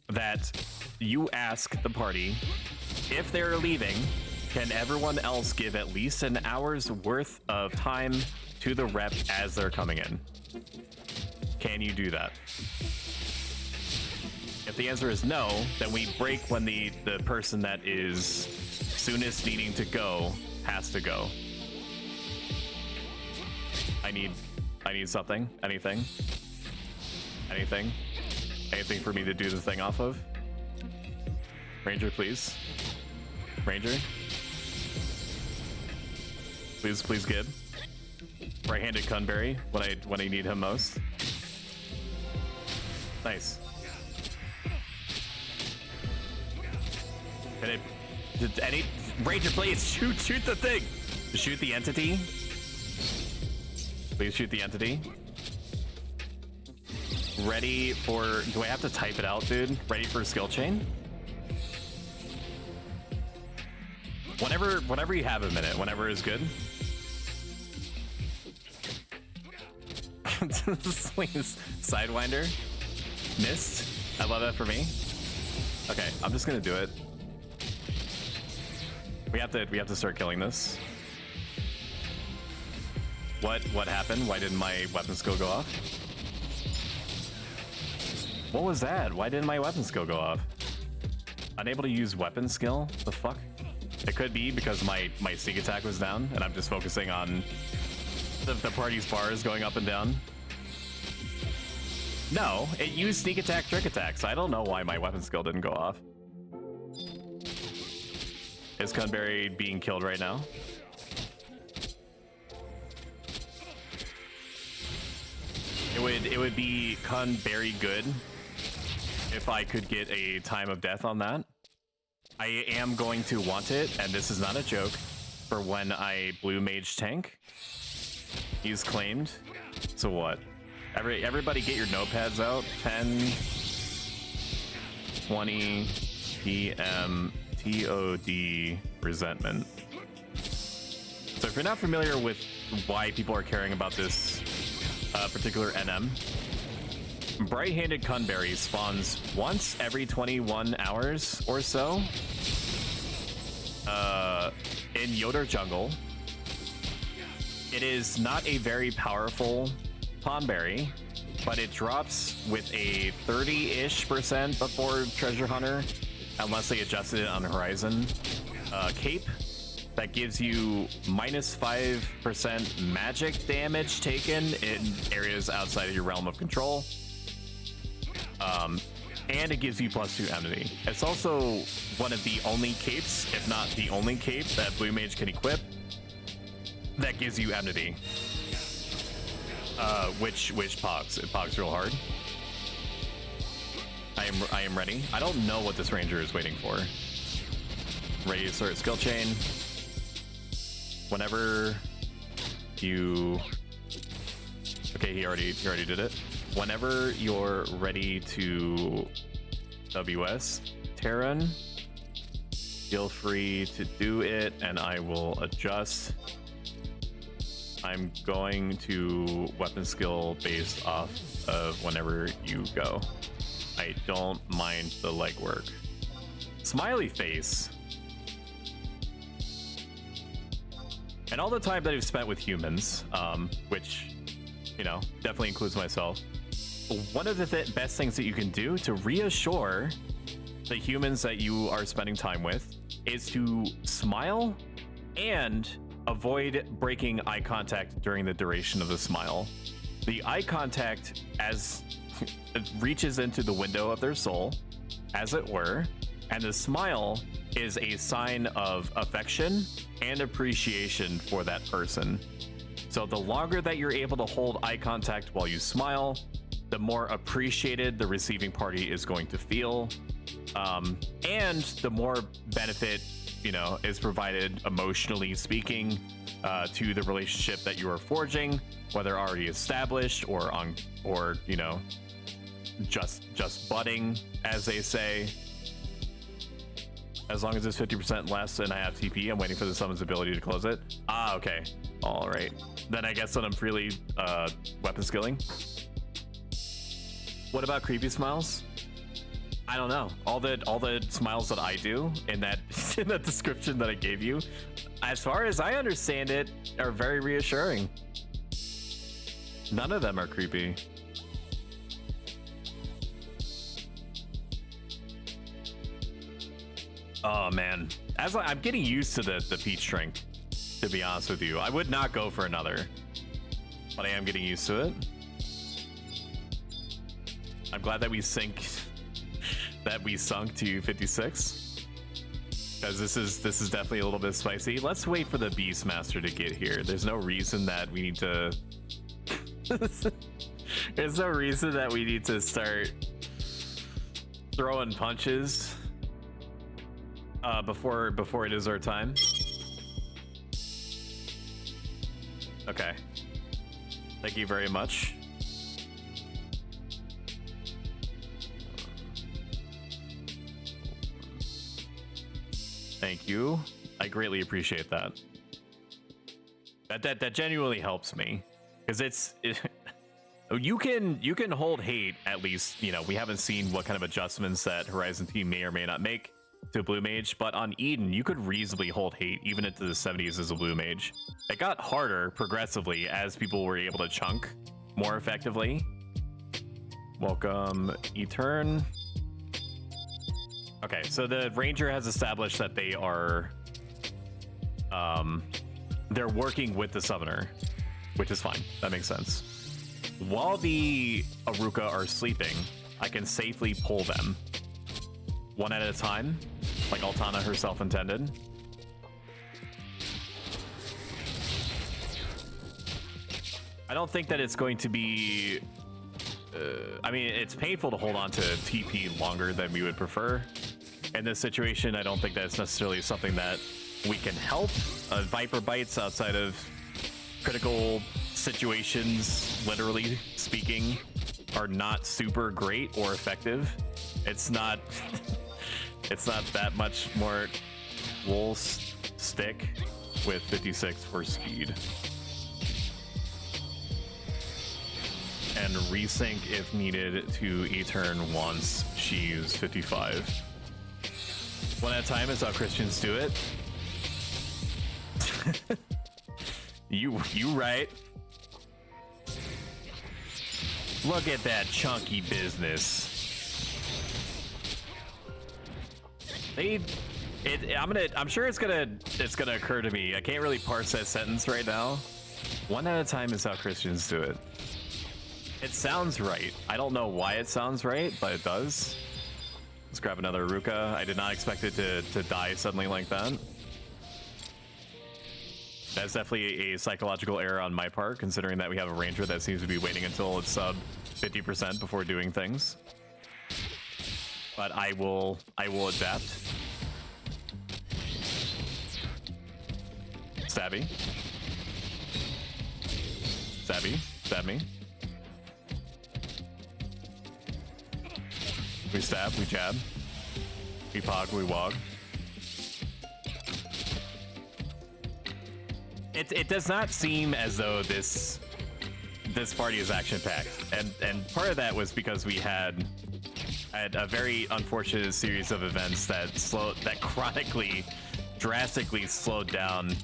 that you ask the party, if they're leaving, can everyone else give at least an hour's worth of time to the rep as they're coming in? Can you do that? If the answer is no, then we break when the person that is soonest needing to go has to go. I need something. Anything for me to do the thing off of. Ranger, please. Ranger. Please Gib. Right-handed Cunberry when I need him most. Nice. Ranger, please shoot the thing. Shoot the entity. Please shoot the entity. Ready for... Do I have to type it out, dude? Ready for skill chain? Whenever you have a minute, whenever is good. Swings Sidewinder. Missed. I love that for me. Okay, I'm just gonna do it. We have to start killing this. What happened? Why didn't my weapon skill go off? What was that? Why didn't my weapon skill go off? Unable to use weapon skill? The fuck? It could be because my sneak attack was down and I'm just focusing on the party's bars going up and down. No, it used sneak attack, trick attack, so I don't know why my weapon skill didn't go off. Is Cunberry being killed right now? It would be Cunberry good if I could get a time of death on that. I am going to want it, and this is not a joke, for when I blue mage tank. He's claimed. So what? Everybody get your notepads out. 10, 20, PM, TOD, resentment. So if you're not familiar with why people are caring about this particular NM, Bright-handed Cunberry spawns once every 21 hours or so in Yoder Jungle. It is not a very powerful Tonberry, but it drops with a 30-ish% before Treasure Hunter, unless they adjusted it on Horizon. Cape that gives you -5% magic damage taken in areas outside of your realm of control. And it gives you +2 enmity. It's also one of the only capes, if not the only cape, that Blue Mage can equip that gives you enmity. Which pogs. It pogs real hard. I am ready. I don't know what this ranger is waiting for. Ready to start skill chain. Whenever you... Okay, he already did it. Whenever you're ready to WS Terran, feel free to do it, and I will adjust. I'm going to weapon skill based off of whenever you go. I don't mind the legwork. Smiley face. And all the time that I've spent with humans, which, you know, definitely includes myself, one of the best things that you can do to reassure the humans that you are spending time with is to smile and avoid breaking eye contact during the duration of the smile. The eye contact, as it reaches into the window of their soul, as it were, and the smile is a sign of affection and appreciation for that person. So the longer that you're able to hold eye contact while you smile, the more appreciated the receiving party is going to feel, and the more benefit, you know, is provided emotionally speaking to the relationship that you are forging, whether already established or you know, just budding, as they say. As long as it's 50% less and I have TP, I'm waiting for the summons ability to close it. Ah, okay. All right. Then I guess that I'm freely weapon skilling. What about creepy smiles? I don't know. All the smiles that I do in that in that description that I gave you, as far as I understand it, are very reassuring. None of them are creepy. Oh man, I'm getting used to the peach drink, to be honest with you. I would not go for another, but I am getting used to it. I'm glad that we sunk to 56, because this is definitely a little bit spicy. Let's wait for the Beastmaster to get here. There's no reason that we need to. There's no reason that we need to start throwing punches before it is our time. Okay. Thank you very much. Thank you. I greatly appreciate that. That genuinely helps me, because you can hold hate, at least. You know, we haven't seen what kind of adjustments that Horizon Team may or may not make to Blue Mage, but on Eden you could reasonably hold hate even into the 70s as a Blue Mage. It got harder progressively as people were able to chunk more effectively. Welcome, Etern. Okay, so the Ranger has established that they are they're working with the Summoner, which is fine. That makes sense. While the Aruka are sleeping, I can safely pull them one at a time, like Altana herself intended. I don't think that it's going to be... I mean, it's painful to hold on to TP longer than we would prefer. In this situation, I don't think that's necessarily something that we can help. Viper bites outside of critical situations, literally speaking, are not super great or effective. It's not that much more wool stick with 56 for speed. And resync if needed to Etern once she used 55. One at a time is how Christians do it. You right. Look at that chunky business. I'm sure it's gonna occur to me. I can't really parse that sentence right now. One at a time is how Christians do it. It sounds right. I don't know why it sounds right, but it does. Let's grab another Aruka. I did not expect it to die suddenly like that. That's definitely a psychological error on my part, considering that we have a Ranger that seems to be waiting until it's sub 50% before doing things. But I will adapt. Stabby. Stabby. Stab me. We stab, we jab. We pog, we wog. It does not seem as though this party is action-packed, and part of that was because we had a very unfortunate series of events that chronically, drastically slowed down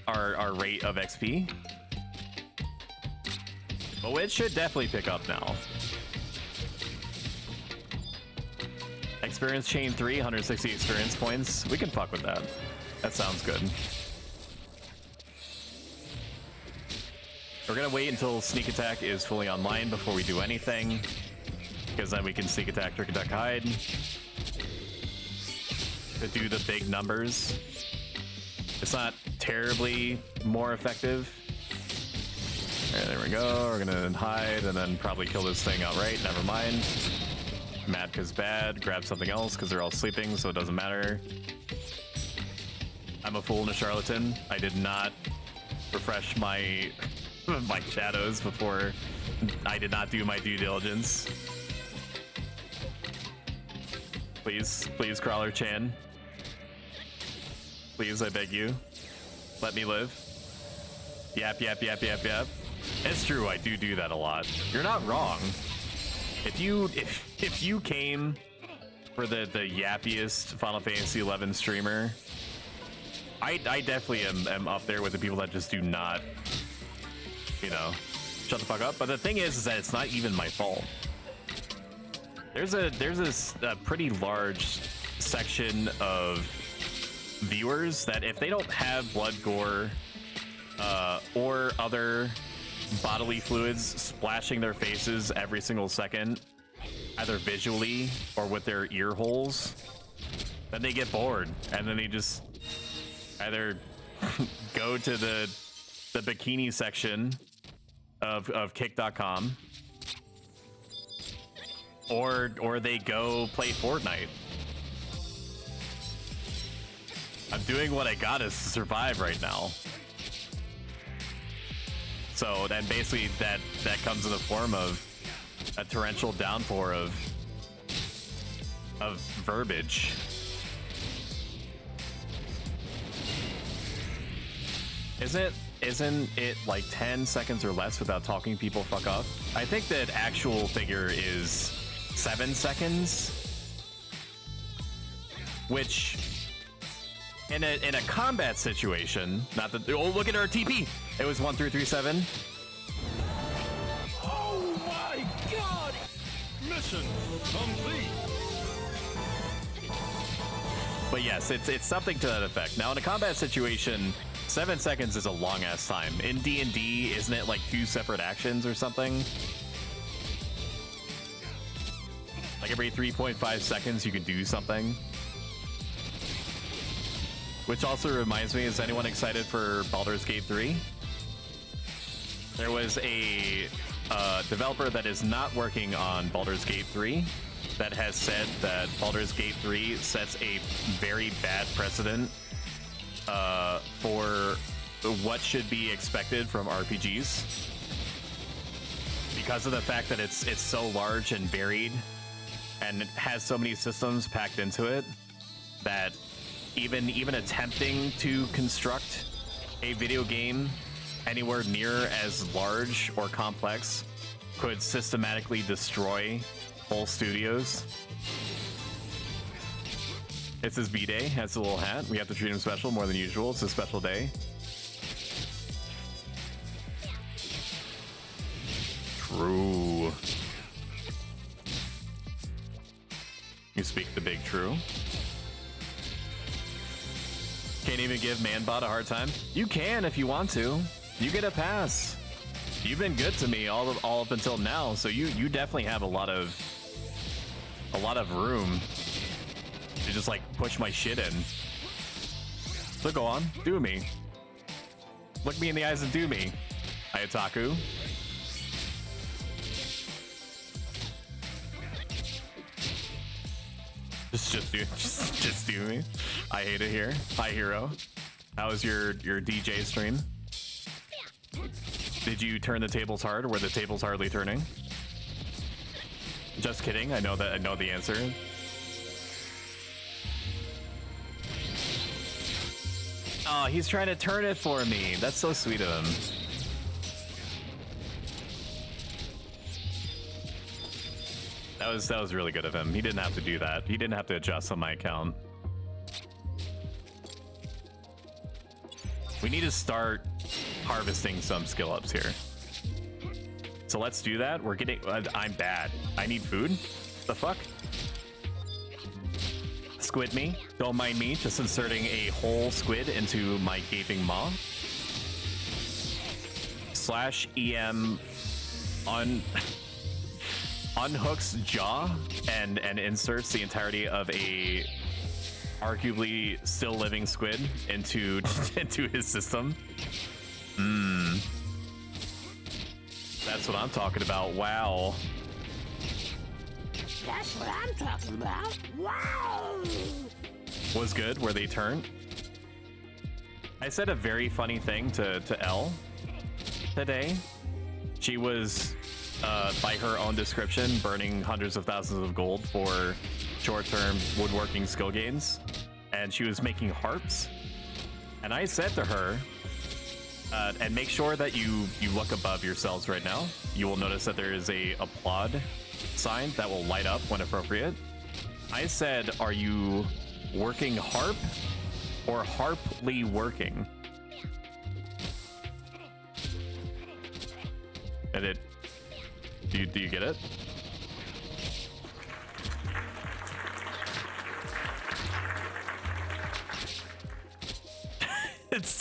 our rate of XP. But it should definitely pick up now. Experience chain 3, 160 experience points. We can fuck with that. That sounds good. We're gonna wait until sneak attack is fully online before we do anything, because then we can sneak attack, trick attack, hide to do the big numbers. It's not terribly more effective. All right, there we go. We're gonna hide and then probably kill this thing outright. Never mind. Mad because bad. Grab something else because they're all sleeping, so it doesn't matter. I'm a fool and a charlatan. I did not refresh my my shadows before. I did not do my due diligence. Please, please, Crawler Chan. Please, I beg you. Let me live. Yap, yap, yap, yap, yap. It's true, I do that a lot. You're not wrong. If you came for the yappiest Final Fantasy XI streamer, I definitely am up there with the people that just do not, you know, shut the fuck up. But the thing is that it's not even my fault. There's a pretty large section of viewers that if they don't have blood, gore, or other bodily fluids splashing their faces every single second, either visually or with their ear holes, then they get bored and then they just either go to the bikini section of kick.com or they go play Fortnite. I'm doing what I gotta to survive right now. So then basically that comes in the form of a torrential downpour of verbiage. Isn't it like 10 seconds or less without talking people fuck up? I think that actual figure is 7 seconds, which in a combat situation, not that, oh, look at our TP. It was 1337. Oh my god! Mission complete. But yes, it's something to that effect. Now in a combat situation, 7 seconds is a long ass time. In D&D, isn't it like 2 separate actions or something? Like every 3.5 seconds you can do something. Which also reminds me, is anyone excited for Baldur's Gate 3? There was a developer that is not working on Baldur's Gate 3 that has said that Baldur's Gate 3 sets a very bad precedent for what should be expected from RPGs. Because of the fact that it's so large and varied and it has so many systems packed into it that even attempting to construct a video game anywhere near as large or complex could systematically destroy whole studios. It's his B-Day, has a little hat. We have to treat him special more than usual. It's a special day. True. You speak the big true. Can't even give Manbot a hard time. You can if you want to. You get a pass. You've been good to me all up until now, so you definitely have a lot of room to just like push my shit in. So go on, do me. Look me in the eyes and do me, Ayataku. Just do me. I hate it here. Hi, hero. How was your DJ stream? Did you turn the tables hard, or were the tables hardly turning? Just kidding. I know the answer. Oh, he's trying to turn it for me. That's so sweet of him. That was really good of him. He didn't have to do that. He didn't have to adjust on my account. We need to start harvesting some skill ups here. So let's do that. We're getting... I'm bad. I need food? The fuck? Squid me. Don't mind me just inserting a whole squid into my gaping maw. /EM unhooks jaw and inserts the entirety of a arguably still living squid into his system. That's what I'm talking about. Wow. That's what I'm talking about. Wow. Was good where they turned. I said a very funny thing to Elle today. She was by her own description, burning hundreds of thousands of gold for short-term woodworking skill gains, and she was making harps. And I said to her, and make sure that you look above yourselves right now. You will notice that there is a applaud sign that will light up when appropriate. I said, are you working harp or harply working? And it... Do you get it?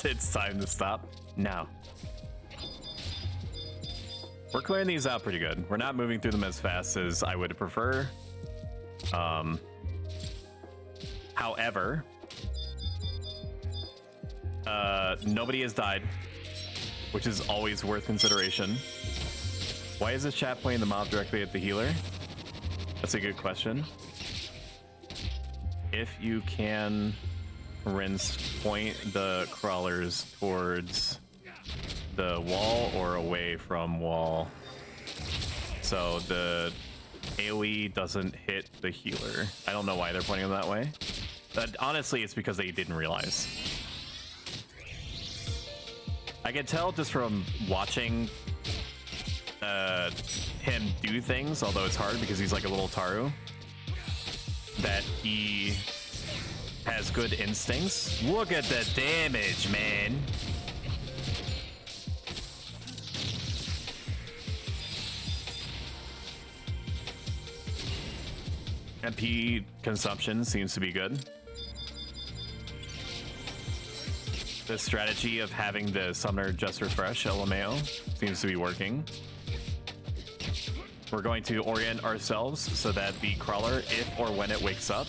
It's time to stop now. We're clearing these out pretty good. We're not moving through them as fast as I would prefer. However, nobody has died, which is always worth consideration. Why is this chat pointing the mob directly at the healer? That's a good question. If you can rinse, point the crawlers towards the wall or away from wall, so the AoE doesn't hit the healer. I don't know why they're pointing them that way. But honestly, it's because they didn't realize. I can tell just from watching him do things, although it's hard because he's like a little Taru, that he has good instincts. Look at the damage, man. MP consumption seems to be good. The strategy of having the summoner just refresh LMAO seems to be working. We're going to orient ourselves so that the crawler, if or when it wakes up,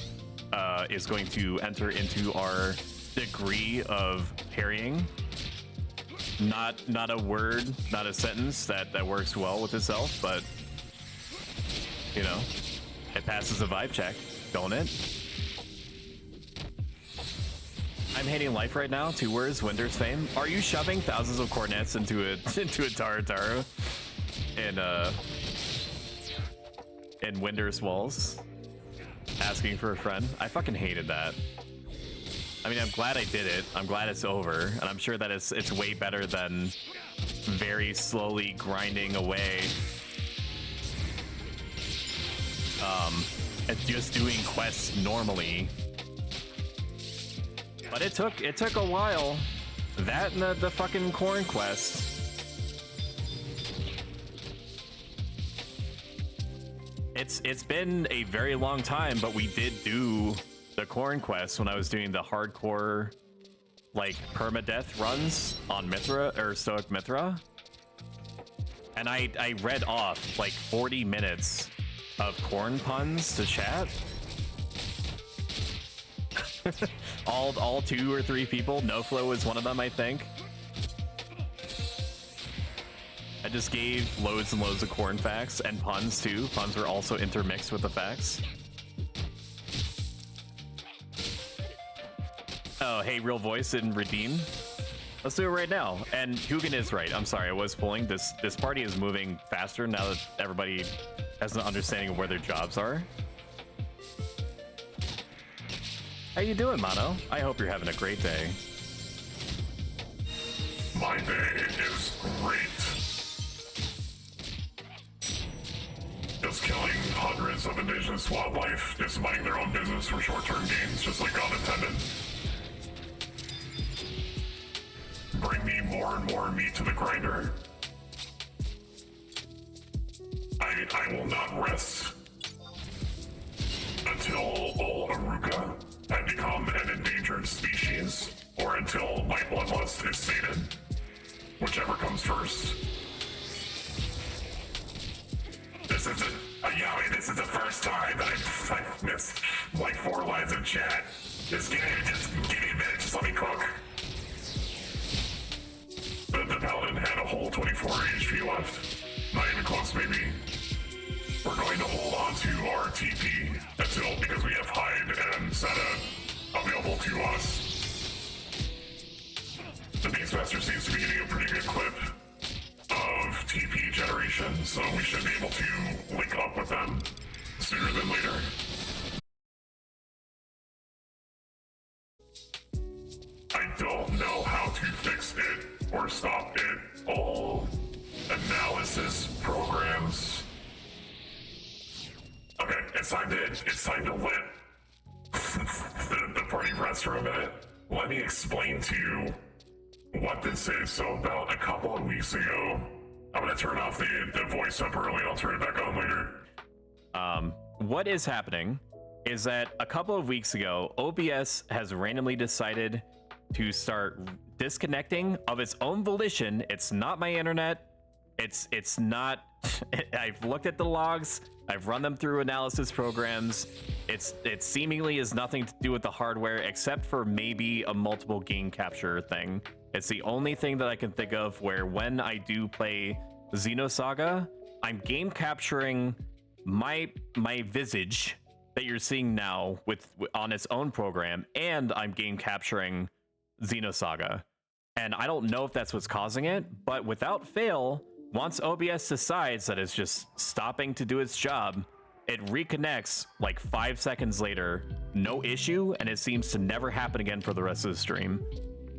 is going to enter into our degree of parrying. Not a word, not a sentence that works well with itself, but you know, it passes the vibe check, don't it? I'm hating life right now. 2 words, Winter's fame. Are you shoving thousands of cornets into a Tarataru in Winter's walls? Asking for a friend? I fucking hated that. I mean, I'm glad I did it. I'm glad it's over, and I'm sure that it's way better than very slowly grinding away. And just doing quests normally. But it took a while. That and the fucking corn quest. It's been a very long time, but we did do the corn quest when I was doing the hardcore like permadeath runs on Mithra or Stoic Mithra. And I read off like 40 minutes of corn puns to chat. all 2 or 3 people. No Flow was one of them, I think. I just gave loads and loads of corn facts and puns too. Puns were also intermixed with the facts. Oh, hey, Real Voice didn't redeem. Let's do it right now. And Hugin is right. I'm sorry, I was pulling. This party is moving faster now that everybody has an understanding of where their jobs are. How you doing, Mono? I hope you're having a great day. My day is great. Just killing hundreds of indigenous wildlife, just minding their own business for short-term gains, just like God intended. Bring me more and more meat to the grinder. I will not rest until all Aruka have become an endangered species, or until my bloodlust is sated. Whichever comes first. This is the first time that I've missed like 4 lines of chat. Just give me a minute, just let me cook. The paladin had a whole 24 HP left. Not even close, maybe. We're going to hold on to our TP until, because we have Hyde and Zeta available to us. The Beastmaster seems to be getting a pretty good clip of TP generation, so we should be able to link up with them sooner than later. I don't know how to fix it or stop it. All analysis programs. Okay, it's time to lit the party press for a minute. Let me explain to you what this is. So about a couple of weeks ago, I'm gonna turn off the voice up early, I'll turn it back on later. What is happening is that a couple of weeks ago, OBS has randomly decided to start disconnecting of its own volition. It's not my internet. It's not. I've looked at the logs. I've run them through analysis programs. It seemingly has nothing to do with the hardware except for maybe a multiple game capture thing. It's the only thing that I can think of where when I do play Xenosaga, I'm game capturing my visage that you're seeing now on its own program, and I'm game capturing Xenosaga. And I don't know if that's what's causing it, but without fail, once OBS decides that it's just stopping to do its job, it reconnects like 5 seconds later, no issue, and it seems to never happen again for the rest of the stream.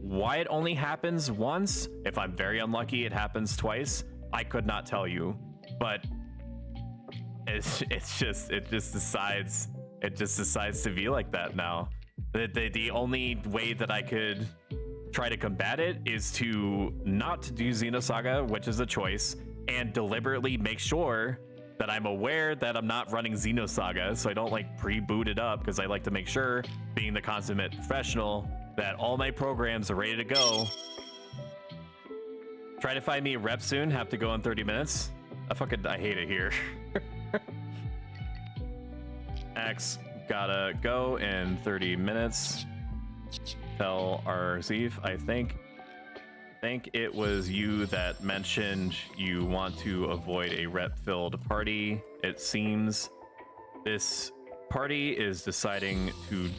Why it only happens once, if I'm very unlucky it happens twice, I could not tell you. But it just decides to be like that now. The only way that I could try to combat it is to not do Xenosaga, which is a choice, and deliberately make sure that I'm aware that I'm not running Xenosaga, so I don't like pre-boot it up, because I like to make sure, being the consummate professional, that all my programs are ready to go. Try to find me a rep soon, have to go in 30 minutes. I hate it here. X gotta go in 30 minutes. Tell Arzif, I think it was you that mentioned you want to avoid a rep-filled party. It seems this party is deciding to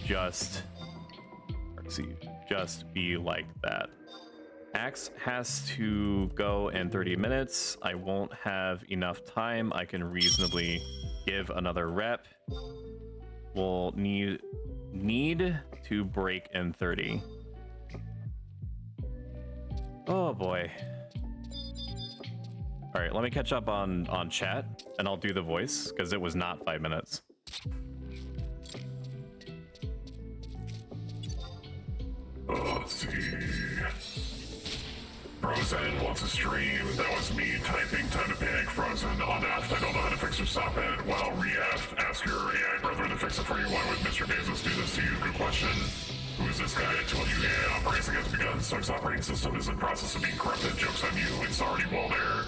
just be like that. Axe has to go in 30 minutes. I won't have enough time. I can reasonably give another rep. We'll need to break in 30. Oh boy. All right, let me catch up on chat, and I'll do the voice because it was not 5 minutes. Let's see. Frozen wants a stream. That was me typing time to panic. Frozen on aft. I don't know how to fix or stop it. Well, re-aft. Ask your AI brother to fix it for you. Why would Mr. Bezos do this to you? Good question. Who is this guy? I told you AI operating has begun. Stark's operating system is in process of being corrupted. Joke's on you. It's already well there.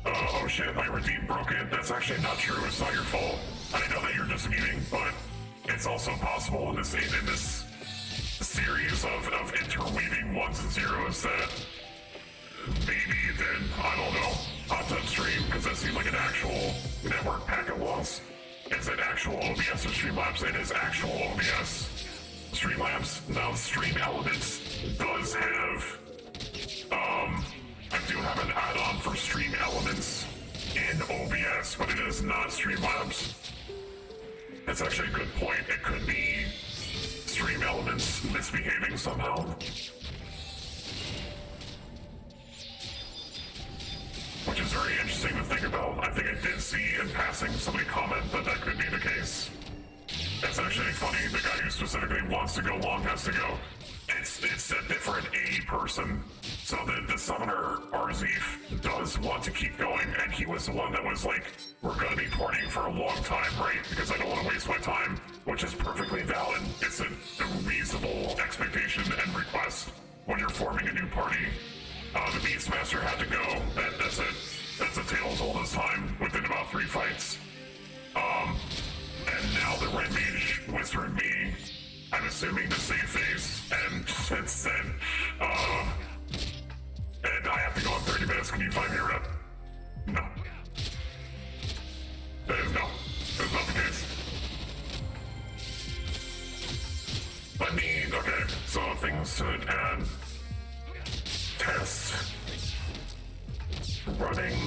Oh shit, my redeem broke it. That's actually not true. It's not your fault. I know that you're disputing, but it's also possible in this series of interweaving ones and zeros that maybe it did. I don't know. Hot tub stream, because that seemed like an actual network packet loss. Is it actual OBS or Streamlabs? It is actual OBS. Streamlabs, now Stream Elements does have, I do have an add-on for Stream Elements in OBS, but it is not Streamlabs. That's actually a good point. It could be Stream Elements misbehaving somehow. Which is very interesting to think about. I think I did see in passing somebody comment that that could be the case. That's actually funny. The guy who specifically wants to go long has to go. It's a different A person. So the summoner, Arzif, does want to keep going, and he was the one that was like, we're gonna be partying for a long time, right? Because I don't want to waste my time, which is perfectly valid. It's a reasonable expectation and request when you're forming a new party. The Beastmaster had to go. That's it. That's a tale as old as time within about 3 fights. And now the Red Mage whispered me, I'm assuming to save face, and it said, and I have to go in 30 minutes, can you find me a rep? No. That is no. That's not the case. I mean, okay, so things to add. Test. Running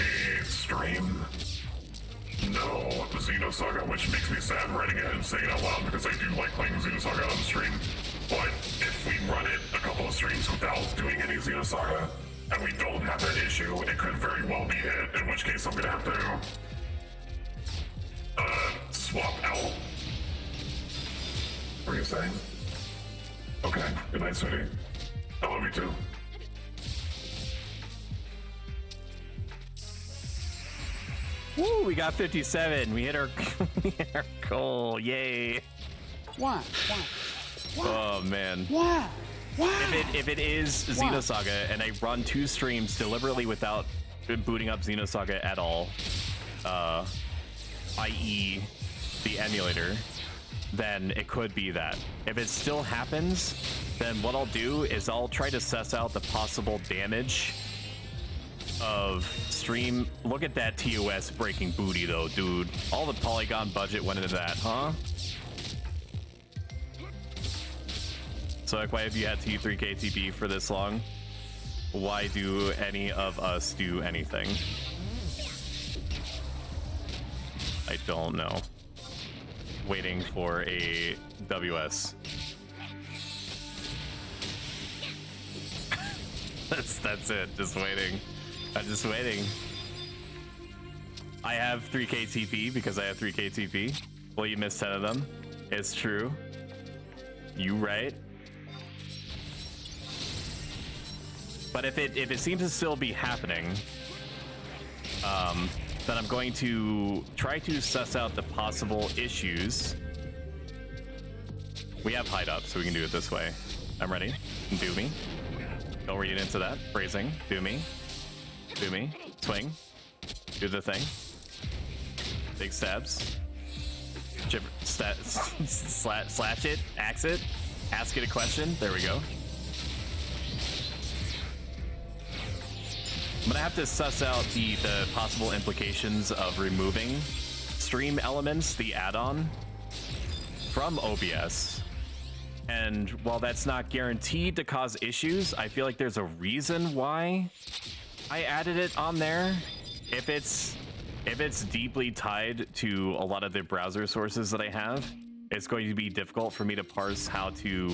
a stream. No, Xenosaga, which makes me sad writing it and saying it out loud because I do like playing Xenosaga on the stream. But if we run it a couple of streams without doing any Xenosaga, and we don't have that issue, it could very well be it, in which case I'm gonna have to swap out. What are you saying? Okay, good night, sweetie. I love you too. Woo, we got 57. We hit our goal. Yay. One. Oh man. Why? If it is Xenosaga and I run 2 streams deliberately without booting up Xenosaga at all, i.e. the emulator, then it could be that. If it still happens, then what I'll do is I'll try to suss out the possible damage of stream. Look at that TOS breaking booty though, dude. All the polygon budget went into that, huh? So like, why have you had T3K TP for this long? Why do any of us do anything? I don't know. Waiting for a WS. That's it. Just waiting. I'm just waiting. I have 3K TP because I have 3K TP. Well, you missed 10 of them. It's true. You right. But if it seems to still be happening, then I'm going to try to suss out the possible issues. We have hide up, so we can do it this way. I'm ready. Do me. Don't read into that. Phrasing. Do me. Do me. Swing. Do the thing. Big stabs. Chip, slash it. Axe it. Ask it a question. There we go. I'm gonna have to suss out the possible implications of removing stream elements, the add-on, from OBS. And while that's not guaranteed to cause issues, I feel like there's a reason why I added it on there. If it's deeply tied to a lot of the browser sources that I have, it's going to be difficult for me to parse how to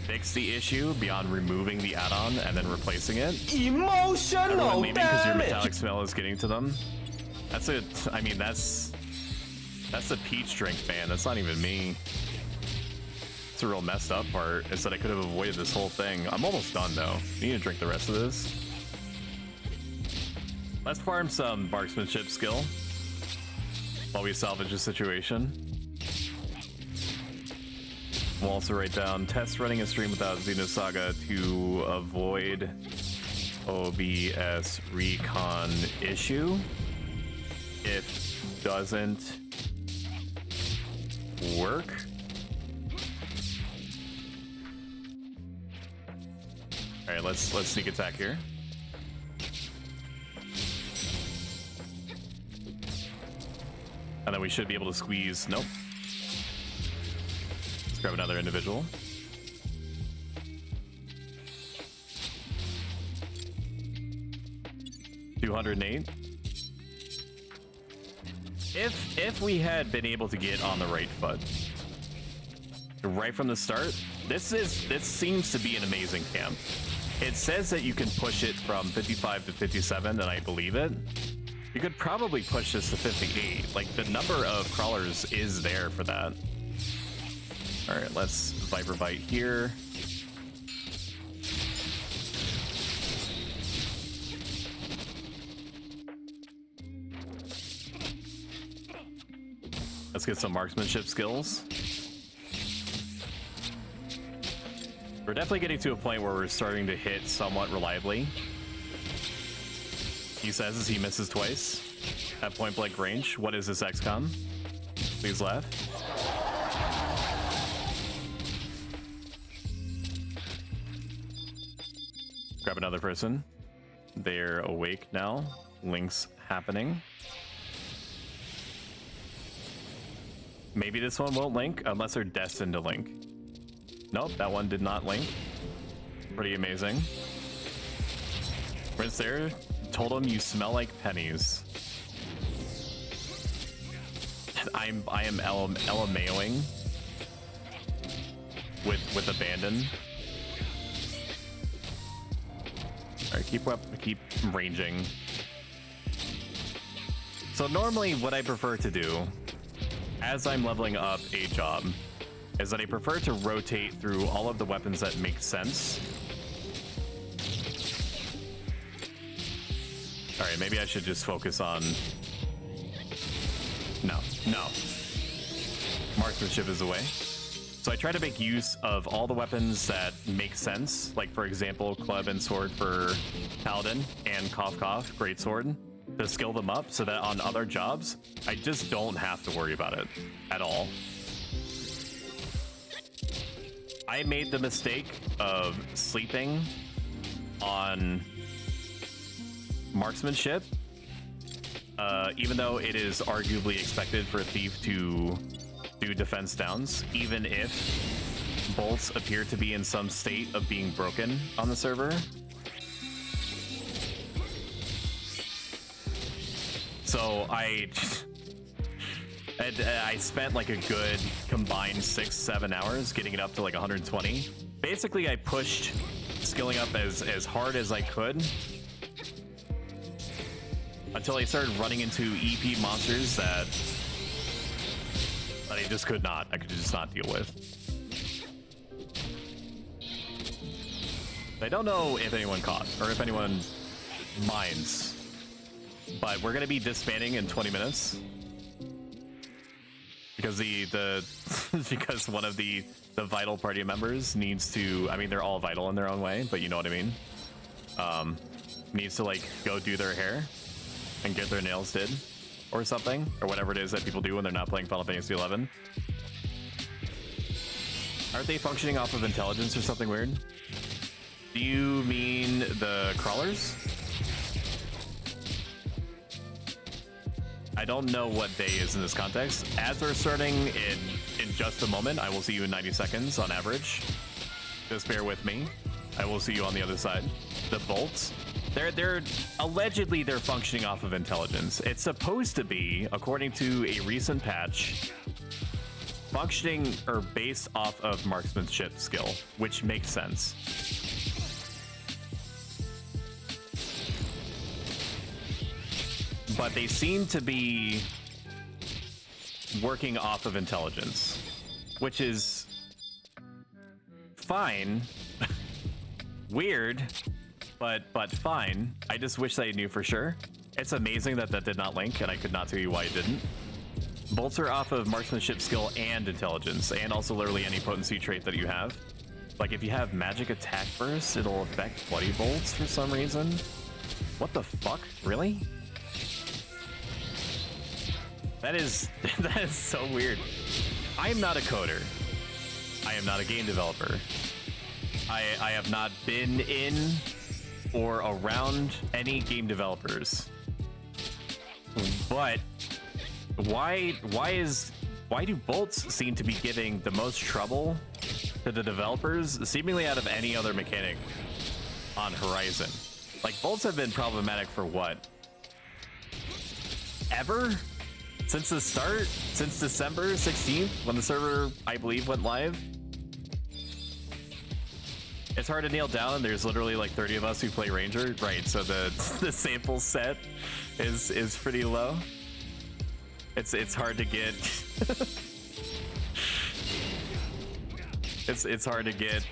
fix the issue beyond removing the add-on and then replacing it. Emotional because your metallic smell is getting to them. That's it. I mean, that's the peach drink fan. That's not even me. It's a real messed up part is that I could have avoided this whole thing. I'm almost done though. I need to drink the rest of this. Let's farm some marksmanship skill while we salvage the situation. We'll also write down test running a stream without Xenosaga to avoid OBS recon issue. If doesn't work, all right, let's sneak attack here. And then we should be able to squeeze. Nope. Grab another individual. $208. If we had been able to get on the right foot right from the start, this seems to be an amazing camp. It says that you can push it from 55 to 57, and I believe it. You could probably push this to 58. Like, the number of crawlers is there for that. All right, let's Viper Bite here. Let's get some marksmanship skills. We're definitely getting to a point where we're starting to hit somewhat reliably. He says as he misses twice at point blank range. What is this XCOM? Please laugh. Grab another person. They're awake now. Link's happening. Maybe this one won't link unless they're destined to link. Nope, that one did not link. Pretty amazing. Prince there told him you smell like pennies. I am LMAOing with abandon. Alright, keep ranging. So normally what I prefer to do as I'm leveling up a job is that I prefer to rotate through all of the weapons that make sense. Alright, maybe I should just focus on... No. Marksmanship is away. So I try to make use of all the weapons that make sense. Like, for example, club and sword for paladin and cough cough, greatsword, to skill them up so that on other jobs, I just don't have to worry about it at all. I made the mistake of sleeping on marksmanship, even though it is arguably expected for a thief to do defense downs, even if bolts appear to be in some state of being broken on the server. So I spent like a good combined 6-7 hours getting it up to like 120. Basically, I pushed skilling up as hard as I could until I started running into EP monsters that I just could not. I could just not deal with. I don't know if anyone caught or if anyone minds, but we're gonna be disbanding in 20 minutes because because one of the vital party members needs to. I mean, they're all vital in their own way, but you know what I mean. Needs to like go do their hair and get their nails did or something, or whatever it is that people do when they're not playing Final Fantasy XI. Aren't they functioning off of intelligence or something weird? Do you mean the crawlers? I don't know what day is in this context. As we're starting in just a moment, I will see you in 90 seconds on average. Just bear with me. I will see you on the other side. The bolts. They're allegedly they're functioning off of intelligence. It's supposed to be, according to a recent patch, functioning or based off of marksmanship skill, which makes sense. But they seem to be working off of intelligence, which is fine. Weird. But fine. I just wish I knew for sure. It's amazing that that did not link, and I could not tell you why it didn't. Bolts are off of marksmanship skill and intelligence, and also literally any potency trait that you have. Like if you have magic attack burst, it'll affect bloody bolts for some reason. What the fuck? Really? That is so weird. I am not a coder. I am not a game developer. I have not been in or around any game developers. But why do bolts seem to be giving the most trouble to the developers, seemingly out of any other mechanic on Horizon? Like, bolts have been problematic for what? Ever? Since the start? Since December 16th, when the server, I believe, went live? It's hard to nail down, and there's literally like 30 of us who play Ranger. Right, so the sample set is pretty low. It's hard to get it's hard to get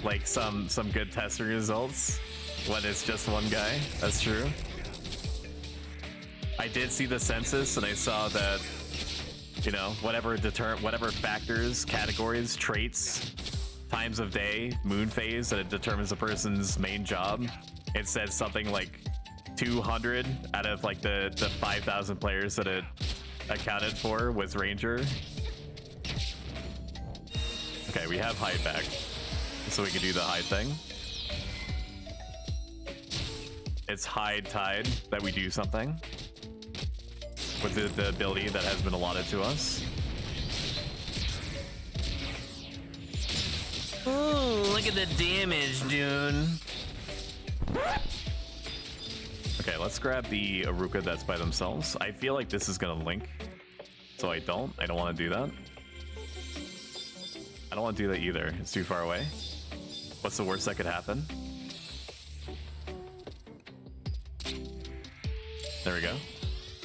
like some good testing results when it's just one guy. That's true. I did see the census, and I saw that, you know, whatever factors, categories, traits, times of day, moon phase, that it determines a person's main job. It said something like 200 out of like the 5,000 players that it accounted for was Ranger. Okay, we have hide back, so we can do the hide thing. It's hide tide that we do something with the ability that has been allotted to us. Ooh, look at the damage, dude. Okay, let's grab the Aruka that's by themselves. I feel like this is gonna link, so I don't want to do that. I don't want to do that either. It's too far away. What's the worst that could happen? There we go.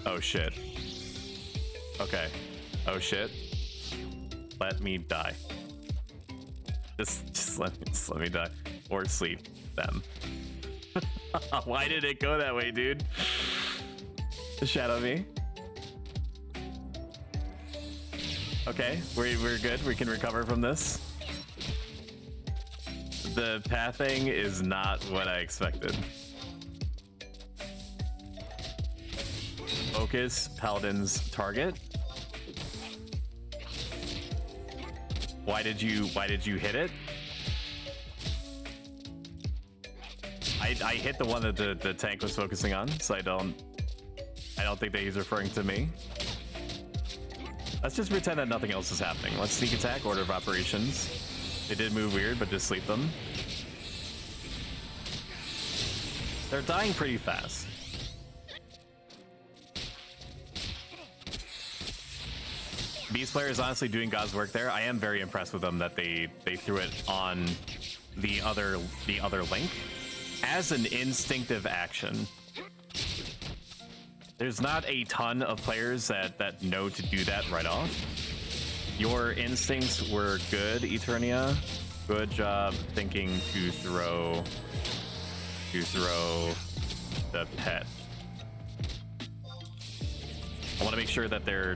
Oh shit. Okay. Oh shit. Let me die. Just let me die. Or sleep them. Why did it go that way, dude? Shadow me. Okay, we're good. We can recover from this. The pathing is not what I expected. Focus Paladin's target. Why did you hit it? I hit the one that the tank was focusing on, so I don't think that he's referring to me. Let's just pretend that nothing else is happening. Let's sneak attack, order of operations. They did move weird, but just sleep them. They're dying pretty fast. Beast player is honestly doing God's work there. I am very impressed with them that they threw it on the other link as an instinctive action. There's not a ton of players that know to do that right off. Your instincts were good, Eternia. Good job thinking to throw the pet. I want to make sure that their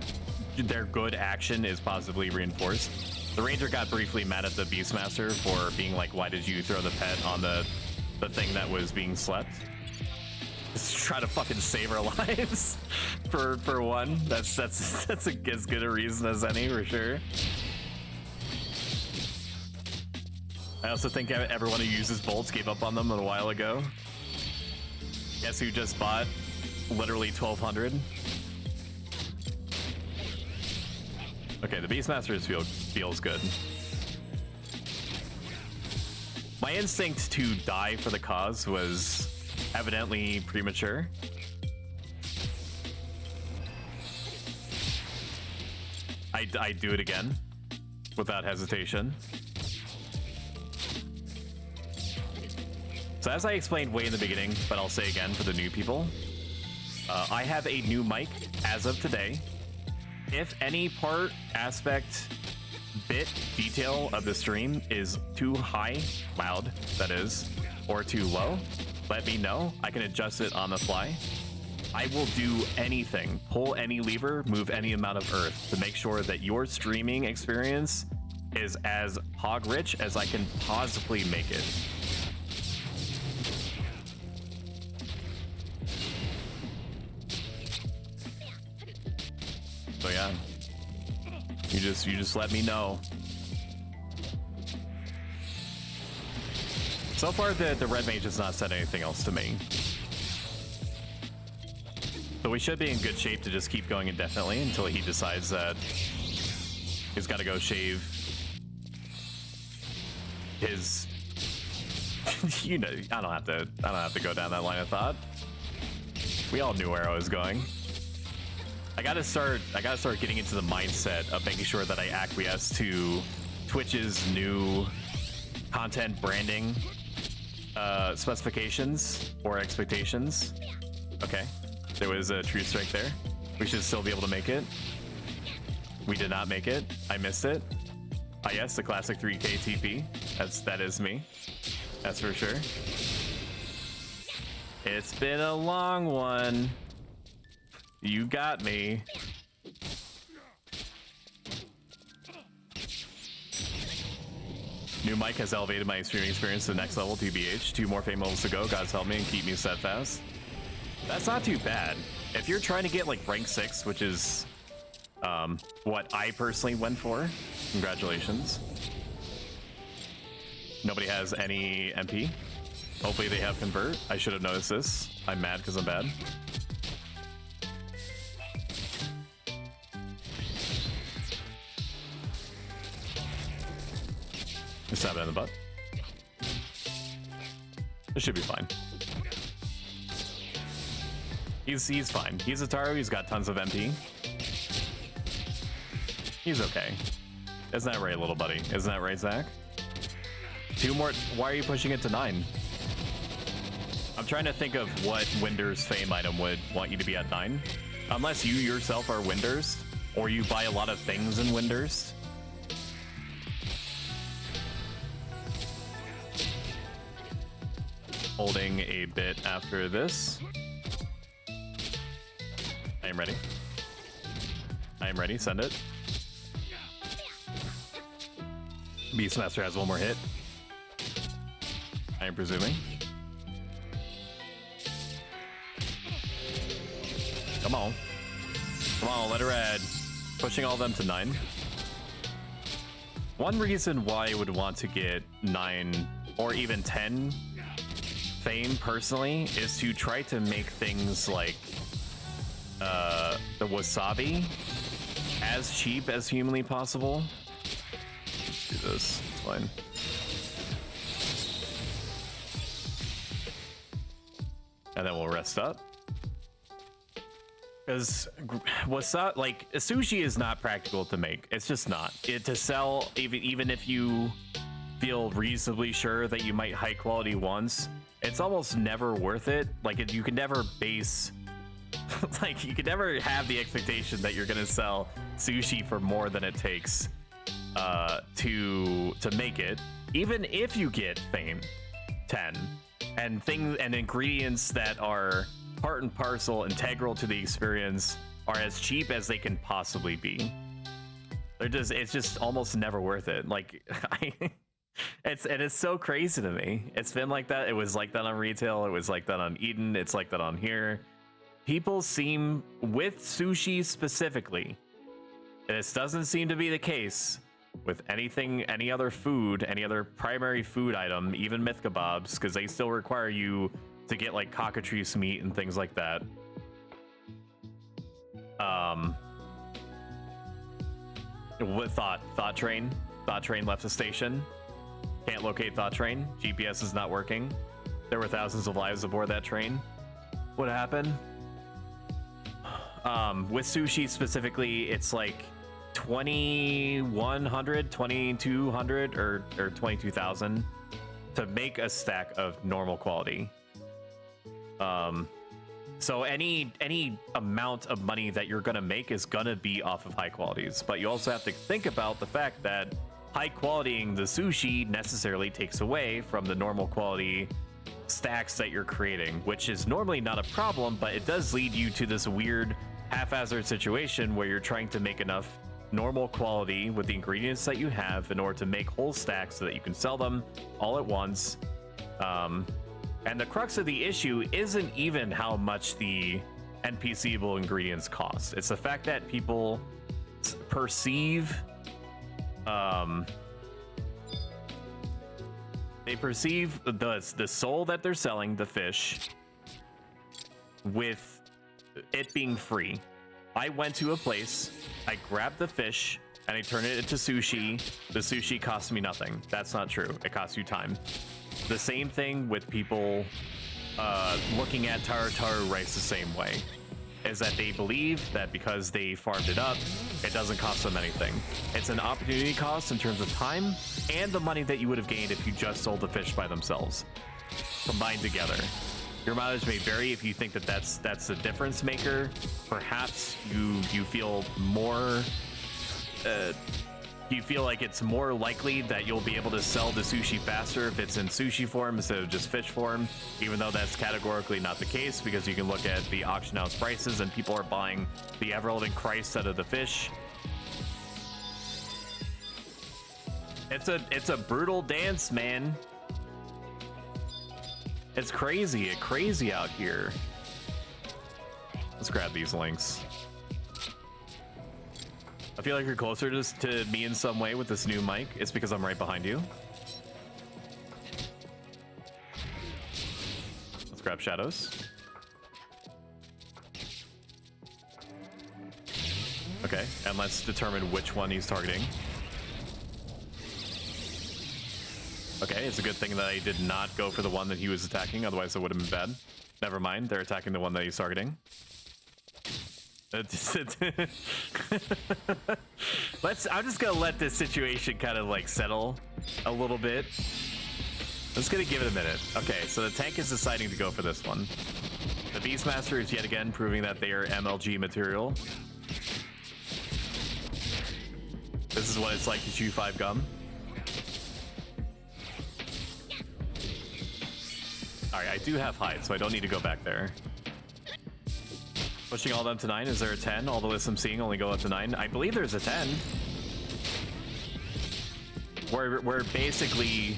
good action is positively reinforced. The ranger got briefly mad at the Beastmaster for being like, why did you throw the pet on the thing that was being slept? Just try to fucking save our lives for one. That's as good a reason as any, for sure. I also think everyone who uses bolts gave up on them a while ago. Guess who just bought literally 1,200? Okay, the Beastmaster feels good. My instinct to die for the cause was evidently premature. I'd do it again without hesitation. So as I explained way in the beginning, but I'll say again for the new people, I have a new mic as of today. If any part, aspect, bit, detail of the stream is too high, loud, that is, or too low, let me know. I can adjust it on the fly. I will do anything, pull any lever, move any amount of earth to make sure that your streaming experience is as hog rich as I can possibly make it. So yeah, you just let me know. So far, the red mage has not said anything else to me. So we should be in good shape to just keep going indefinitely until he decides that he's got to go shave his. You know, I don't have to go down that line of thought. We all knew where I was going. I gotta start getting into the mindset of making sure that I acquiesce to Twitch's new content branding specifications or expectations. Okay, there was a true strike there. We should still be able to make it. We did not make it. I missed it. Ah yes, the classic 3K TP. That is me. That's for sure. It's been a long one. You got me. New mic has elevated my streaming experience to the next level, TBH. 2 more fame levels to go. God's help me and keep me steadfast. That's not too bad. If you're trying to get like rank 6, which is what I personally went for, congratulations. Nobody has any MP. Hopefully they have convert. I should have noticed this. I'm mad because I'm bad. Stab it in the butt. It should be fine. He's fine. He's a Taro. He's got tons of MP. He's okay. Isn't that right, little buddy? Isn't that right, Zach? 2 more. Why are you pushing it to 9? I'm trying to think of what Winder's fame item would want you to be at 9. Unless you yourself are Winders, or you buy a lot of things in Winders. Holding a bit after this. I am ready. I am ready. Send it. Beastmaster has one more hit. I am presuming. Come on. Come on, let her add. Pushing all of them to 9. One reason why I would want to get 9 or even 10 fame personally is to try to make things like the wasabi as cheap as humanly possible. Let's do this. It's fine. And then we'll rest up. Because wasabi, like, sushi is not practical to make. It's just not. To sell, even if you feel reasonably sure that you might high quality once, it's almost never worth it. Like, you can never base, like, you can never have the expectation that you're gonna sell sushi for more than it takes to make it. Even if you get fame 10 and things and ingredients that are part and parcel, integral to the experience, are as cheap as they can possibly be. It's just almost never worth it. Like, it's so crazy to me. It's been like that. It was like that on retail. It was like that on Eden. It's like that on here. People seem, with sushi specifically, this doesn't seem to be the case with anything, any other food, any other primary food item, even myth kebabs, because they still require you to get like cockatrice meat and things like that. What Thought Train left the station. Can't locate Thought Train. GPS is not working. There were thousands of lives aboard that train. What happened? With sushi specifically, it's like 2,100, 2,200, or 22,000 to make a stack of normal quality. So any amount of money that you're gonna make is gonna be off of high qualities, but you also have to think about the fact that high qualitying the sushi necessarily takes away from the normal quality stacks that you're creating, which is normally not a problem, but it does lead you to this weird haphazard situation where you're trying to make enough normal quality with the ingredients that you have in order to make whole stacks so that you can sell them all at once. And the crux of the issue isn't even how much the NPCable ingredients cost. It's the fact that people perceive the soul that they're selling, the fish, with it being free. I went to a place, I grabbed the fish, and I turned it into sushi. The sushi cost me nothing. That's not true. It costs you time. The same thing with people looking at taru rice the same way, is that they believe that because they farmed it up, it doesn't cost them anything. It's an opportunity cost in terms of time and the money that you would have gained if you just sold the fish by themselves, combined together. Your mileage may vary. If you think that that's the difference maker, perhaps you feel more you feel like it's more likely that you'll be able to sell the sushi faster if it's in sushi form instead of just fish form, even though that's categorically not the case, because you can look at the auction house prices and people are buying the ever-living Christ set of the fish. It's a brutal dance, man. It's crazy out here. Let's grab these links. I feel like you're closer to me in some way with this new mic. It's because I'm right behind you. Let's grab shadows. Okay, and let's determine which one he's targeting. Okay, it's a good thing that I did not go for the one that he was attacking, otherwise it would have been bad. Never mind, they're attacking the one that he's targeting. I'm just gonna let this situation kind of like settle a little bit. I'm just gonna give it a minute. Okay, so the tank is deciding to go for this one. The Beastmaster is yet again proving that they are MLG material. This is what it's like to chew 5 gum. Alright, I do have hide, so I don't need to go back there. Pushing all of them to 9. Is there a 10? All the lists I'm seeing only go up to 9. I believe there's a 10. where basically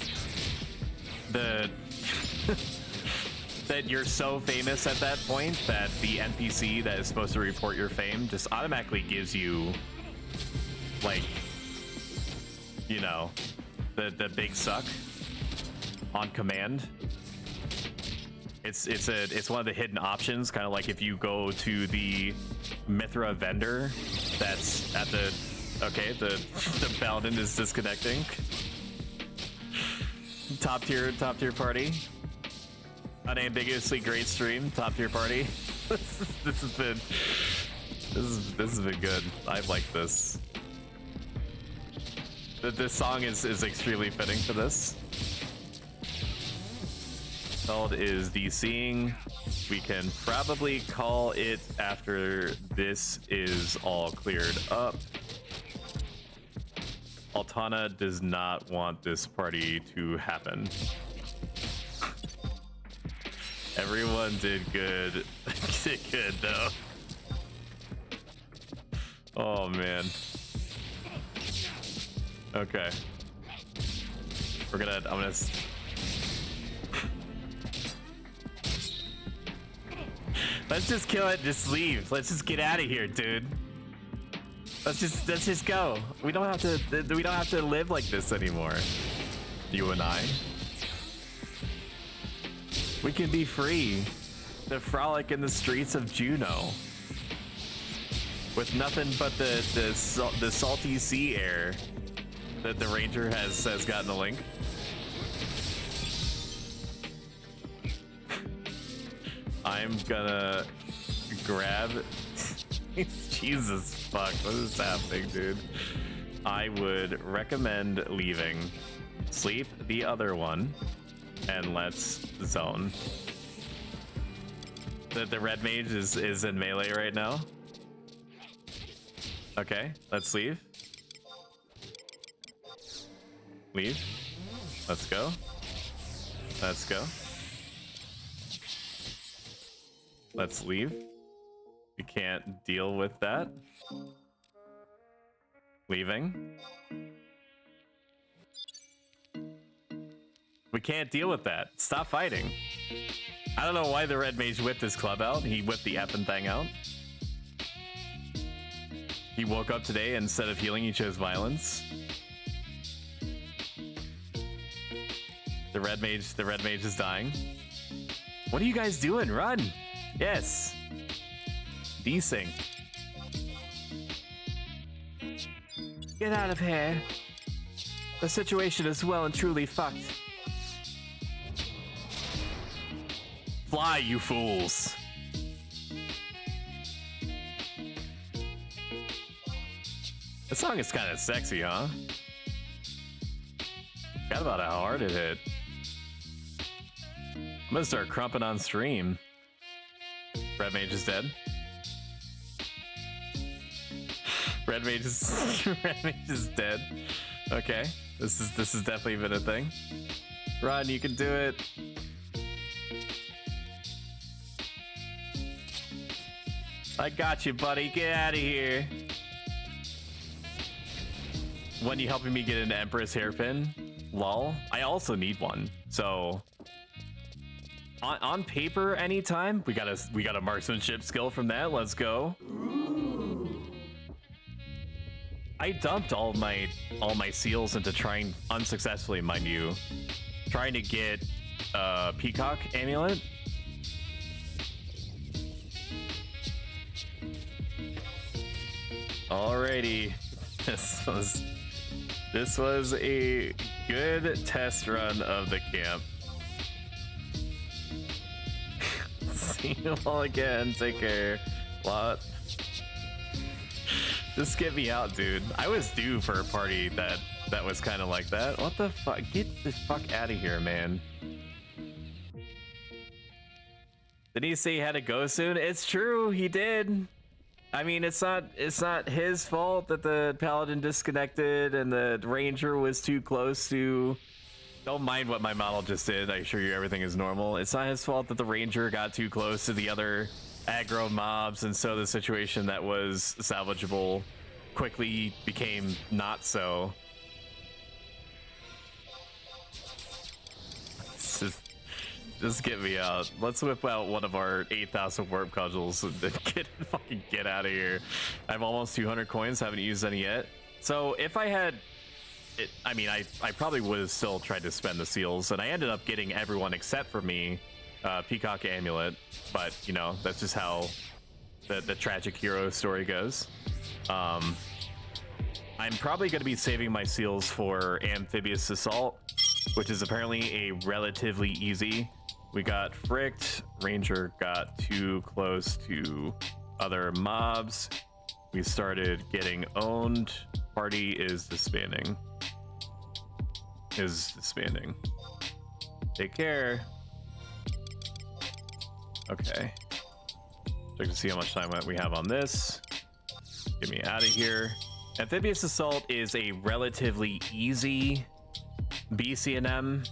the that you're so famous at that point that the NPC that is supposed to report your fame just automatically gives you, like, you know, the big suck on command. It's one of the hidden options, kind of like if you go to the Mithra vendor that's at the the paladin is disconnecting. Top tier party. Unambiguously great stream, top tier party. This has been good. I like this. This song is extremely fitting for this. Called is DCing. We can probably call it after this is all cleared up. Altana does not want this party to happen. Everyone did good. Did good though. Oh man. Okay. I'm gonna let's just kill it, just leave. Let's just get out of here, dude. Let's just go. We don't have to live like this anymore. You and I. We can be free to frolic in the streets of Juneau with nothing but the salty sea air that the ranger has gotten a link. I'm gonna grab Jesus fuck, what is happening, dude? I would recommend leaving, sleep the other one, and let's zone. The red mage is in melee right now. Okay, let's leave. Leave. Let's go. Let's go. Let's leave. We can't deal with that. Leaving. We can't deal with that. Stop fighting. I don't know why the red mage whipped his club out. He whipped the effing thing out. He woke up today, and instead of healing, he chose violence. The red mage is dying. What are you guys doing? Run! Yes. Desync. Get out of here. The situation is well and truly fucked. Fly, you fools. This song is kind of sexy, huh? Forgot about how hard it hit. I'm gonna start crumping on stream. Red mage is dead. Red mage is dead. Okay, this is definitely been a thing. Run, you can do it. I got you, buddy. Get out of here. When you helping me get an Empress hairpin? Lol. I also need one. So on paper, anytime we got a marksmanship skill from that. Let's go. I dumped all my seals into trying unsuccessfully, mind you, trying to get Peacock amulet. Alrighty, this was a good test run of the camp. See you all again. Take care. Lot. Just get me out, dude. I was due for a party that was kind of like that. What the fuck? Get the fuck out of here, man. Did he say he had to go soon? It's true, he did. I mean, it's not his fault that the paladin disconnected and the ranger was too close to. Don't mind what my model just did. I assure you everything is normal. It's not his fault that the ranger got too close to the other aggro mobs, and so the situation that was salvageable quickly became not so. Just get me out. Let's whip out one of our 8,000 warp cudgels and then get out of here. I have almost 200 coins, haven't used any yet. So if I had it, I mean, I probably would have still tried to spend the seals, and I ended up getting everyone except for me, Peacock Amulet. But you know, that's just how the tragic hero story goes. I'm probably going to be saving my seals for Amphibious Assault, which is apparently a relatively easy. We got fricked. Ranger got too close to other mobs. We started getting owned. Party is disbanding. Take care. Okay. Check to see how much time we have on this. Get me out of here. Amphibious Assault is a relatively easy BCNM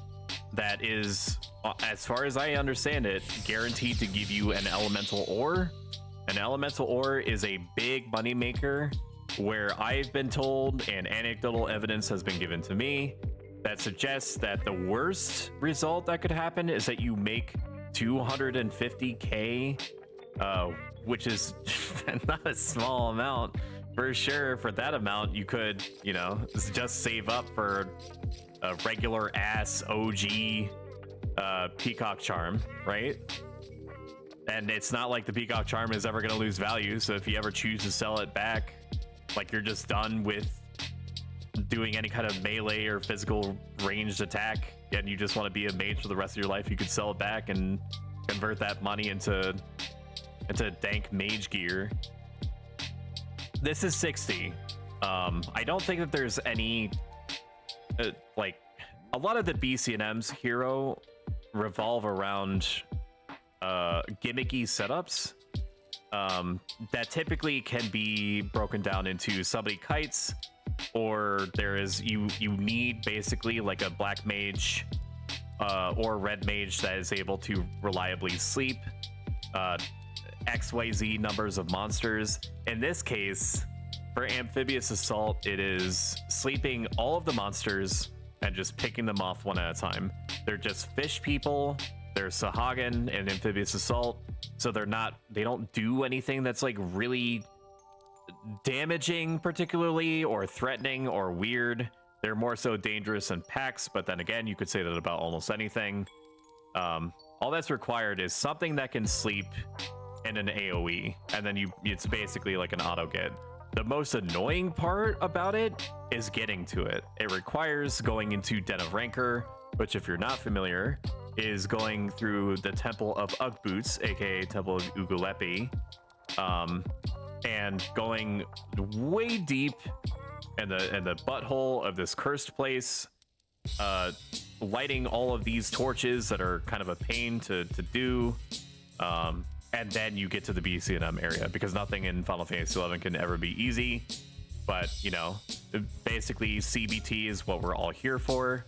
that is, as far as I understand it, guaranteed to give you an elemental ore. An elemental ore is a big money maker where I've been told, and anecdotal evidence has been given to me, that suggests that the worst result that could happen is that you make 250k, which is not a small amount. For sure, for that amount, you could, you know, just save up for a regular ass OG Peacock Charm, right? And it's not like the Peacock Charm is ever going to lose value, so if you ever choose to sell it back, like you're just done with doing any kind of melee or physical ranged attack, and you just want to be a mage for the rest of your life, you could sell it back and convert that money into dank mage gear. This is 60. I don't think that there's any like a lot of the BCNM's hero revolve around gimmicky setups that typically can be broken down into somebody kites, or there is you need basically like a black mage or red mage that is able to reliably sleep XYZ numbers of monsters. In this case, for Amphibious Assault, it is sleeping all of the monsters and just picking them off one at a time. They're just fish people. They're Sahagan and Amphibious Assault, so they don't do anything that's like really damaging particularly, or threatening, or weird. They're more so dangerous in packs, but then again, you could say that about almost anything. All that's required is something that can sleep in an AoE, and then it's basically like an auto get. The most annoying part about it is getting to it. It requires going into Den of Rancor, which, if you're not familiar, is going through the Temple of Ugboots, aka Temple of Ugulepi, and going way deep in the butthole of this cursed place, lighting all of these torches that are kind of a pain to do, and then you get to the BCNM area, because nothing in Final Fantasy XI can ever be easy. But, you know, basically CBT is what we're all here for.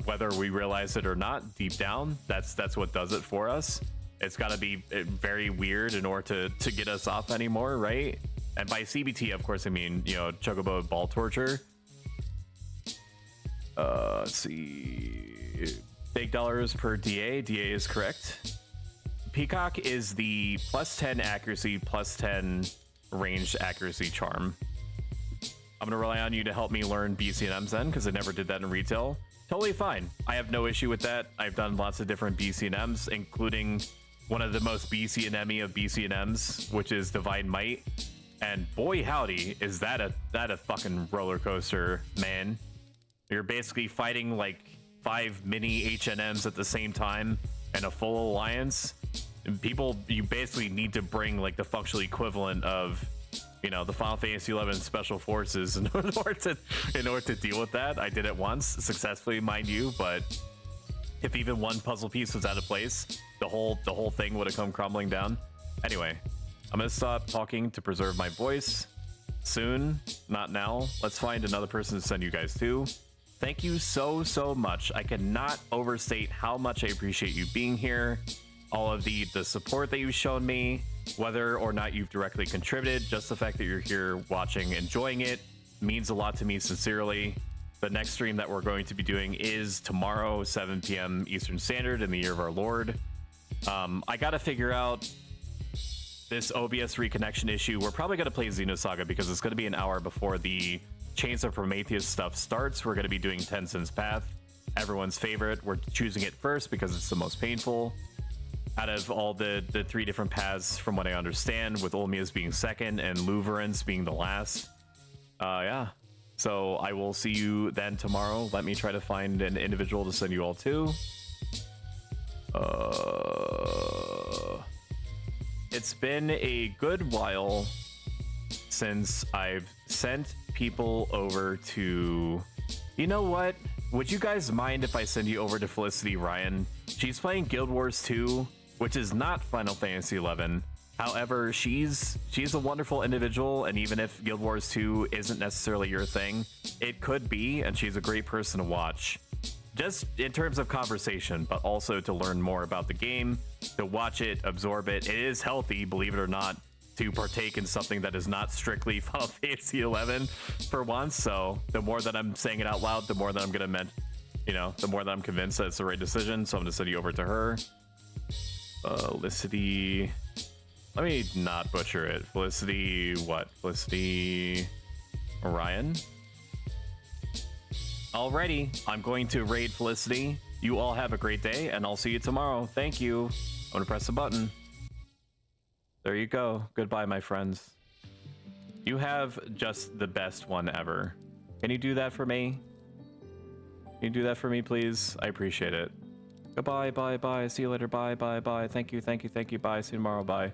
Whether we realize it or not, deep down, that's what does it for us. It's got to be very weird in order to get us off anymore, right? And by CBT, of course, I mean, you know, Chocobo Ball Torture. Let's see. Big dollars per DA. DA is correct. Peacock is the +10 accuracy, +10 ranged accuracy charm. I'm gonna rely on you to help me learn BCNMs then, because I never did that in retail. Totally fine. I have no issue with that. I've done lots of different BCNMs, including one of the most BCNM-y of BCNMs, which is Divine Might. And boy howdy, is that a fucking roller coaster, man. You're basically fighting like 5 mini HNMs at the same time and a full alliance. And you basically need to bring like the functional equivalent of, you know, the Final Fantasy XI Special Forces in order to deal with that. I did it once successfully, mind you, but if even one puzzle piece was out of place, the whole thing would have come crumbling down. Anyway, I'm gonna stop talking to preserve my voice. Soon, not now. Let's find another person to send you guys to. Thank you so much. I cannot overstate how much I appreciate you being here. All of the support that you've shown me, whether or not you've directly contributed, just the fact that you're here watching, enjoying it, means a lot to me sincerely. The next stream that we're going to be doing is tomorrow, 7 p.m. Eastern Standard in the year of our Lord. I gotta figure out this OBS reconnection issue. We're probably gonna play Xenosaga because it's gonna be an hour before the Chains of Prometheus stuff starts. We're gonna be doing Tenzin's Path, everyone's favorite. We're choosing it first because it's the most painful out of all the 3 different paths, from what I understand, with Olmia's being second and Luverance being the last. Yeah. So I will see you then tomorrow. Let me try to find an individual to send you all to. It's been a good while since I've sent people over to... You know what? Would you guys mind if I send you over to Felicity Ryan? She's playing Guild Wars 2, which is not Final Fantasy 11. However, she's a wonderful individual, and even if Guild Wars 2 isn't necessarily your thing, it could be, and she's a great person to watch. Just in terms of conversation, but also to learn more about the game, to watch it, absorb it. It is healthy, believe it or not, to partake in something that is not strictly Final Fantasy 11 for once. So the more that I'm saying it out loud, the more that I'm gonna the more that I'm convinced that it's the right decision. So I'm gonna send you over to her. Felicity. Let me not butcher it. Felicity, what? Felicity Orion? Alrighty, I'm going to raid Felicity. You all have a great day, and I'll see you tomorrow. Thank you. I'm gonna press the button. There you go. Goodbye, my friends. You have just the best one ever. Can you do that for me? Can you do that for me, please? I appreciate it. Goodbye, bye, bye. See you later. Bye, bye, bye. Thank you, thank you, thank you. Bye. See you tomorrow. Bye.